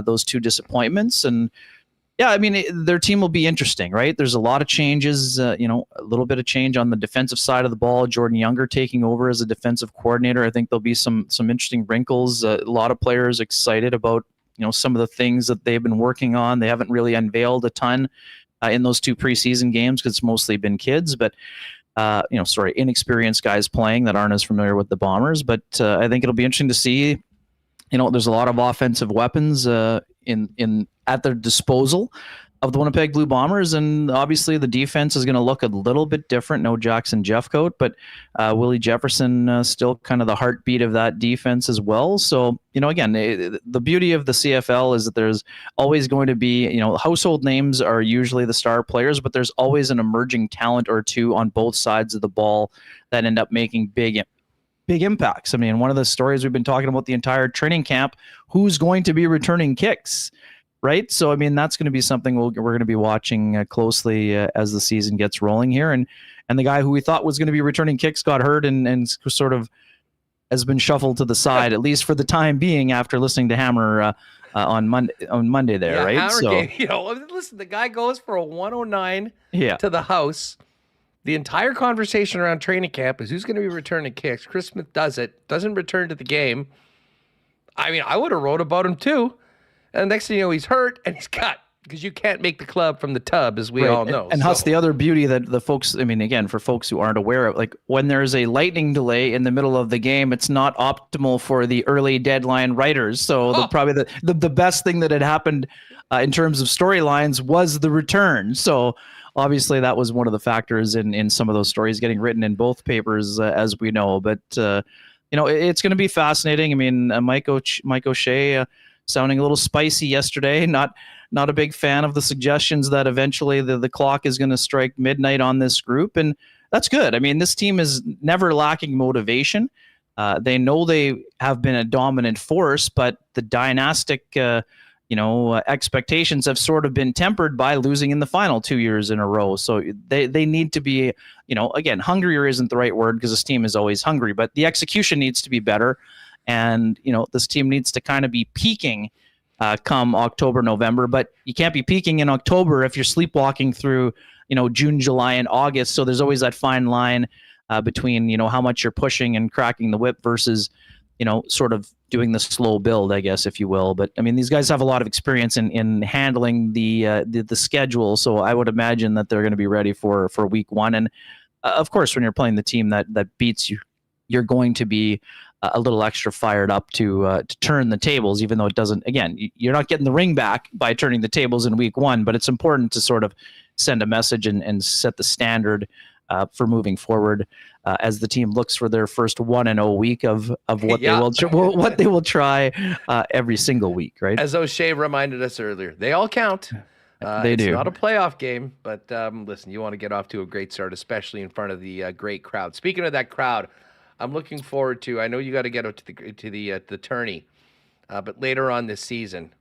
Speaker 10: those 2 disappointments. And yeah, I mean, their team will be interesting, right? There's a lot of changes, a little bit of change on the defensive side of the ball. Jordan Younger taking over as a defensive coordinator. I think there'll be some interesting wrinkles. A lot of players excited about, some of the things that they've been working on. They haven't really unveiled a ton in those 2 preseason games because it's mostly been kids, but inexperienced guys playing that aren't as familiar with the Bombers. But I think it'll be interesting to see. There's a lot of offensive weapons in at their disposal of the Winnipeg Blue Bombers, and obviously the defense is going to look a little bit different. No Jackson Jeffcoat, but Willie Jefferson still kind of the heartbeat of that defense as well. So, again, the beauty of the CFL is that there's always going to be, household names are usually the star players, but there's always an emerging talent or two on both sides of the ball that end up making big impacts. I mean, one of the stories we've been talking about the entire training camp, who's going to be returning kicks, right? So, I mean, that's going to be something we're going to be watching closely as the season gets rolling here. And the guy who we thought was going to be returning kicks got hurt and sort of has been shuffled to the side, at least for the time being, after listening to Hammer on Monday there, right?
Speaker 2: Hammer
Speaker 10: So,
Speaker 2: listen, the guy goes for a 109
Speaker 10: to
Speaker 2: the house. The entire conversation around training camp is who's going to be returning kicks. Chris Smith doesn't return to the game. I mean, I would have wrote about him too. And next thing you know, he's hurt and he's cut because you can't make the club from the tub, as we all know.
Speaker 10: And Huss, the other beauty that the folks, I mean, again, for folks who aren't aware of, like when there's a lightning delay in the middle of the game, it's not optimal for the early deadline writers. So probably the best thing that had happened in terms of storylines was the return. So obviously that was one of the factors in some of those stories getting written in both papers, as we know. But, it's going to be fascinating. I mean, Mike O'Shea sounding a little spicy yesterday, not a big fan of the suggestions that eventually the clock is going to strike midnight on this group. And that's good. I mean, this team is never lacking motivation. They know they have been a dominant force, but the dynastic, expectations have sort of been tempered by losing in the final 2 years in a row. So they need to be, again, hungrier isn't the right word because this team is always hungry, but the execution needs to be better. And, this team needs to kind of be peaking come October, November, but you can't be peaking in October if you're sleepwalking through June, July, and August. So there's always that fine line between, how much you're pushing and cracking the whip versus, sort of doing the slow build, I guess, if you will. But I mean, these guys have a lot of experience in handling the schedule. So I would imagine that they're going to be ready for week one. And of course, when you're playing the team that beats you, you're going to be a little extra fired up to turn the tables, even though it doesn't, again, you're not getting the ring back by turning the tables in week one, but it's important to sort of send a message and set the standard for moving forward as the team looks for their first 1-0 week of what they will try every single week, right?
Speaker 2: As O'Shea reminded us earlier, they all count.
Speaker 10: They do.
Speaker 2: It's not a playoff game, but listen, you want to get off to a great start, especially in front of the great crowd. Speaking of that crowd, I'm looking forward to. I know you got to get out to the tourney, but later on this season,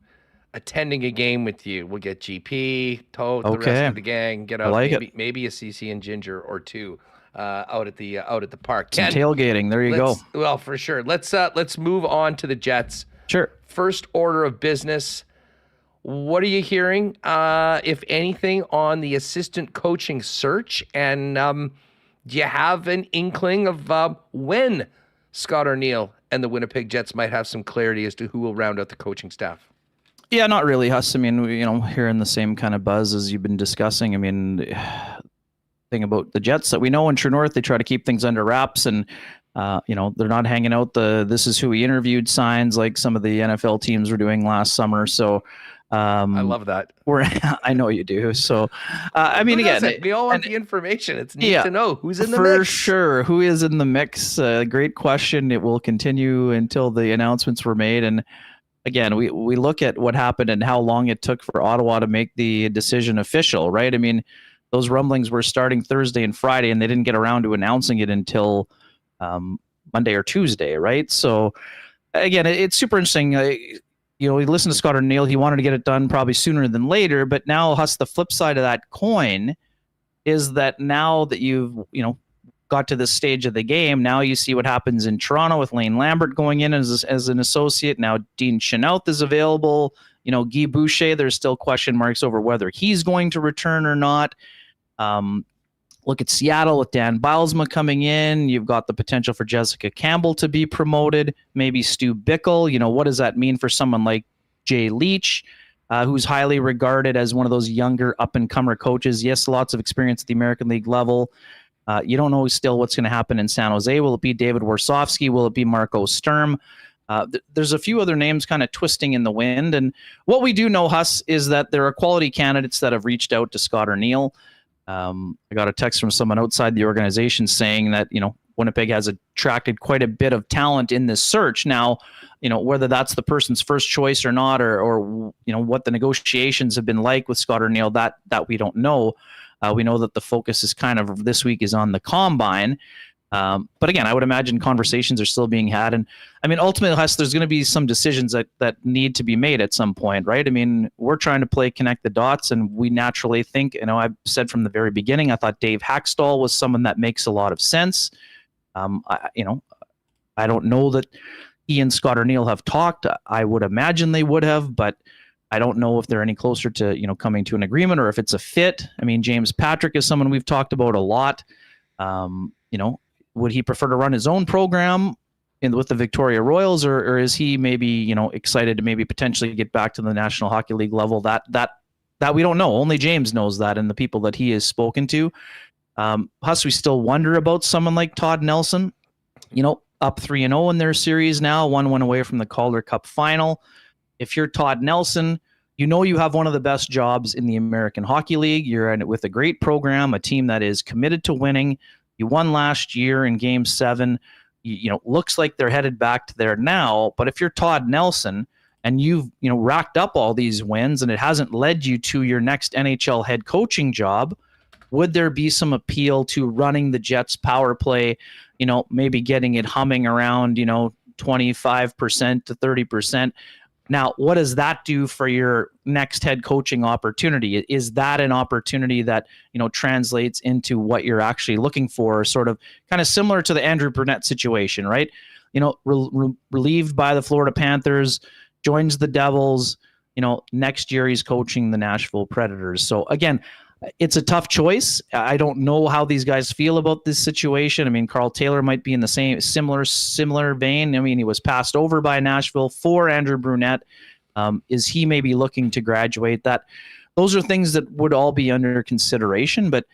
Speaker 2: attending a game with you, we'll get GP, Toad, the rest of the gang. Get out, maybe a CC and Ginger or two out at the park.
Speaker 10: Some tailgating. There you go.
Speaker 2: Well, for sure. Let's move on to the Jets.
Speaker 10: Sure.
Speaker 2: First order of business. What are you hearing, if anything, on the assistant coaching search? And do you have an inkling of when Scott Arniel and the Winnipeg Jets might have some clarity as to who will round out the coaching staff?
Speaker 10: Yeah, not really, Huss. I mean, hearing the same kind of buzz as you've been discussing. I mean, thing about the Jets that we know in True North, they try to keep things under wraps, and they're not hanging out the "this is who we interviewed" signs like some of the NFL teams were doing last summer. So
Speaker 2: I love that.
Speaker 10: I know you do. So I mean, again,
Speaker 2: we all want the information. It's neat to know who's in the
Speaker 10: mix. For
Speaker 2: mix.
Speaker 10: sure, who is in the mix? Great question. It will continue until the announcements were made. And again, we look at what happened and how long it took for Ottawa to make the decision official, right? I mean, those rumblings were starting Thursday and Friday, and they didn't get around to announcing it until Monday or Tuesday, right? So again, it's super interesting. We listened to Scott Arniel. He wanted to get it done probably sooner than later, but now, Huss, the flip side of that coin is that now that you've, got to this stage of the game, now you see what happens in Toronto with Lane Lambert going in as an associate. Now Dean Chenault is available. Guy Boucher, there's still question marks over whether he's going to return or not. Look at Seattle with Dan Bilesma coming in. You've got the potential for Jessica Campbell to be promoted. Maybe Stu Bickle. What does that mean for someone like Jay Leach, who's highly regarded as one of those younger up-and-comer coaches? Yes, lots of experience at the American League level. You don't know still what's going to happen in San Jose. Will it be David Warsofsky? Will it be Marco Sturm? There's a few other names kind of twisting in the wind. And what we do know, Huss, is that there are quality candidates that have reached out to Scott Arniel. I got a text from someone outside the organization saying that, Winnipeg has attracted quite a bit of talent in this search. Now, whether that's the person's first choice or not, or what the negotiations have been like with Scott Arniel, that we don't know. We know that the focus is kind of this week is on the combine. But again, I would imagine conversations are still being had. And I mean, ultimately, Huss, there's going to be some decisions that need to be made at some point, right? I mean, we're trying to connect the dots, and we naturally think, I've said from the very beginning, I thought Dave Haxtell was someone that makes a lot of sense. I don't know that he and Scott Arniel have talked. I would imagine they would have, but I don't know if they're any closer to, coming to an agreement or if it's a fit. I mean, James Patrick is someone we've talked about a lot. Would he prefer to run his own program with the Victoria Royals, or is he maybe, excited to maybe potentially get back to the National Hockey League level? That we don't know. Only James knows that, and the people that he has spoken to. Huss, we still wonder about someone like Todd Nelson, up 3-0 in their series now, 1 away from the Calder Cup final. If you're Todd Nelson, you have one of the best jobs in the American Hockey League. You're in it with a great program, a team that is committed to winning. You won last year in Game 7. Looks like they're headed back to there now. But if you're Todd Nelson and you've racked up all these wins and it hasn't led you to your next NHL head coaching job, would there be some appeal to running the Jets power play? Maybe getting it humming around 25% to 30%. Now, what does that do for your next head coaching opportunity? Is that an opportunity that, translates into what you're actually looking for, sort of kind of similar to the Andrew Burnett situation, right? Relieved by the Florida Panthers, joins the Devils, next year he's coaching the Nashville Predators. So again, it's a tough choice. I don't know how these guys feel about this situation. I mean, Carl Taylor might be in the similar vein. I mean, he was passed over by Nashville for Andrew Brunette. Is he maybe looking to graduate? Those are things that would all be under consideration. But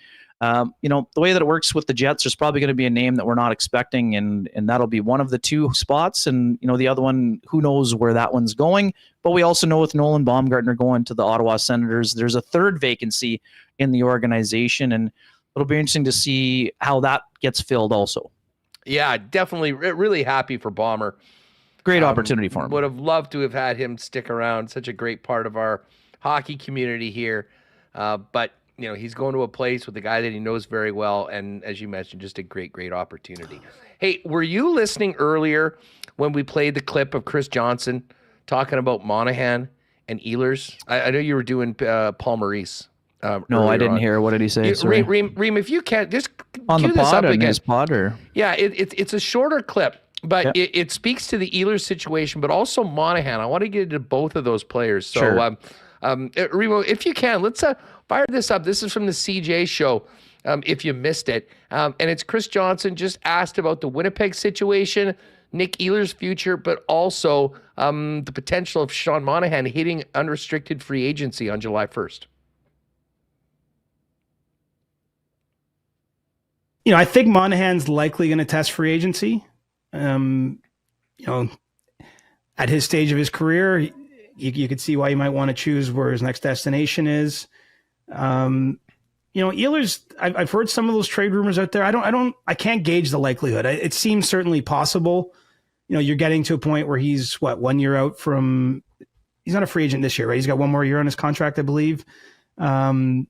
Speaker 10: the way that it works with the Jets, there's probably going to be a name that we're not expecting, and that'll be one of the two spots. And the other one, who knows where that one's going. But we also know with Nolan Baumgartner going to the Ottawa Senators, there's a third vacancy in the organization, and it'll be interesting to see how that gets filled also.
Speaker 2: Yeah, definitely really happy for Bomber.
Speaker 10: Great opportunity for him.
Speaker 2: Would have loved to have had him stick around. Such a great part of our hockey community here. But he's going to a place with a guy that he knows very well, and as you mentioned, just a great opportunity. Hey, were you listening earlier when we played the clip of Chris Johnson talking about Monahan and Ehlers? I know you were doing Paul Maurice.
Speaker 10: No, I didn't hear. What did he say?
Speaker 2: Reem, if you can't, just
Speaker 10: on the
Speaker 2: cue this
Speaker 10: pod,
Speaker 2: up
Speaker 10: on
Speaker 2: again.
Speaker 10: his pod, or
Speaker 2: Yeah, it's a shorter clip, but it speaks to the Ehlers situation, but also Monahan. I want to get into both of those players. So,
Speaker 10: Sure.
Speaker 2: Remo, if you can, let's fire this up. This is from the CJ show, if you missed it. And it's Chris Johnson just asked about the Winnipeg situation, Nick Ehlers' future, but also the potential of Sean Monahan hitting unrestricted free agency on July 1st.
Speaker 7: I think Monahan's likely going to test free agency. At his stage of his career, you could see why he might want to choose where his next destination is. Ehlers, I've heard some of those trade rumors out there. I can't gauge the likelihood. It seems certainly possible. You're getting to a point where he's 1 year out from, he's not a free agent this year, right? He's got one more year on his contract, I believe. So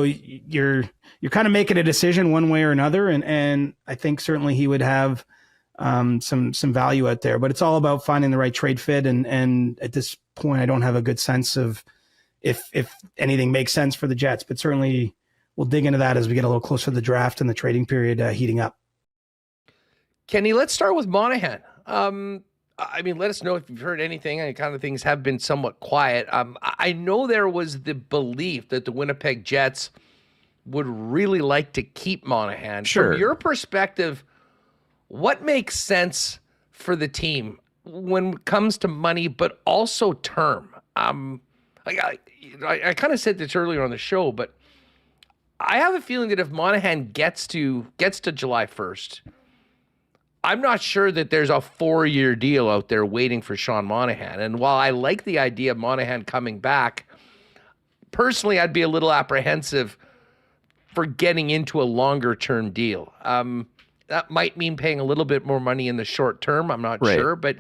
Speaker 7: you're kind of making a decision one way or another. And I think certainly he would have some value out there, but it's all about finding the right trade fit. And at this point, I don't have a good sense of if anything makes sense for the Jets, but certainly we'll dig into that as we get a little closer to the draft and the trading period heating up.
Speaker 2: Kenny, let's start with Monahan. Let us know if you've heard anything. Any kind of things have been somewhat quiet. I know there was the belief that the Winnipeg Jets would really like to keep Monahan.
Speaker 10: Sure.
Speaker 2: From your perspective, what makes sense for the team when it comes to money, but also term? I kind of said this earlier on the show, but I have a feeling that if Monahan gets to July 1st, I'm not sure that there's a 4-year deal out there waiting for Sean Monahan. And while I like the idea of Monahan coming back, personally, I'd be a little apprehensive for getting into a longer-term deal. That might mean paying a little bit more money in the short term. I'm not sure. But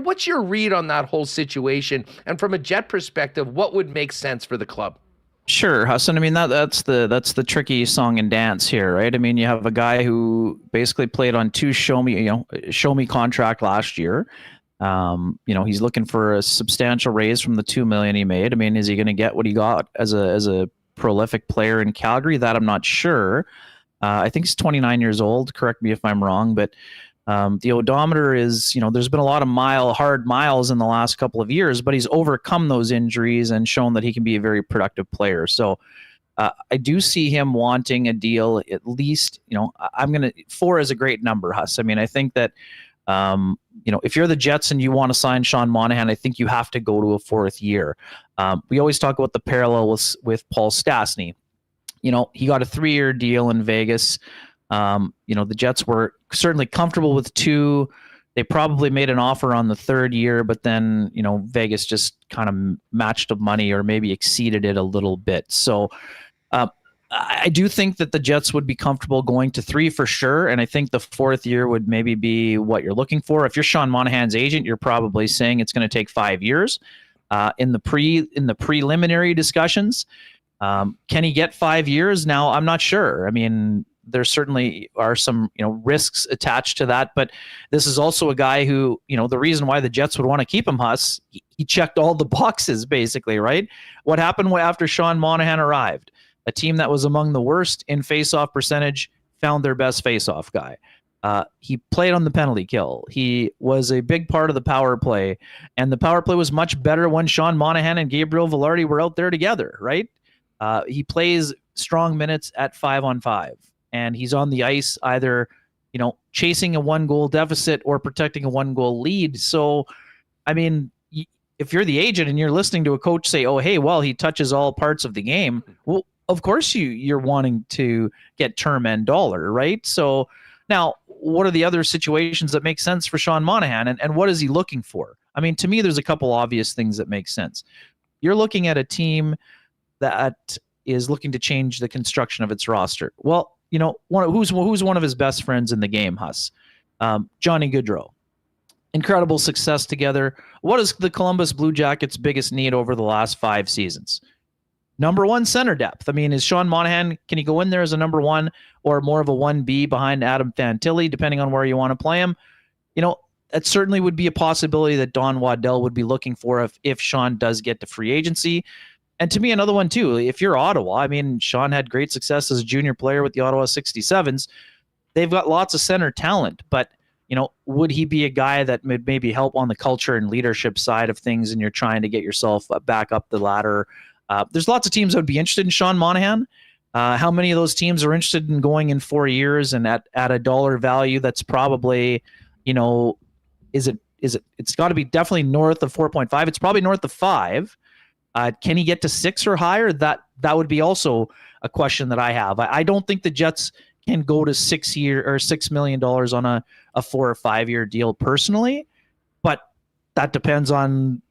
Speaker 2: what's your read on that whole situation? And from a Jet perspective, what would make sense for the club?
Speaker 10: Sure, Hassan. I mean, that's the tricky song and dance here, right? I mean, you have a guy who basically played on two show me contract last year. He's looking for a substantial raise from the $2 million he made. I mean, is he going to get what he got as a prolific player in Calgary? That I'm not sure. I think he's 29 years old. Correct me if I'm wrong, but the odometer is, there's been a lot of hard miles in the last couple of years, but he's overcome those injuries and shown that he can be a very productive player. So I do see him wanting a deal at least, 4 is a great number, Huss. I mean, I think that, if you're the Jets and you want to sign Sean Monahan, I think you have to go to a 4th year. We always talk about the parallel with Paul Stastny. He got a 3-year deal in Vegas. The Jets were certainly comfortable with 2. They probably made an offer on the 3rd year, but then, Vegas just kind of matched the money or maybe exceeded it a little bit. So I do think that the Jets would be comfortable going to 3 for sure. And I think the 4th year would maybe be what you're looking for. If you're Sean Monahan's agent, you're probably saying it's going to take 5 years. In the preliminary discussions, can he get 5 years? Now, I'm not sure. I mean, there certainly are some, risks attached to that, but this is also a guy who, the reason why the Jets would want to keep him, Huss, he checked all the boxes basically, right? What happened after Sean Monahan arrived? A team that was among the worst in faceoff percentage found their best faceoff guy. He played on the penalty kill. He was a big part of the power play, and the power play was much better when Sean Monahan and Gabriel Velarde were out there together, right? He plays strong minutes at 5-on-5, and he's on the ice either, chasing a 1-goal deficit or protecting a 1-goal lead. So, I mean, if you're the agent and you're listening to a coach say, oh, hey, well, he touches all parts of the game. Well, of course you're wanting to get term and dollar, right? So now, what are the other situations that make sense for Sean Monahan, and what is he looking for? I mean, to me, there's a couple obvious things that make sense. You're looking at a team that is looking to change the construction of its roster. Well, who's one of his best friends in the game, Huss? Johnny Gaudreau. Incredible success together. What is the Columbus Blue Jackets' biggest need over the last 5 seasons? Number 1 center depth. I mean, is Sean Monahan, can he go in there as a number 1 or more of a 1B behind Adam Fantilli, depending on where you want to play him? That certainly would be a possibility that Don Waddell would be looking for if Sean does get to free agency. And to me, another one too, if you're Ottawa, I mean, Sean had great success as a junior player with the Ottawa 67s. They've got lots of center talent, but would he be a guy that would maybe help on the culture and leadership side of things, and you're trying to get yourself back up the ladder? There's lots of teams that would be interested in Sean Monahan. How many of those teams are interested in going in 4 years and at a dollar value that's probably, it's got to be definitely north of 4.5. It's probably north of 5. Can he get to 6 or higher? That would be also a question that I have. I don't think the Jets can go to $6 million on a 4 or 5 year deal personally, but that depends on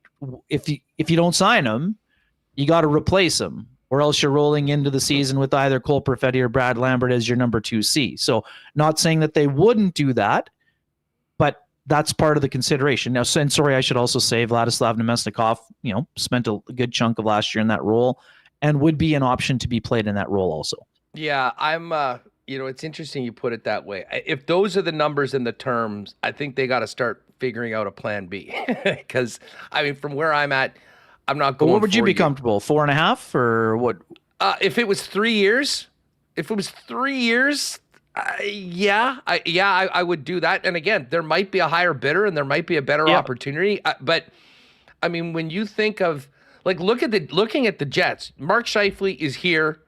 Speaker 10: if you don't sign him, you got to replace him, or else you're rolling into the season with either Cole Perfetti or Brad Lambert as your number 2C. So not saying that they wouldn't do that, but that's part of the consideration. Now, and sorry, I should also say Vladislav Nemesnikov, spent a good chunk of last year in that role and would be an option to be played in that role also.
Speaker 2: Yeah, I'm it's interesting you put it that way. If those are the numbers and the terms, I think they got to start figuring out a plan B. Because, I mean, from where I'm at, I'm not going.
Speaker 10: What would you be comfortable? 4.5 or what?
Speaker 2: If it was 3 years, I would do that. And again, there might be a higher bidder and there might be a better opportunity. But I mean, when you think of looking at the Jets, Mark Scheifele is here,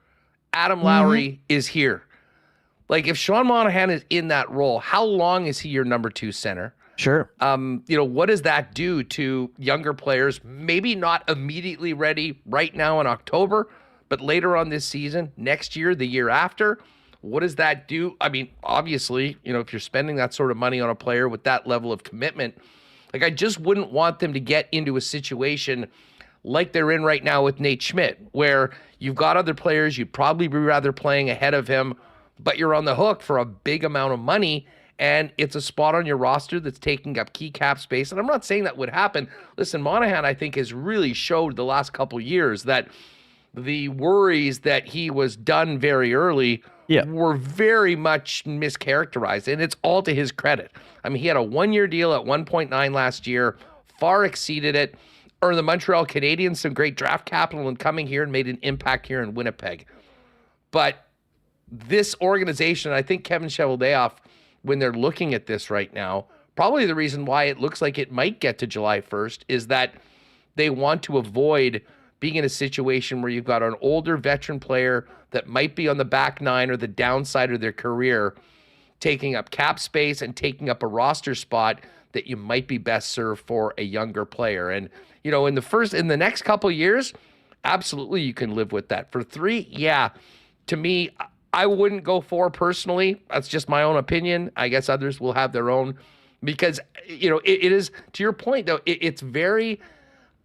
Speaker 2: Adam Lowry is here. Like, if Sean Monahan is in that role, how long is he your number 2 center?
Speaker 10: Sure.
Speaker 2: What does that do to younger players? Maybe not immediately ready right now in October, but later on this season, next year, the year after. What does that do? I mean, obviously, if you're spending that sort of money on a player with that level of commitment, like, I just wouldn't want them to get into a situation like they're in right now with Nate Schmidt, where you've got other players you'd probably be rather playing ahead of him, but you're on the hook for a big amount of money, and it's a spot on your roster that's taking up key cap space. And I'm not saying that would happen. Listen, Monahan, I think, has really showed the last couple years that the worries that he was done very early were very much mischaracterized, and it's all to his credit. I mean, he had a 1-year deal at 1.9 last year, far exceeded it, earned the Montreal Canadiens some great draft capital and coming here and made an impact here in Winnipeg. But this organization, I think Kevin Cheveldayoff, when they're looking at this right now, probably the reason why it looks like it might get to July 1st is that they want to avoid being in a situation where you've got an older veteran player that might be on the back nine or the downside of their career, taking up cap space and taking up a roster spot that you might be best served for a younger player. And, in the next couple of years, absolutely you can live with that. For 3, to me, I wouldn't go 4 personally. That's just my own opinion. I guess others will have their own, because, it is, to your point though, it's very,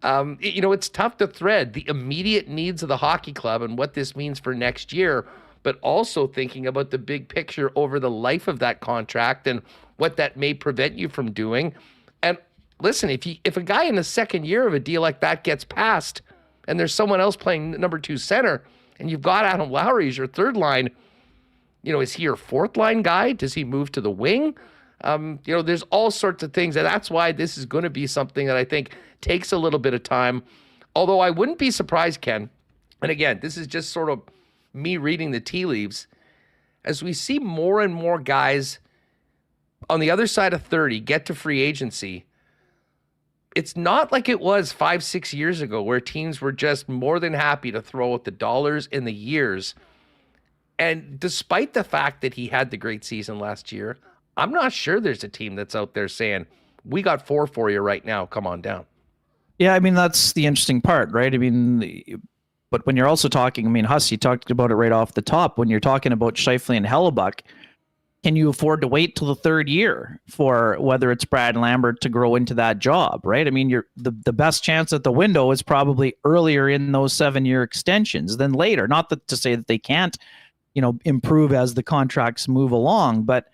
Speaker 2: it's tough to thread the immediate needs of the hockey club and what this means for next year, but also thinking about the big picture over the life of that contract and what that may prevent you from doing. And listen, if a guy in the second year of a deal like that gets passed and there's someone else playing number 2 center and you've got Adam Lowry as your third line, is he your fourth line guy? Does he move to the wing? There's all sorts of things. And that's why this is going to be something that I think takes a little bit of time. Although I wouldn't be surprised, Ken, and again, this is just sort of me reading the tea leaves, as we see more and more guys on the other side of 30 get to free agency, it's not like it was 5-6 years ago where teams were just more than happy to throw out the dollars in the years. And despite the fact that he had the great season last year, I'm not sure there's a team that's out there saying, we got 4 for you right now, come on down.
Speaker 10: Yeah, I mean, that's the interesting part, right? I mean, but when you're also talking, I mean, Huss, you talked about it right off the top. When you're talking about Scheifele and Hellebuck, can you afford to wait till the third year for whether it's Brad Lambert to grow into that job, right? I mean, the best chance at the window is probably earlier in those 7-year extensions than later. Not to say that they can't, improve as the contracts move along, but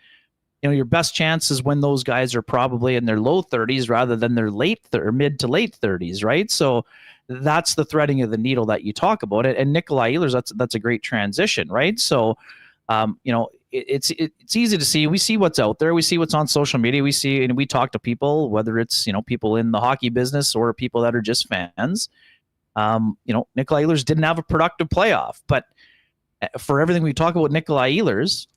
Speaker 10: your best chance is when those guys are probably in their low 30s rather than their mid to late 30s, right? So that's the threading of the needle that you talk about it. And Nikolai Ehlers, that's a great transition, right? So, it's easy to see. We see what's out there. We see what's on social media. We see, and we talk to people, whether it's, people in the hockey business or people that are just fans. Nikolai Ehlers didn't have a productive playoff, but for everything we talk about Nikolai Ehlers,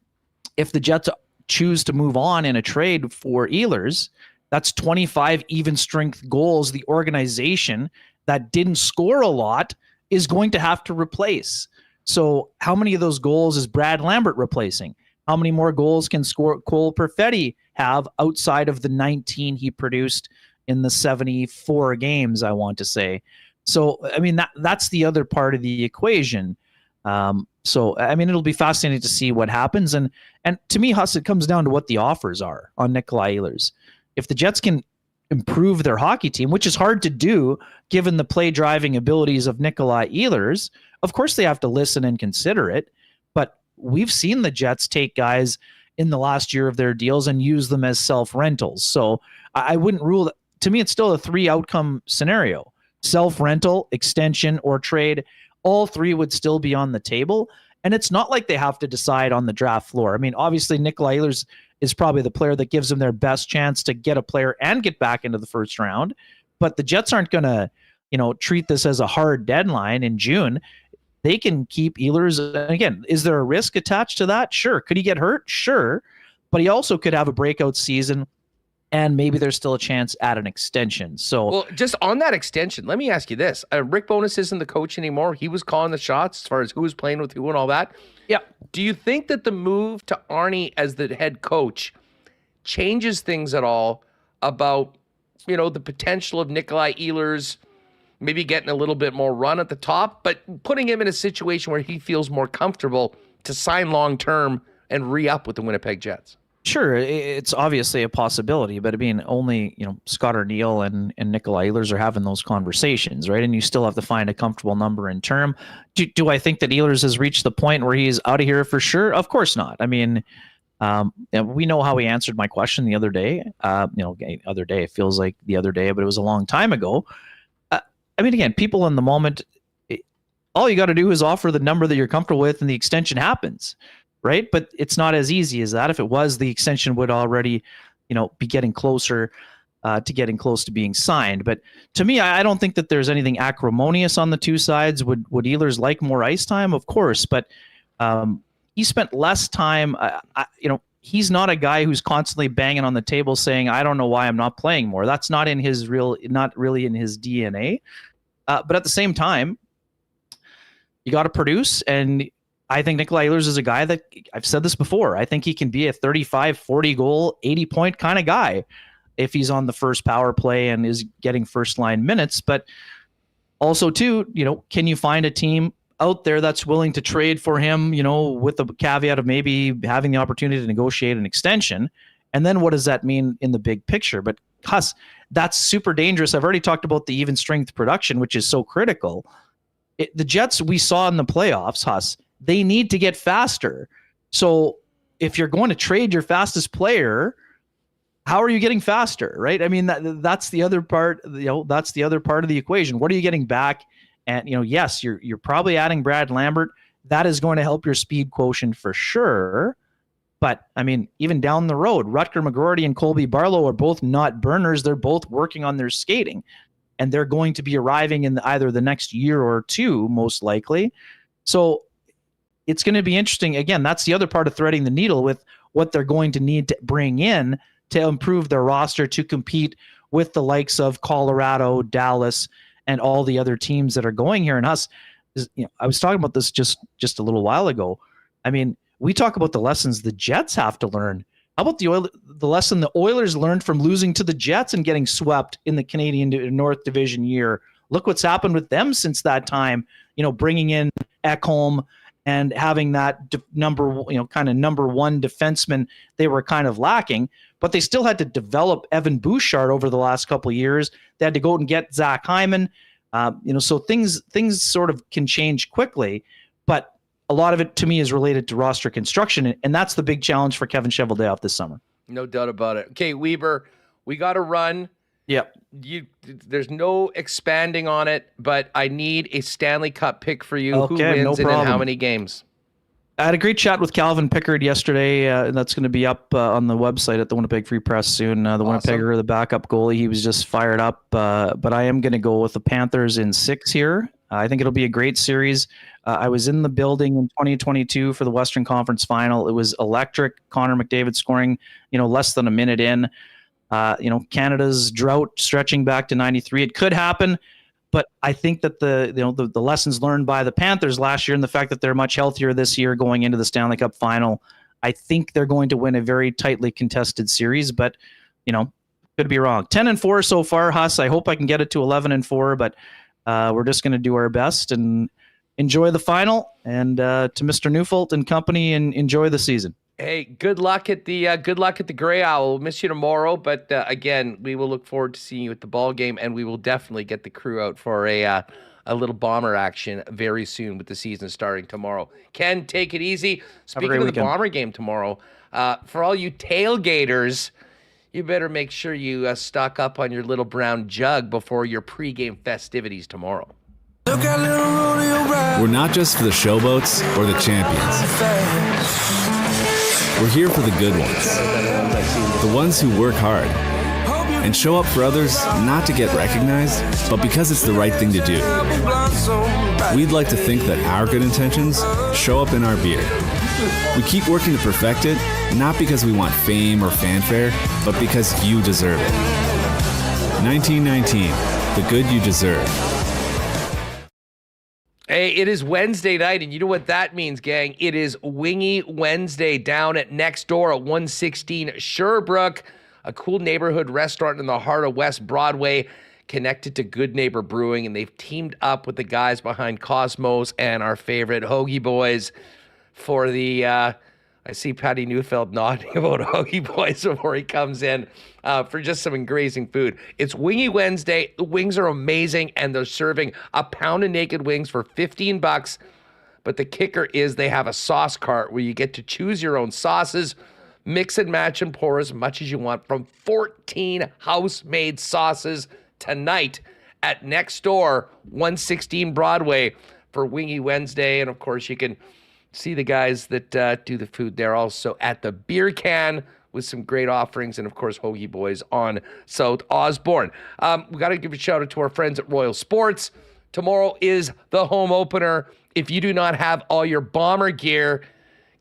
Speaker 10: if the Jets choose to move on in a trade for Ehlers, that's 25 even strength goals the organization that didn't score a lot is going to have to replace. So how many of those goals is Brad Lambert replacing? How many more goals can Cole Perfetti have outside of the 19 he produced in the 74 games, I want to say? So, I mean, that's the other part of the equation. So, I mean, it'll be fascinating to see what happens. And to me, Huss, it comes down to what the offers are on Nikolai Ehlers. If the Jets can improve their hockey team, which is hard to do given the play-driving abilities of Nikolai Ehlers, of course they have to listen and consider it. But we've seen the Jets take guys in the last year of their deals and use them as self-rentals. So I wouldn't rule that. To me, it's still a 3-outcome scenario. Self-rental, extension, or trade. All 3 would still be on the table. And it's not like they have to decide on the draft floor. I mean, obviously, Nikolai Ehlers is probably the player that gives them their best chance to get a player and get back into the first round. But the Jets aren't going to, treat this as a hard deadline in June. They can keep Ehlers. And again, is there a risk attached to that? Sure. Could he get hurt? Sure. But he also could have a breakout season. And maybe there's still a chance at an extension. So,
Speaker 2: well, just on that extension, let me ask you this. Rick Bowness isn't the coach anymore. He was calling the shots as far as who was playing with who and all that.
Speaker 10: Yeah.
Speaker 2: Do you think that the move to Arnie as the head coach changes things at all about, the potential of Nikolai Ehlers maybe getting a little bit more run at the top, but putting him in a situation where he feels more comfortable to sign long-term and re-up with the Winnipeg Jets?
Speaker 10: Sure, it's obviously a possibility, but I mean, only Scott O'Neill and Nikolai Ehlers are having those conversations, right? And you still have to find a comfortable number in term. Do I think that Ehlers has reached the point where he's out of here for sure? Of course not. I mean, we know how he answered my question the other day. Other day, it feels like the other day, but it was a long time ago. I mean, again, people in the moment, all you got to do is offer the number that you're comfortable with, and the extension happens. Right. But it's not as easy as that. If it was, the extension would already, be getting closer to getting close to being signed. But to me, I don't think that there's anything acrimonious on the two sides. Would Ehlers like more ice time? Of course. But he spent less time. He's not a guy who's constantly banging on the table saying, I don't know why I'm not playing more. That's not not really in his DNA. But at the same time, you got to produce. And I think Nikolai Ehlers is a guy that, I've said this before, I think he can be a 35, 40 goal, 80 point kind of guy if he's on the first power play and is getting first line minutes. But also too, can you find a team out there that's willing to trade for him, with the caveat of maybe having the opportunity to negotiate an extension? And then what does that mean in the big picture? But Huss, that's super dangerous. I've already talked about the even strength production, which is so critical. The Jets we saw in the playoffs, Huss, they need to get faster. So if you're going to trade your fastest player, how are you getting faster, right? I mean, that's the other part, that's the other part of the equation. What are you getting back? And, yes, you're probably adding Brad Lambert. That is going to help your speed quotient for sure. But, I mean, even down the road, Rutger McGroarty and Colby Barlow are both not burners. They're both working on their skating. And they're going to be arriving in either the next year or two, most likely. So it's going to be interesting. Again, that's the other part of threading the needle with what they're going to need to bring in to improve their roster to compete with the likes of Colorado, Dallas, and all the other teams that are going here. And us, I was talking about this just a little while ago. I mean, we talk about the lessons the Jets have to learn. How about the lesson the Oilers learned from losing to the Jets and getting swept in the Canadian North Division year? Look what's happened with them since that time, bringing in Ekholm and having that number one defenseman they were kind of lacking, but they still had to develop Evan Bouchard over the last couple of years. They had to go out and get Zach Hyman. So things sort of can change quickly, but a lot of it to me is related to roster construction, and that's the big challenge for Kevin Cheveldayoff this summer.
Speaker 2: No doubt about it. Okay, Wiebe, we got to run.
Speaker 10: Yep.
Speaker 2: There's no expanding on it, but I need a Stanley Cup pick for you.
Speaker 10: Okay,
Speaker 2: who wins
Speaker 10: no
Speaker 2: and in
Speaker 10: problem.
Speaker 2: how many games?
Speaker 10: I had a great chat with Calvin Pickard yesterday. That's going to be up on the website at the Winnipeg Free Press soon. The
Speaker 2: Awesome.
Speaker 10: Winnipegger, the backup goalie, he was just fired up. But I am going to go with the Panthers in 6 here. I think it'll be a great series. I was in the building in 2022 for the Western Conference Final. It was electric. Connor McDavid scoring, less than a minute in. Canada's drought stretching back to 93. It could happen, but I think that the lessons learned by the Panthers last year and the fact that they're much healthier this year going into the Stanley Cup Final, I think they're going to win a very tightly contested series, but could be wrong. 10-4 so far, Huss. I hope I can get it to 11-4, but we're just going to do our best and enjoy the final. And to Mr. Neufeld and company, and enjoy the season.
Speaker 2: Hey, good luck at the Grey Owl. We'll miss you tomorrow, but again, we will look forward to seeing you at the ball game, and we will definitely get the crew out for a little Bomber action very soon with the season starting tomorrow. Ken, take it easy. Speaking of the
Speaker 10: weekend.
Speaker 2: Bomber game tomorrow, for all you tailgaters, you better make sure you stock up on your little brown jug before your pregame festivities tomorrow.
Speaker 11: We're not just for the showboats or the champions. We're here for the good ones, the ones who work hard and show up for others, not to get recognized, but because it's the right thing to do. We'd like to think that our good intentions show up in our beer. We keep working to perfect it, not because we want fame or fanfare, but because you deserve it. 1919, the good you deserve.
Speaker 2: Hey, it is Wednesday night, and you know what that means, gang. It is Wingy Wednesday down at Next Door at 116 Sherbrooke, a cool neighborhood restaurant in the heart of West Broadway, connected to Good Neighbor Brewing, and they've teamed up with the guys behind Cosmos and our favorite Hoagie Boys for the I see Patty Neufeld nodding about Hoagie Boys before he comes in for just some engrossing food. It's Wingy Wednesday. The wings are amazing, and they're serving a pound of naked wings for $15. But the kicker is they have a sauce cart where you get to choose your own sauces, mix and match and pour as much as you want from 14 house-made sauces tonight at Next Door, 116 Broadway for Wingy Wednesday. And, of course, you can see the guys that do the food there also at the Beer Can with some great offerings, and of course Hoagie Boys on South Osborne. We got to give a shout out to our friends at Royal Sports. Tomorrow is the home opener. If you do not have all your Bomber gear,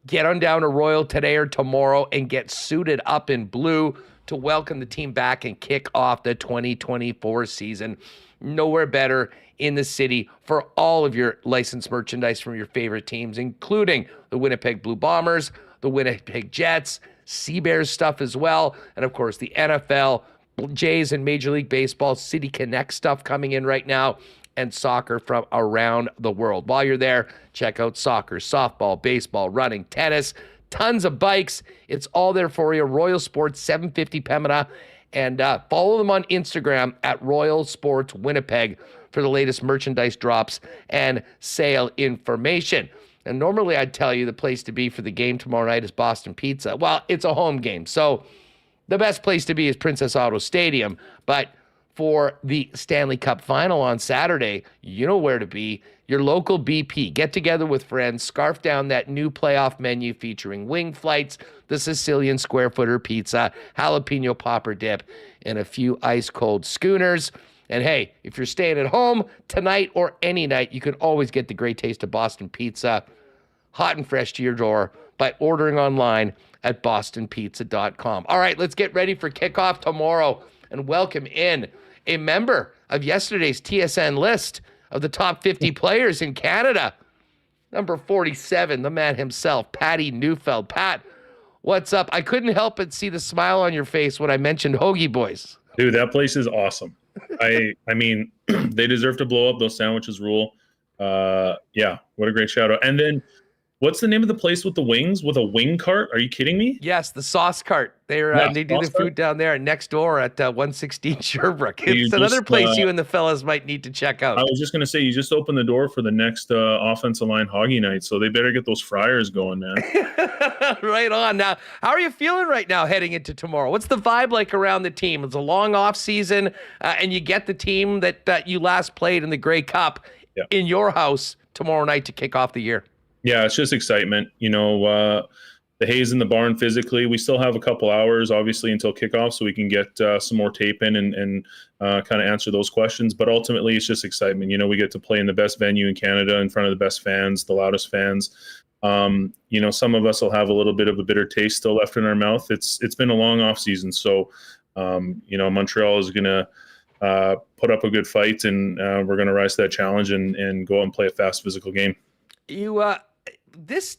Speaker 2: get on down to Royal today or tomorrow and get suited up in blue to welcome the team back and kick off the 2024 season. Nowhere better in the city for all of your licensed merchandise from your favorite teams, including the Winnipeg Blue Bombers, the Winnipeg Jets, Sea Bears stuff as well, and of course the NFL, Jays and Major League Baseball, City Connect stuff coming in right now, and soccer from around the world. While you're there, check out soccer, softball, baseball, running, tennis, tons of bikes. It's all there for you. Royal Sports 750 Pembina, and follow them on Instagram at Royal Sports Winnipeg for the latest merchandise drops and sale information. And normally I'd tell you the place to be for the game tomorrow night is Boston Pizza. Well, it's a home game, so the best place to be is Princess Auto Stadium. But for the Stanley Cup Final on Saturday, you know where to be. Your local BP. Get together with friends, scarf down that new playoff menu featuring wing flights, the Sicilian square footer pizza, jalapeno popper dip, and a few ice-cold schooners. And hey, if you're staying at home tonight or any night, you can always get the great taste of Boston Pizza hot and fresh to your door by ordering online at bostonpizza.com. All right, let's get ready for kickoff tomorrow and welcome in a member of yesterday's TSN list of the top 50 players in Canada. Number 47, the man himself, Patty Neufeld. Pat, what's up? I couldn't help but see the smile on your face when I mentioned Hoagie Boys.
Speaker 12: Dude, that place is awesome. I mean, they deserve to blow up. Those sandwiches rule. Yeah, what a great shout out. And then, what's the name of the place with the wings? With a wing cart? Are you kidding me?
Speaker 2: Yes, the Sauce Cart. They do the food down there next door at 116 Sherbrooke. It's another place you and the fellas might need to check out.
Speaker 12: I was just going to say, you just opened the door for the next offensive line Hoggy night, so they better get those fryers going, man.
Speaker 2: Right on. Now, how are you feeling right now heading into tomorrow? What's the vibe like around the team? It's a long off season, and you get the team that you last played in the Grey Cup in your house tomorrow night to kick off the year. Yeah,
Speaker 12: it's just excitement. You know, the hay's in the barn physically. We still have a couple hours, obviously, until kickoff, so we can get some more tape in and kind of answer those questions. But ultimately, it's just excitement. You know, we get to play in the best venue in Canada in front of the best fans, the loudest fans. You know, some of us will have a little bit of a bitter taste still left in our mouth. It's been a long off season, so you know, Montreal is going to put up a good fight, and we're going to rise to that challenge and go out and play a fast, physical game.
Speaker 2: This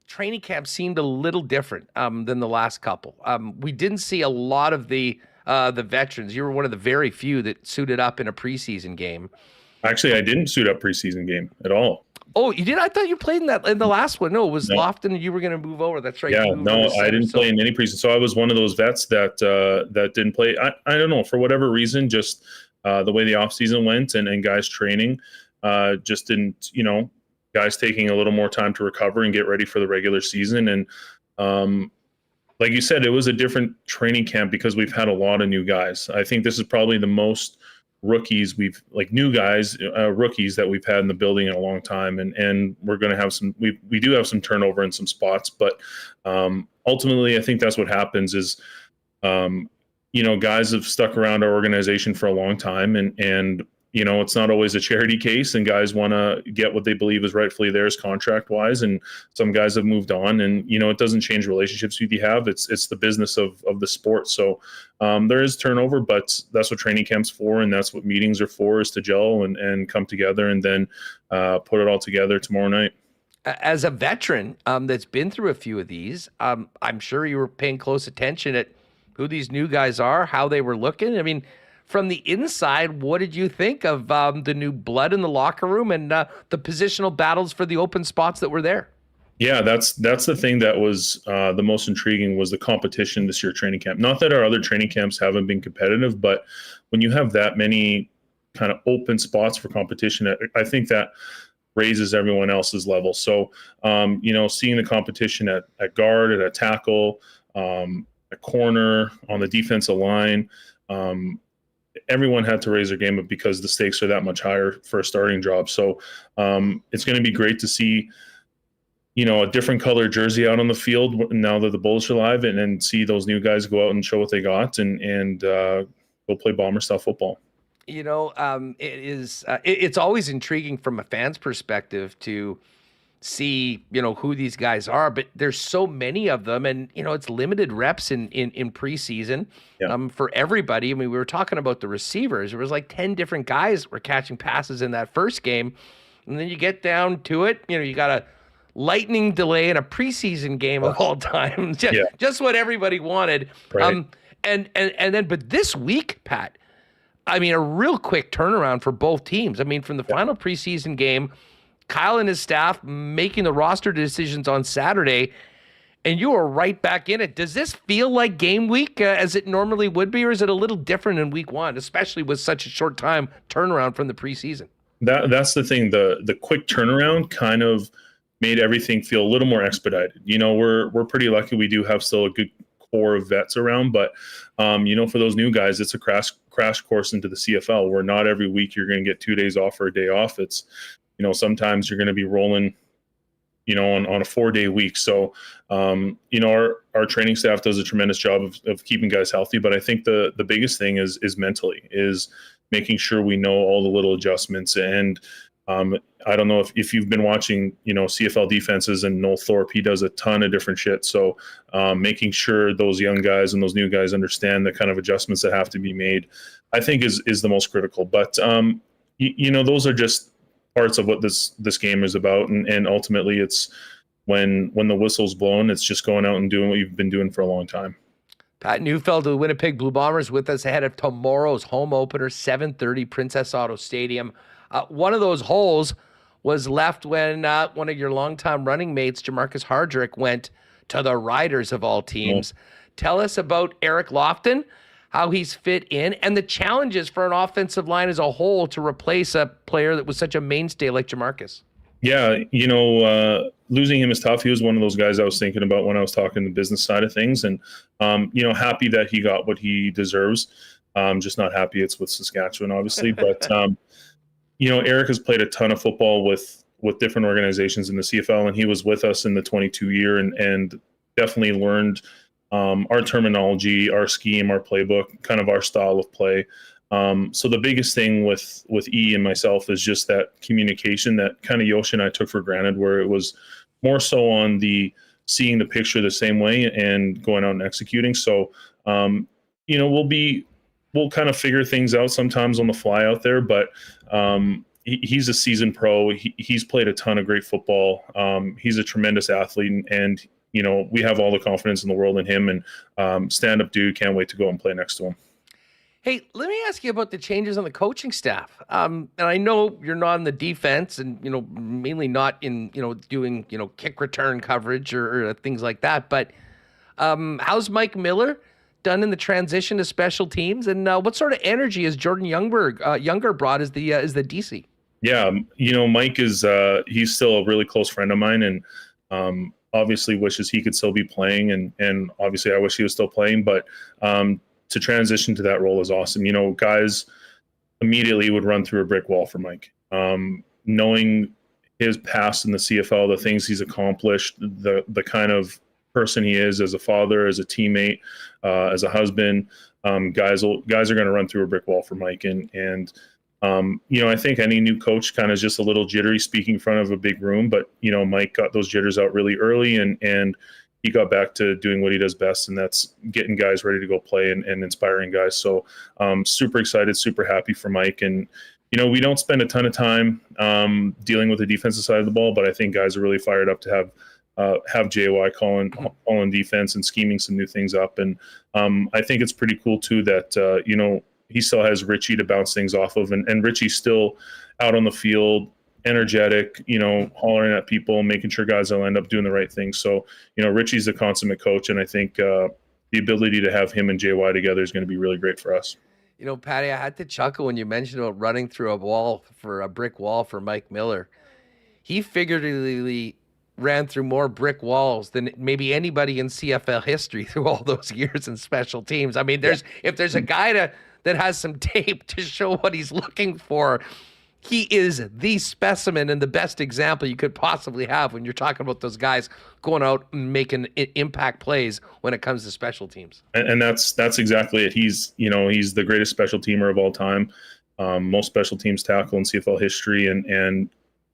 Speaker 2: training camp seemed a little different than the last couple. We didn't see a lot of the veterans. You were one of the very few that suited up in a preseason game.
Speaker 12: Actually, I didn't suit up preseason game at all.
Speaker 2: Oh, you did? I thought you played in the last one. No, it was Lofton, and you were going to move over. That's right.
Speaker 12: Yeah, no, I didn't play in any preseason. So I was one of those vets that didn't play. I don't know, for whatever reason, just the way the offseason went and guys training just didn't, you know, guys taking a little more time to recover and get ready for the regular season. And like you said, it was a different training camp because we've had a lot of new guys. I think this is probably the most rookies new guys, rookies that we've had in the building in a long time. And we're going to have we do have some turnover in some spots, but ultimately I think that's what happens is, you know, guys have stuck around our organization for a long time and you know, it's not always a charity case, and guys want to get what they believe is rightfully theirs contract-wise, and some guys have moved on, and, you know, it doesn't change relationships you have. It's the business of the sport. So there is turnover, but that's what training camp's for, and that's what meetings are for, is to gel and come together and then put it all together tomorrow night.
Speaker 2: As a veteran that's been through a few of these, I'm sure you were paying close attention at who these new guys are, how they were looking. I mean, from the inside, what did you think of the new blood in the locker room and the positional battles for the open spots that were there?
Speaker 12: Yeah, that's the thing that was the most intriguing was the competition this year training camp. Not that our other training camps haven't been competitive, but when you have that many kind of open spots for competition, I think that raises everyone else's level. So, you know, seeing the competition at guard, at a tackle, at corner, on the defensive line, everyone had to raise their game up because the stakes are that much higher for a starting job. So it's going to be great to see, you know, a different color jersey out on the field now that the Bullets are live, and then see those new guys go out and show what they got and go play Bomber style football.
Speaker 2: You know, it's always intriguing from a fan's perspective to see, you know, who these guys are, but there's so many of them, and, you know, it's limited reps in preseason for everybody. I mean, we were talking about the receivers. There was like 10 different guys were catching passes in that first game, and then you get down to it, you know, you got a lightning delay in a preseason game of all time. Just what everybody wanted.
Speaker 12: Right.
Speaker 2: And then, but this week, Pat, I mean, a real quick turnaround for both teams. I mean, from the final preseason game, Kyle and his staff making the roster decisions on Saturday, and you are right back in it. Does this feel like game week as it normally would be, or is it a little different in week one, especially with such a short time turnaround from the preseason?
Speaker 12: That's the thing. The quick turnaround kind of made everything feel a little more expedited. You know, we're pretty lucky. We do have still a good core of vets around, but you know, for those new guys, it's a crash course into the CFL, where not every week you're going to get 2 days off or a day off. It's, you know, sometimes you're going to be rolling, you know, on a 4-day week. So, you know, our training staff does a tremendous job of keeping guys healthy. But I think the biggest thing is mentally, is making sure we know all the little adjustments. And, I don't know if you've been watching, CFL defenses, and Noel Thorpe, he does a ton of different shit. So making sure those young guys and those new guys understand the kind of adjustments that have to be made, I think is the most critical. But, those are just parts of what this game is about. And ultimately it's when the whistle's blown, it's just going out and doing what you've been doing for a long time.
Speaker 2: Pat Neufeld of the Winnipeg Blue Bombers with us ahead of tomorrow's home opener, 7:30, Princess Auto Stadium. One of those holes was left when one of your longtime running mates, Jamarcus Hardrick, went to the Riders of all teams. Tell us about Eric Lofton, how he's fit in, and the challenges for an offensive line as a whole to replace a player that was such a mainstay like Jamarcus.
Speaker 12: Yeah, losing him is tough. He was one of those guys I was thinking about when I was talking the business side of things, and happy that he got what he deserves. Just not happy it's with Saskatchewan, obviously, but Eric has played a ton of football with different organizations in the CFL, and he was with us in the 22 year and definitely learned our terminology, our scheme, our playbook, kind of our style of play. So the biggest thing with E and myself is just that communication that kind of Yoshi and I took for granted, where it was more so on the seeing the picture the same way and going out and executing. So, we'll kind of figure things out sometimes on the fly out there, but he's a seasoned pro. He's played a ton of great football. He's a tremendous athlete, and we have all the confidence in the world in him, and stand-up dude. Can't wait to go and play next to him.
Speaker 2: Hey, let me ask you about the changes on the coaching staff. And I know you're not in the defense and, mainly not in, doing, kick return coverage or things like that. But how's Mike Miller done in the transition to special teams? And what sort of energy has Jordan Younger brought as the DC?
Speaker 12: Yeah, Mike is he's still a really close friend of mine, and obviously wishes he could still be playing. And obviously I wish he was still playing, but to transition to that role is awesome. Guys immediately would run through a brick wall for Mike. Knowing his past in the CFL, the things he's accomplished, the kind of person he is as a father, as a teammate, as a husband, guys are going to run through a brick wall for Mike. And I think any new coach kind of is just a little jittery speaking in front of a big room, but Mike got those jitters out really early, and he got back to doing what he does best, and that's getting guys ready to go play and inspiring guys. So super excited, super happy for Mike. And, we don't spend a ton of time dealing with the defensive side of the ball, but I think guys are really fired up to have JY calling defense and scheming some new things up. And I think it's pretty cool too that, he still has Richie to bounce things off of, and Richie's still out on the field, energetic, hollering at people, making sure guys will end up doing the right thing. So, Richie's a consummate coach, and I think the ability to have him and JY together is going to be really great for us.
Speaker 2: Patty, I had to chuckle when you mentioned about running through a brick wall for Mike Miller. He figuratively ran through more brick walls than maybe anybody in CFL history through all those years in special teams. I mean, if there's a guy that has some tape to show what he's looking for, he is the specimen and the best example you could possibly have when you're talking about those guys going out and making impact plays when it comes to special teams.
Speaker 12: And that's exactly it. He's the greatest special teamer of all time. Most special teams tackle in CFL history, and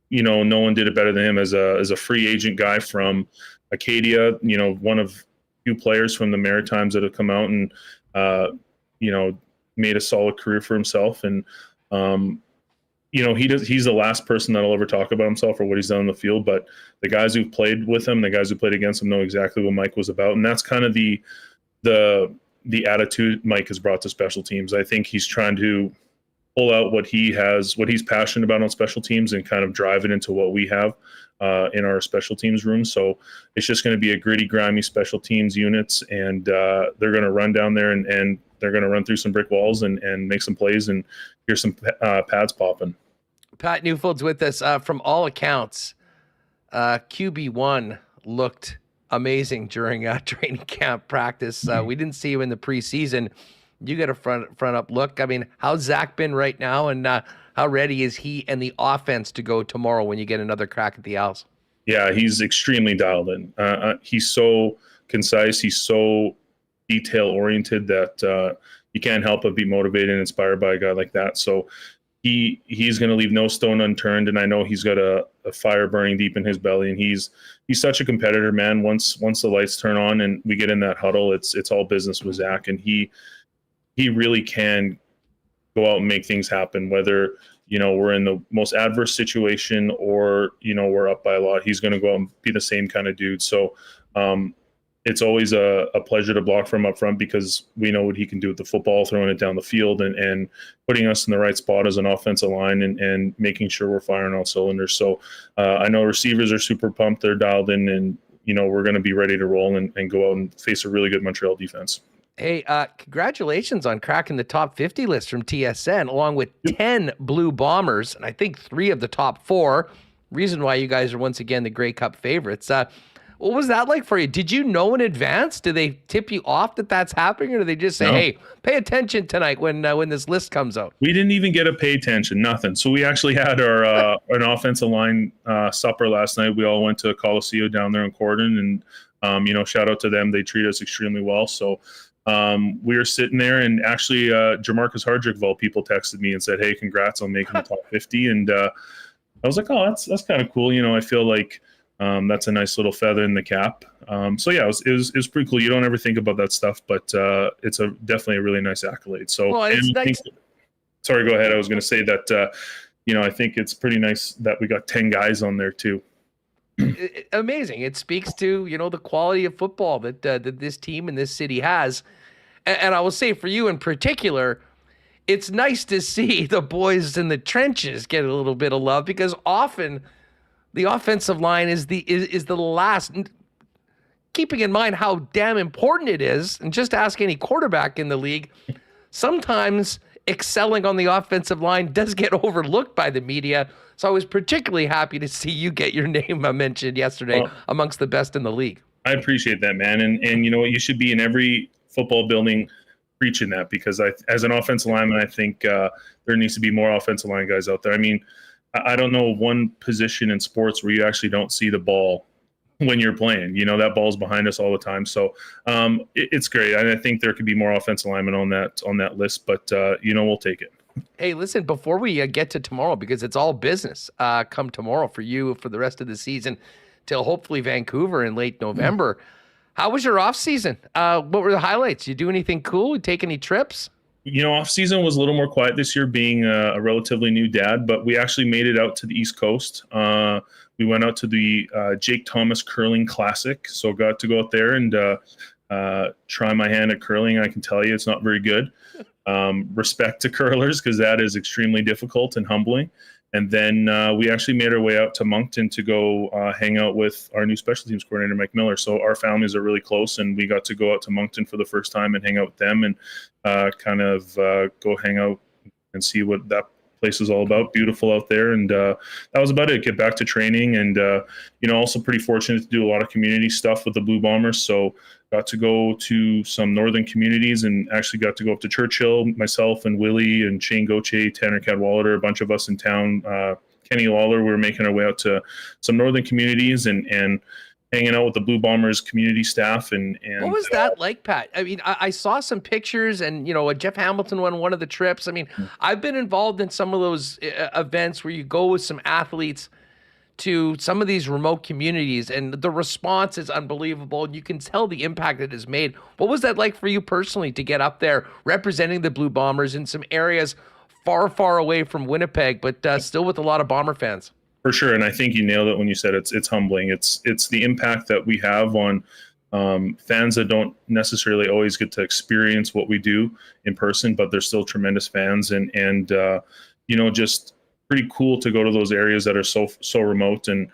Speaker 12: no one did it better than him as a free agent guy from Acadia. One of few players from the Maritimes that have come out and made a solid career for himself. And he's the last person that'll ever talk about himself or what he's done on the field, but the guys who've played with him, the guys who played against him, know exactly what Mike was about. And that's kind of the attitude Mike has brought to special teams. I think he's trying to pull out what he's passionate about on special teams and kind of drive it into what we have in our special teams room. So it's just going to be a gritty, grimy special teams units, and they're going to run down there and they're going to run through some brick walls and make some plays and hear some pads popping.
Speaker 2: Pat Neufeld's with us. From all accounts, QB1 looked amazing during training camp practice. We didn't see you in the preseason. You get a front up look. I mean, how's Zach been right now, and how ready is he and the offense to go tomorrow when you get another crack at the Owls?
Speaker 12: Yeah, he's extremely dialed in. He's so concise. He's so detail-oriented that you can't help but be motivated and inspired by a guy like that. So, he's going to leave no stone unturned, and I know he's got a fire burning deep in his belly, and he's such a competitor, man. Once the lights turn on and we get in that huddle, it's all business with Zach, and he really can go out and make things happen, whether we're in the most adverse situation or we're up by a lot. He's going to go out and be the same kind of dude. So it's always a pleasure to block from up front because we know what he can do with the football, throwing it down the field and putting us in the right spot as an offensive line and making sure we're firing all cylinders. So I know receivers are super pumped. They're dialed in, and we're going to be ready to roll and go out and face a really good Montreal defense.
Speaker 2: Hey, congratulations on cracking the top 50 list from TSN, along with 10 Blue Bombers, and I think 3 of the top 4. Reason why you guys are once again the Grey Cup favorites. What was that like for you? Did you know in advance? Do they tip you off that that's happening, or do they just say, "Hey, pay attention tonight when this list comes out"? We
Speaker 12: didn't even get to pay attention, nothing. So we actually had our an offensive line supper last night. We all went to Coolbet down there in Corden, and shout out to them. They treat us extremely well. So we were sitting there, and actually Jamarcus Hardrick of all people texted me and said, "Hey, congrats on making the top 50." And I was like, "Oh, that's kind of cool." I feel like that's a nice little feather in the cap. So yeah, it was pretty cool. You don't ever think about that stuff, but it's definitely a really nice accolade. So, sorry, go ahead. I was going to say that I think it's pretty nice that we got 10 guys on there too.
Speaker 2: Amazing. It speaks to the quality of football that this team and this city has. And I will say for you in particular, it's nice to see the boys in the trenches get a little bit of love, because often the offensive line is the last. Keeping in mind how damn important it is, and just ask any quarterback in the league, sometimes excelling on the offensive line does get overlooked by the media. So I was particularly happy to see you get your name mentioned yesterday amongst the best in the league.
Speaker 12: I appreciate that, man. And you know what? You should be in every football building preaching that, because as an offensive lineman, I think there needs to be more offensive line guys out there. I mean, I don't know one position in sports where you actually don't see the ball when you're playing. That ball's behind us all the time. So it's great. I think there could be more offensive linemen on that list, but we'll take it.
Speaker 2: Hey, listen, before we get to tomorrow, because it's all business come tomorrow for you for the rest of the season till hopefully Vancouver in late November. How was your off season? What were the highlights? You do anything cool? You take any trips?
Speaker 12: Off season was a little more quiet this year, being a relatively new dad, but we actually made it out to the East Coast. We went out to the Jake Thomas Curling Classic, so got to go out there and try my hand at curling. I can tell you it's not very good. Respect to curlers, because that is extremely difficult and humbling. And then we actually made our way out to Moncton to go hang out with our new special teams coordinator, Mike Miller. So our families are really close, and we got to go out to Moncton for the first time and hang out with them and go hang out and see what that place is all about. Beautiful out there. And that was about it. Get back to training, and also pretty fortunate to do a lot of community stuff with the Blue Bombers. So got to go to some northern communities, and actually got to go up to Churchill, myself and Willie and Shane Gauthier, Tanner Cadwallader, a bunch of us in town, Kenny Lawler. We were making our way out to some northern communities and hanging out with the Blue Bombers community staff. And
Speaker 2: what was that like, Pat? I mean, I saw some pictures, and Jeff Hamilton won one of the trips. I mean, I've been involved in some of those events where you go with some athletes to some of these remote communities, and the response is unbelievable, and you can tell the impact it has made. What was that like for you personally to get up there representing the Blue Bombers in some areas far, far away from Winnipeg, but still with a lot of Bomber fans?
Speaker 12: For sure, and I think you nailed it when you said it's humbling. It's the impact that we have on fans that don't necessarily always get to experience what we do in person, but they're still tremendous fans, and just pretty cool to go to those areas that are so remote, and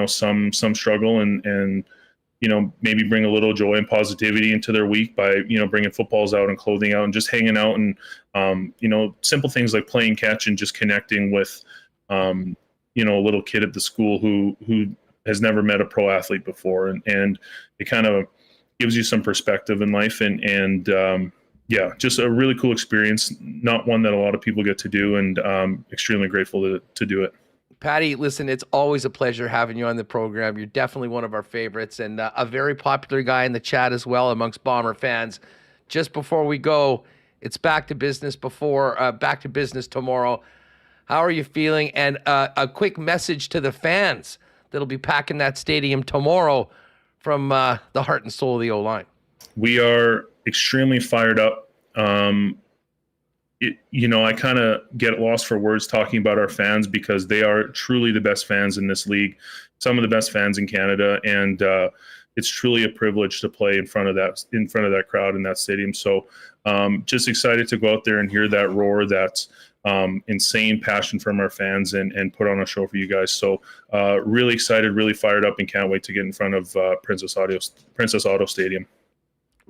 Speaker 12: some struggle, and maybe bring a little joy and positivity into their week by bringing footballs out and clothing out and just hanging out, and simple things like playing catch and just connecting with a little kid at the school who has never met a pro athlete before, and it kind of gives you some perspective in life, and just a really cool experience, not one that a lot of people get to do, and extremely grateful to do it.
Speaker 2: Patty, listen, it's always a pleasure having you on the program. You're definitely one of our favorites, and a very popular guy in the chat as well amongst Bomber fans. Just before we go, It's back to business back to business tomorrow. How are you feeling? And a quick message to the fans that'll be packing that stadium tomorrow from the heart and soul of the O-line.
Speaker 12: We are extremely fired up. I kind of get lost for words talking about our fans because they are truly the best fans in this league, some of the best fans in Canada, and it's truly a privilege to play in front of that crowd in that stadium. So just excited to go out there and hear that roar, that insane passion from our fans, and put on a show for you guys. So really excited, really fired up, and can't wait to get in front of Princess Auto Stadium.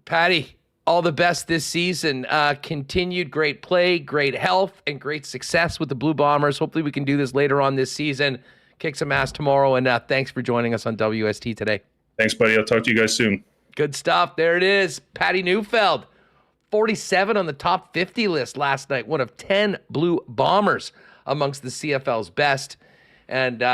Speaker 2: Patty, all the best this season. Continued great play, great health, and great success with the Blue Bombers. Hopefully we can do this later on this season. Kick some ass tomorrow, and thanks for joining us on WST today.
Speaker 12: Thanks, buddy. I'll talk to you guys soon.
Speaker 2: Good stuff. There it is. Patty Neufeld, 47 on the top 50 list last night. One of 10 Blue Bombers amongst the CFL's best. And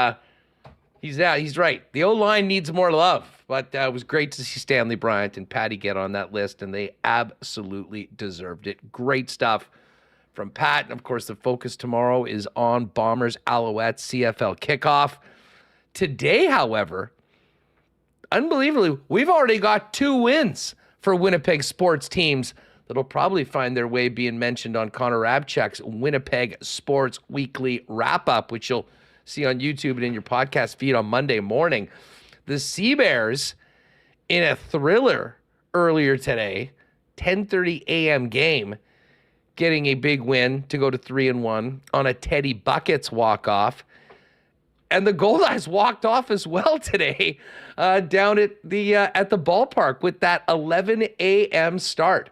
Speaker 2: he's right. The O-line needs more love. But it was great to see Stanley Bryant and Patty get on that list, and they absolutely deserved it. Great stuff from Pat. And, of course, the focus tomorrow is on Bombers Alouettes CFL kickoff. Today, however, unbelievably, we've already got 2 wins for Winnipeg sports teams that'll probably find their way being mentioned on Connor Rabchuk's Winnipeg Sports Weekly Wrap-Up, which you'll see on YouTube and in your podcast feed on Monday morning. The Sea Bears, in a thriller earlier today, 10:30 a.m. game, getting a big win to go to 3-1 on a Teddy Buckets walk-off. And the Goldeyes walked off as well today down at the ballpark with that 11 a.m. start.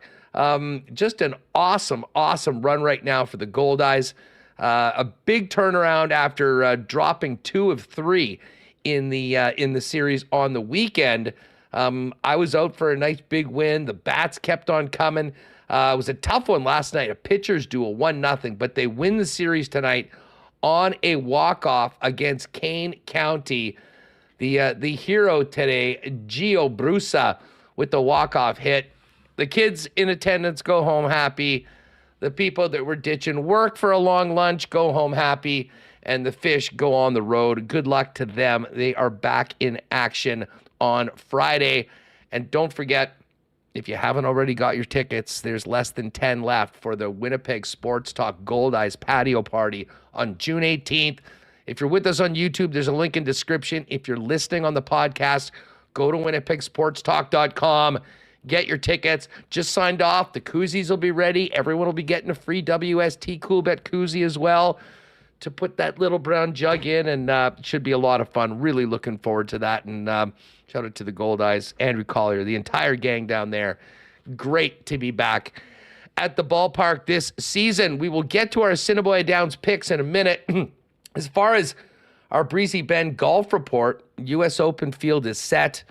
Speaker 2: Just an awesome run right now for the Goldeyes. A big turnaround after dropping 2 of 3 in the series on the weekend. I was out for a nice big win. The bats kept on coming. It was a tough one last night, a pitcher's duel, 1-0, but they win the series tonight on a walk-off against Kane County. The hero today, Gio Brusa, with the walk-off hit. The kids in attendance go home happy. The people that were ditching work for a long lunch go home happy. And the Fish go on the road. Good luck to them. They are back in action on Friday. And don't forget, if you haven't already got your tickets, there's less than 10 left for the Winnipeg Sports Talk Goldeyes Patio Party on June 18th. If you're with us on YouTube, there's a link in description. If you're listening on the podcast, go to winnipegsportstalk.com. Get your tickets. Just signed off. The koozies will be ready. Everyone will be getting a free WST Coolbet koozie as well to put that little brown jug in, and it should be a lot of fun. Really looking forward to that. And shout out to the Goldeyes, Andrew Collier, the entire gang down there. Great to be back at the ballpark this season. We will get to our Assiniboia Downs picks in a minute. As far as our Breezy Bend golf report, U.S. Open field is set.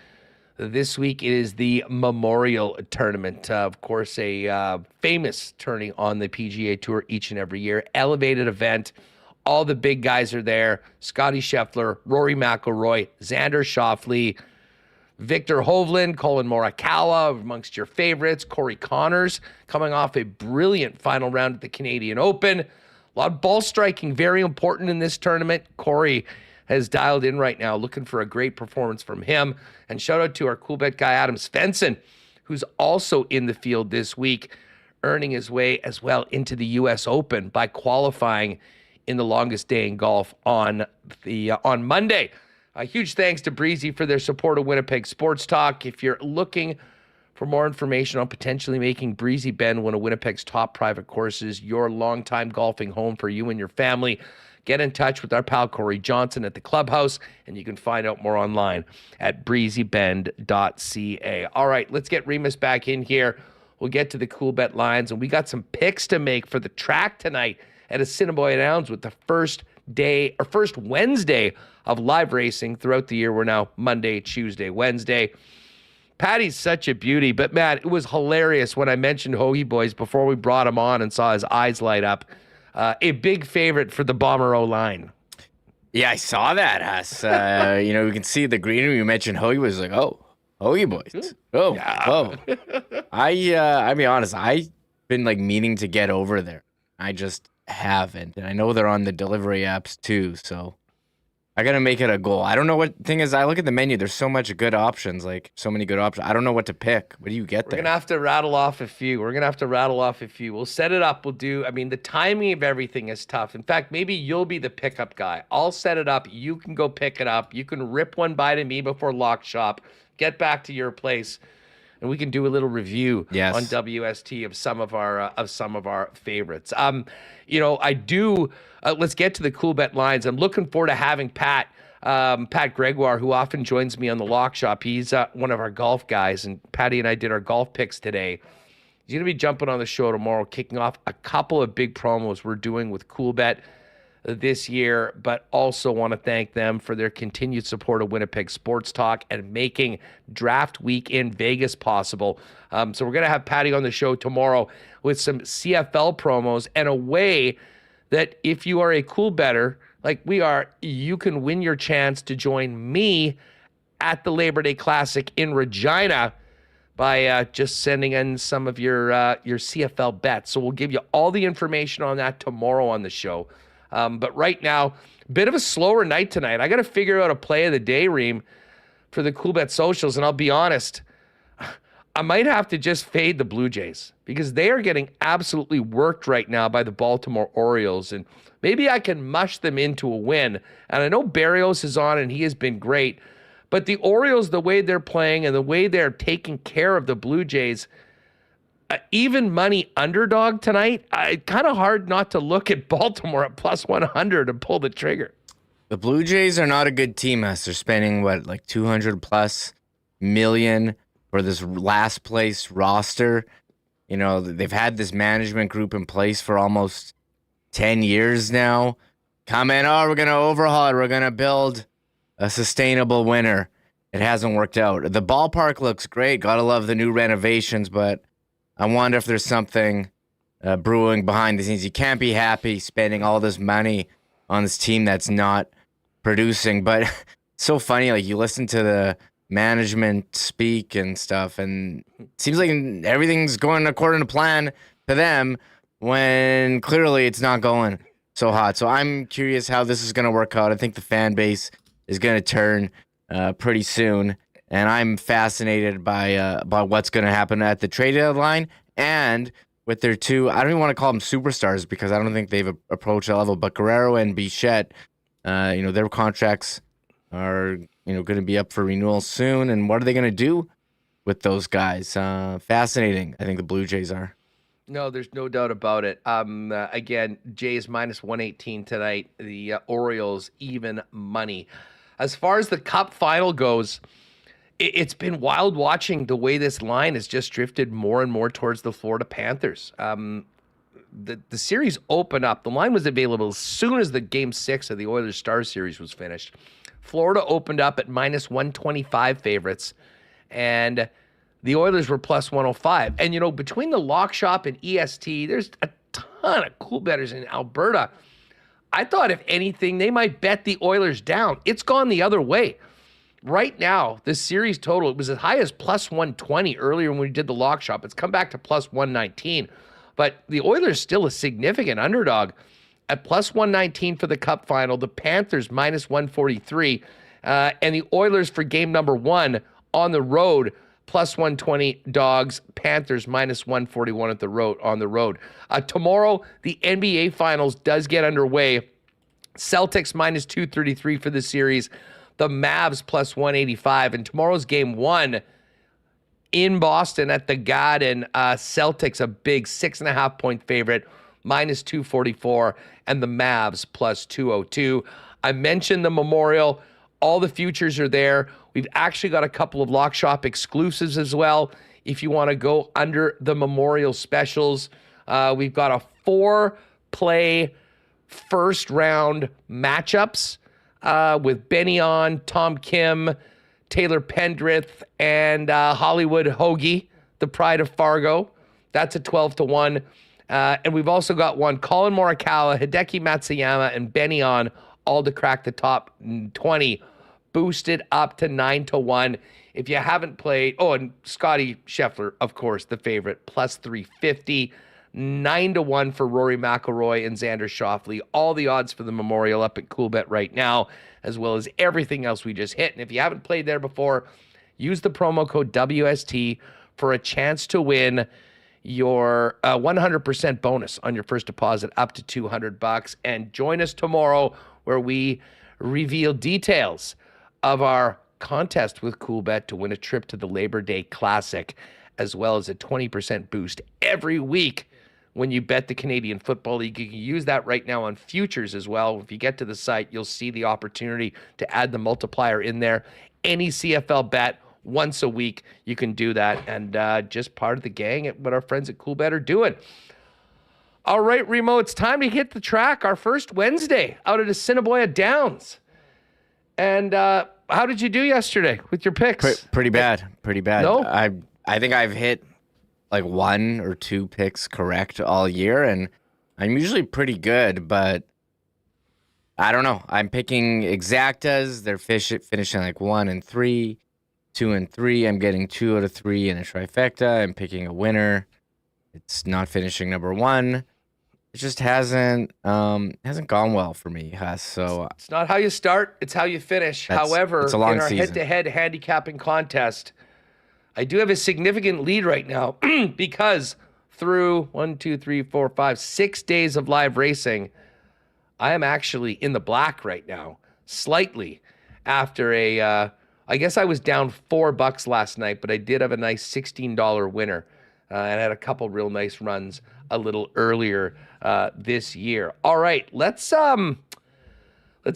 Speaker 2: This week it is the Memorial Tournament. Of course, a famous tourney on the PGA Tour each and every year. Elevated event. All the big guys are there. Scotty Scheffler, Rory McIlroy, Xander Schauffele, Victor Hovland, Colin Morikawa, amongst your favorites. Corey Connors coming off a brilliant final round at the Canadian Open. A lot of ball striking, very important in this tournament. Corey has dialed in right now, looking for a great performance from him. And shout out to our Coolbet guy, Adam Svensson, who's also in the field this week, earning his way as well into the U.S. Open by qualifying in the longest day in golf on Monday. A huge thanks to Breezy for their support of Winnipeg Sports Talk. If you're looking for more information on potentially making Breezy Bend one of Winnipeg's top private courses, your longtime golfing home for you and your family, get in touch with our pal Corey Johnson at the clubhouse, and you can find out more online at breezybend.ca. All right, let's get Remis back in here. We'll get to the Coolbet Lines, and we got some picks to make for the track tonight at Assiniboia Downs with the first Wednesday of live racing throughout the year. We're now Monday, Tuesday, Wednesday. Patty's such a beauty, but man, it was hilarious when I mentioned Hoagie Boys before we brought him on and saw his eyes light up. A big favorite for the Bomber O-line.
Speaker 3: Yeah, I saw that, Huss. We can see the greenery. You mentioned Hoagie was like, oh, Hoagie Boys. Oh, yeah. Whoa. I'll be honest, I been like meaning to get over there. I just haven't. And I know they're on the delivery apps too, so I got to make it a goal. I don't know what thing is. I look at the menu. There's so much good options, like so many good options. I don't know what to pick. What do you get there?
Speaker 2: We're going to have to rattle off a few. We'll set it up. The timing of everything is tough. In fact, maybe you'll be the pickup guy. I'll set it up. You can go pick it up. You can rip one by to me before lock shop, get back to your place, and we can do a little review on WST of some of our favorites. Let's get to the Coolbet Lines. I'm looking forward to having Pat Gregoire, who often joins me on the lock shop. He's one of our golf guys, and Patty and I did our golf picks today. He's going to be jumping on the show tomorrow, kicking off a couple of big promos we're doing with Coolbet this year, but also want to thank them for their continued support of Winnipeg Sports Talk and making draft week in Vegas possible. So we're going to have Patty on the show tomorrow with some CFL promos and a way that if you are a cool better like we are, you can win your chance to join me at the Labor Day Classic in Regina by just sending in some of your CFL bets. So we'll give you all the information on that tomorrow on the show. But right now, bit of a slower night tonight. I got to figure out a play of the day, Reem, for the Coolbet Socials. And I'll be honest, I might have to just fade the Blue Jays because they are getting absolutely worked right now by the Baltimore Orioles. And maybe I can mush them into a win. And I know Barrios is on and he has been great. But the Orioles, the way they're playing and the way they're taking care of the Blue Jays, even money underdog tonight, kind of hard not to look at Baltimore at plus 100 and pull the trigger.
Speaker 3: The Blue Jays are not a good team, as they're spending, like $200+ million for this last place roster. You know, they've had this management group in place for almost 10 years now. We're going to overhaul it. We're going to build a sustainable winner. It hasn't worked out. The ballpark looks great. Gotta love the new renovations, but I wonder if there's something brewing behind the scenes. You can't be happy spending all this money on this team that's not producing. But it's so funny, like you listen to the management speak and stuff, and it seems like everything's going according to plan to them when clearly it's not going so hot. So I'm curious how this is going to work out. I think the fan base is going to turn pretty soon. And I'm fascinated by what's going to happen at the trade deadline and with their two, I don't even want to call them superstars because I don't think they've approached that level, but Guerrero and Bichette, their contracts are, going to be up for renewal soon. And what are they going to do with those guys? Fascinating. I think the Blue Jays are.
Speaker 2: No, there's no doubt about it. Again, Jays minus 118 tonight. The Orioles even money. As far as the Cup Final goes, it's been wild watching the way this line has just drifted more and more towards the Florida Panthers. The series opened up. The line was available as soon as the Game 6 of the Oilers-Stars series was finished. Florida opened up at minus 125 favorites, and the Oilers were plus 105. And, between the Lock Shop and EST, there's a ton of cool bettors in Alberta. I thought, if anything, they might bet the Oilers down. It's gone the other way. Right now, the series total, it was as high as plus 120 earlier when we did the Lock Shop. It's come back to plus 119. But the Oilers still a significant underdog at plus 119 for the Cup Final. The Panthers minus 143. And the Oilers for game number 1 on the road, plus 120 dogs. Panthers minus 141 on the road. Tomorrow, the NBA Finals does get underway. Celtics minus 233 for the series. The Mavs plus 185. And tomorrow's game 1 in Boston at the Garden. Celtics a big 6.5-point favorite, minus 244. And the Mavs plus 202. I mentioned the Memorial. All the futures are there. We've actually got a couple of Lock Shop exclusives as well. If you want to go under the Memorial specials, we've got a 4-play first-round matchups with Benny On, Tom Kim, Taylor Pendrith, and Hollywood Hoagie, the pride of Fargo. That's a 12-1. And we've also got one, Colin Morikawa, Hideki Matsuyama, and Benny On, all to crack the top 20, boosted up to 9-1. If you haven't played, and Scotty Scheffler, of course, the favorite, plus 350. 9-1 for Rory McIlroy and Xander Schauffele. All the odds for the Memorial up at Coolbet right now, as well as everything else we just hit. And if you haven't played there before, use the promo code WST for a chance to win your 100% bonus on your first deposit up to $200. And join us tomorrow where we reveal details of our contest with Coolbet to win a trip to the Labor Day Classic, as well as a 20% boost every week when you bet the Canadian Football League. You can use that right now on futures as well. If you get to the site, you'll see the opportunity to add the multiplier in there. Any CFL bet once a week, you can do that, and just part of the gang at what our friends at Coolbet are doing. All right, Remo, it's time to hit the track. Our first Wednesday out at Assiniboia Downs. And how did you do yesterday with your picks?
Speaker 3: Pretty bad.
Speaker 2: No?
Speaker 3: I think I've hit like 1 or 2 picks correct all year, and I'm usually pretty good, but I don't know. I'm picking exactas. They're finishing like 1 and 3, 2 and 3. I'm getting 2 out of 3 in a trifecta. I'm picking a winner. It's not finishing number 1. It just hasn't gone well for me, Huss. So
Speaker 2: it's not how you start, it's how you finish. However,
Speaker 3: it's a long
Speaker 2: in our
Speaker 3: season.
Speaker 2: head-to-head handicapping contest, I do have a significant lead right now because through 6 days of live racing, I am actually in the black right now, slightly after I guess I was down $4 last night, but I did have a nice $16 winner and had a couple real nice runs a little earlier this year. All right, let's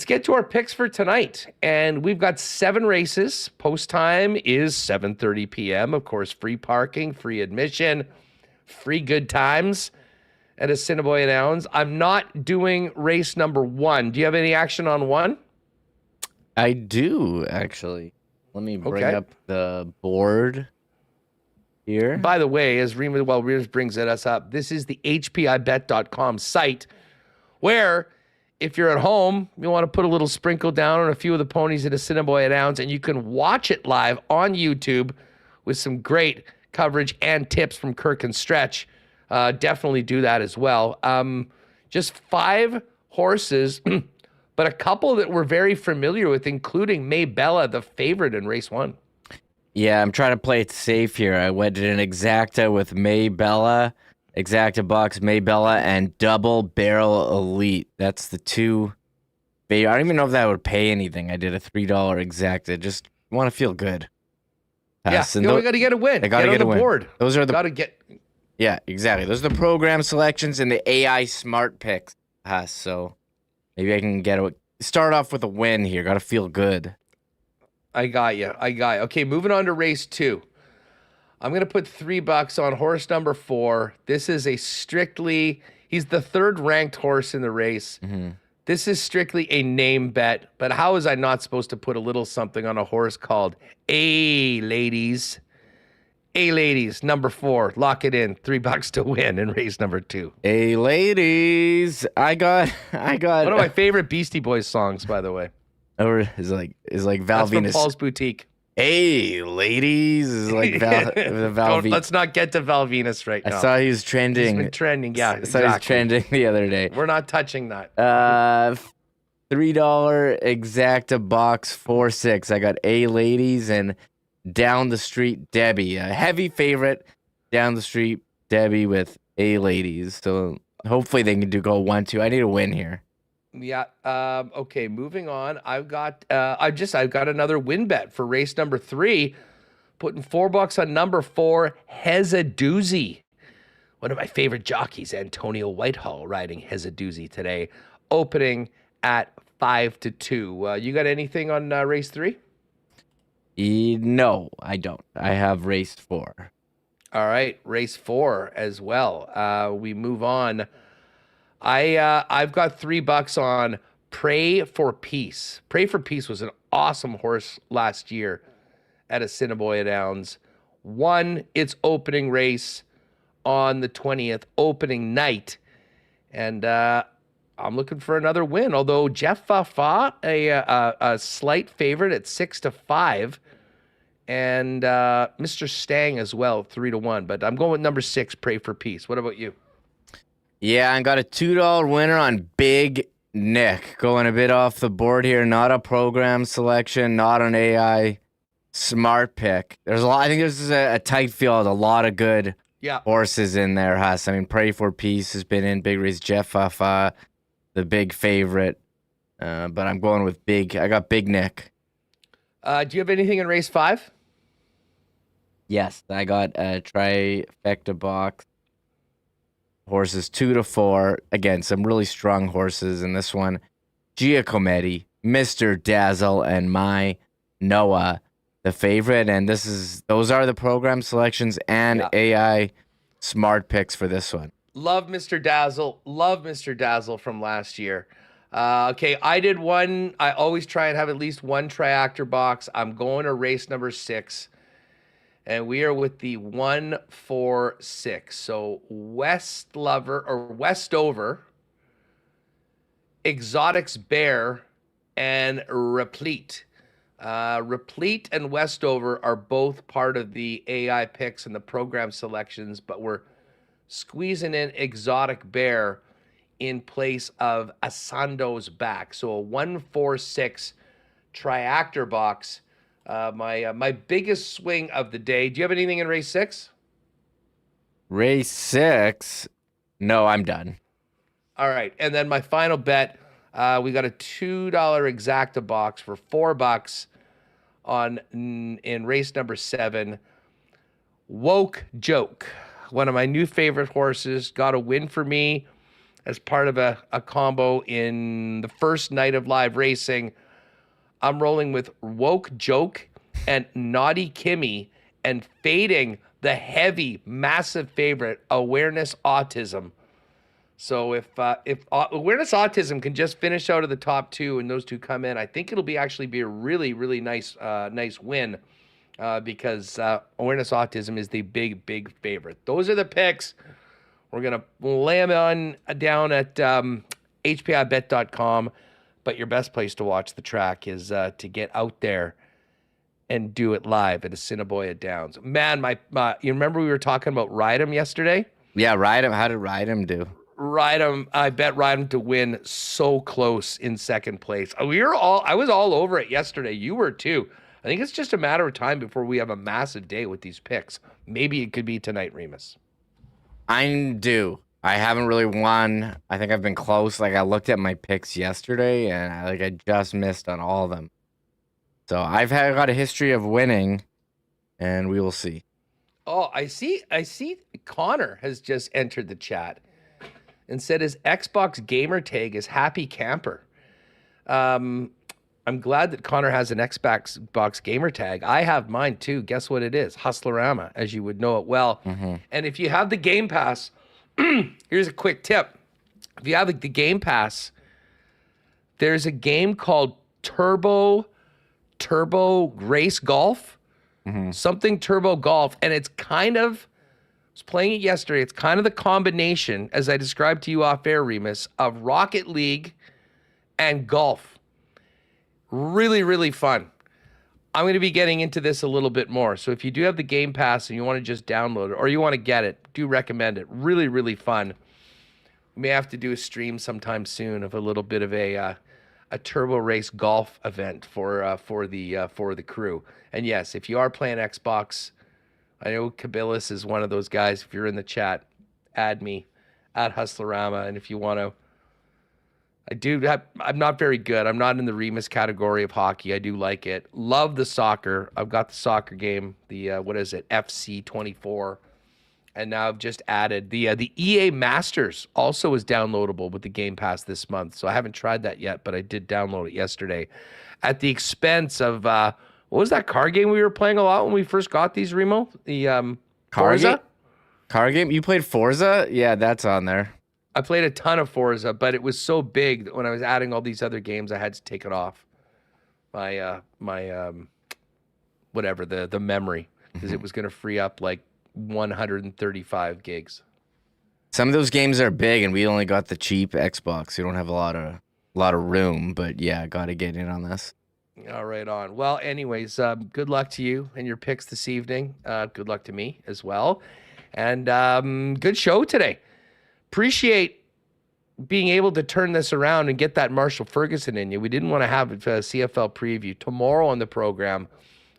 Speaker 2: get to our picks for tonight. And we've got 7 races. Post time is 7:30 p.m. Of course, free parking, free admission, free good times at Assiniboia Downs. I'm not doing race number 1. Do you have any action on 1?
Speaker 3: I do, actually. Let me bring up the board here.
Speaker 2: By the way, as Remis brings us up, this is the HPIBet.com site where if you're at home, you want to put a little sprinkle down on a few of the ponies at Assiniboia Downs, and you can watch it live on YouTube with some great coverage and tips from Kirk and Stretch. Definitely do that as well. Just 5 horses, but a couple that we're very familiar with, including Maybella, the favorite in race 1.
Speaker 3: Yeah, I'm trying to play it safe here. I went to an exacta with Maybella, exacta box Maybella, and double barrel elite. That's the 2. I don't even know if that would pay anything. I did a $3 exacta. Just want to feel good.
Speaker 2: Yeah, we got to get a win.
Speaker 3: I got to get
Speaker 2: on
Speaker 3: a
Speaker 2: the
Speaker 3: win.
Speaker 2: board.
Speaker 3: Those are the
Speaker 2: got to get.
Speaker 3: Yeah, exactly. Those are the program selections and the AI smart picks. So maybe I can start off with a win here. Got to feel good.
Speaker 2: I got you. Okay, moving on to race 2. I'm going to put $3 on horse number 4. This is he's the 3rd ranked horse in the race.
Speaker 3: Mm-hmm.
Speaker 2: This is strictly a name bet, but how is I not supposed to put a little something on a horse called A-Ladies? A-Ladies, number 4. Lock it in. $3 to win in race number 2.
Speaker 3: A-Ladies. I got
Speaker 2: one of my favorite Beastie Boys songs, by the way.
Speaker 3: Or is like Val
Speaker 2: That's
Speaker 3: Venus.
Speaker 2: from Paul's Boutique.
Speaker 3: Hey, ladies, is like Val Venus.
Speaker 2: Let's not get to Val Venus right now.
Speaker 3: I saw he was trending.
Speaker 2: He's been trending, yeah.
Speaker 3: I saw he was trending the other day.
Speaker 2: We're not touching that.
Speaker 3: $3 exacta box 4-6. I got A-Ladies and Down the Street Debbie. A heavy favorite, Down the Street Debbie with A-Ladies. So hopefully they can go 1-2. I need a win here.
Speaker 2: Yeah. Okay. Moving on. I've got another win bet for race number 3. Putting $4 on number 4, Hezadoozy. One of my favorite jockeys, Antonio Whitehall, riding Hezadoozy today, opening at 5-2. You got anything on race 3?
Speaker 3: No, I don't. I have race 4.
Speaker 2: All right, race 4 as well. We move on. I've got $3 on Pray for Peace. Pray for Peace was an awesome horse last year at Assiniboia Downs. Won its opening race on the 20th, opening night. And I'm looking for another win, although Jeff Fafa, a slight favorite at 6-5. And Mr. Stang as well, 3-1. But I'm going with number 6, Pray for Peace. What about you?
Speaker 3: Yeah, I got a $2 winner on Big Nick. Going a bit off the board here. Not a program selection, not an AI smart pick. There's a lot. I think this is a tight field. A lot of good horses in there, Huss. I mean, Pray for Peace has been in big race. Jeff Fafa, the big favorite. But I'm going with Big. I got Big Nick.
Speaker 2: Do you have anything in race 5?
Speaker 3: Yes, I got a trifecta box. Horses 2 to 4. Again, some really strong horses in this one. Giacometti, Mr. Dazzle, and my Noah, the favorite. And those are the program selections and AI smart picks for this one.
Speaker 2: Love Mr. Dazzle. Love Mr. Dazzle from last year. Okay, I did one. I always try and have at least one triactor box. I'm going to race number 6. And we are with the 1-4-6. So Westover, Exotics Bear, and Replete. Replete and Westover are both part of the AI picks and the program selections, but we're squeezing in Exotic Bear in place of Asando's back. So a 1-4-6 triactor box. My biggest swing of the day. Do you have anything in race 6?
Speaker 3: Race 6? No, I'm done.
Speaker 2: All right. And then my final bet, we got a $2 exacta box for $4 in race number 7. Woke Joke, one of my new favorite horses, got a win for me as part of a combo in the first night of live racing. I'm rolling with Woke Joke and Naughty Kimmy and fading the heavy, massive favorite, Awareness Autism. So if Awareness Autism can just finish out of the top 2 and those two come in, I think it'll actually be a really, really nice win because Awareness Autism is the big favorite. Those are the picks. We're going to lay them down at hpibet.com. But your best place to watch the track is to get out there and do it live at Assiniboia Downs. Man, you remember we were talking about Rydam yesterday?
Speaker 3: Yeah, Rydam. How did Rydam do?
Speaker 2: Rydam, I bet Rydam to win so close in second place. I was all over it yesterday. You were too. I think it's just a matter of time before we have a massive day with these picks. Maybe it could be tonight, Remis.
Speaker 3: I'm due. I haven't really won. I think I've been close. Like, I looked at my picks yesterday, and I just missed on all of them. So I've got a history of winning, and we will see.
Speaker 2: Oh, I see Connor has just entered the chat and said his Xbox gamer tag is Happy Camper. I'm glad that Connor has an Xbox gamer tag. I have mine too. Guess what it is? Hustlerama, as you would know it well. Mm-hmm. And if you have the Game Pass, here's a quick tip. If you have the Game Pass, there's a game called Turbo Race Golf. Mm-hmm. Something Turbo Golf. And it's kind of, I was playing it yesterday, it's kind of the combination, as I described to you off air, Remis, of Rocket League and golf. Really, really fun. I'm going to be getting into this a little bit more. So if you do have the Game Pass and you want to just download it or you want to get it, do recommend it. Really, really fun. We may have to do a stream sometime soon of a little bit of a turbo race golf event for the crew. And yes, if you are playing Xbox, I know Kabilis is one of those guys. If you're in the chat, add me at Hustlerama. And if you want to, I'm not very good. I'm not in the Remis category of hockey. I do like it. Love the soccer. I've got the soccer game, the FC 24. And now I've just added the EA Masters also is downloadable with the Game Pass this month. So I haven't tried that yet, but I did download it yesterday at the expense of what was that car game we were playing a lot when we first got these, Remo? The Forza?
Speaker 3: Car game? You played Forza? Yeah, that's on there.
Speaker 2: I played a ton of Forza, but it was so big that when I was adding all these other games, I had to take it off my the memory, because it was going to free up like 135 gigs.
Speaker 3: Some of those games are big, and we only got the cheap Xbox. We don't have a lot of room, but yeah, got to get in on this.
Speaker 2: All right, on. Well, anyways, good luck to you and your picks this evening. Good luck to me as well, and good show today. appreciate being able to turn this around and get that Marshall Ferguson in you. We didn't want to have a CFL preview. Tomorrow on the program,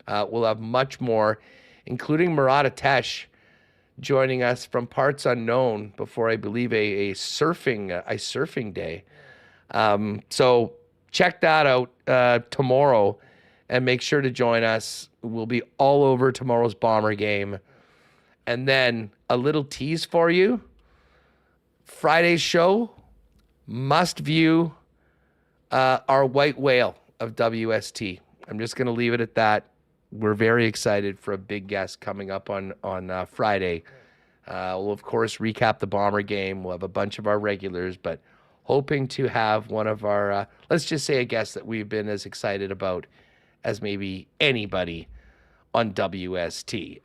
Speaker 2: we'll have much more, including Murat Atesh joining us from parts unknown before, I believe, a surfing day. So check that out tomorrow and make sure to join us. We'll be all over tomorrow's Bomber game. And then a little tease for you. Friday's show, must view our white whale of WST. I'm just going to leave it at that. We're very excited for a big guest coming up on Friday. We'll, of course, recap the Bomber game. We'll have a bunch of our regulars, but hoping to have one of our, let's just say a guest that we've been as excited about as maybe anybody on WST.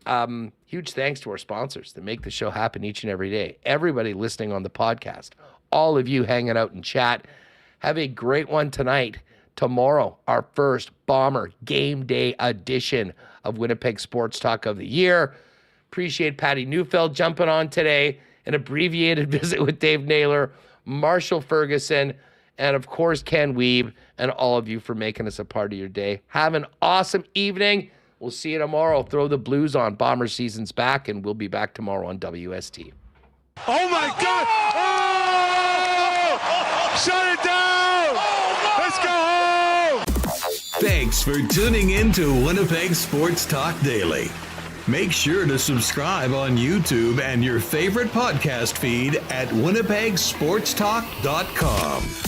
Speaker 2: Huge thanks to our sponsors that make the show happen each and every day. Everybody listening on the podcast, all of you hanging out in chat. Have a great one tonight. Tomorrow, our first Bomber Game Day edition of Winnipeg Sports Talk of the Year. Appreciate Pat Neufeld jumping on today. An abbreviated visit with Dave Naylor, Marshall Ferguson, and of course Ken Wiebe, and all of you for making us a part of your day. Have an awesome evening. We'll see you tomorrow. Throw the Blues on. Bomber season's back, and we'll be back tomorrow on WST.
Speaker 13: Oh my God! Oh! Shut it down! Let's go home!
Speaker 1: Thanks for tuning in to Winnipeg Sports Talk Daily. Make sure to subscribe on YouTube and your favorite podcast feed at winnipegsportstalk.com.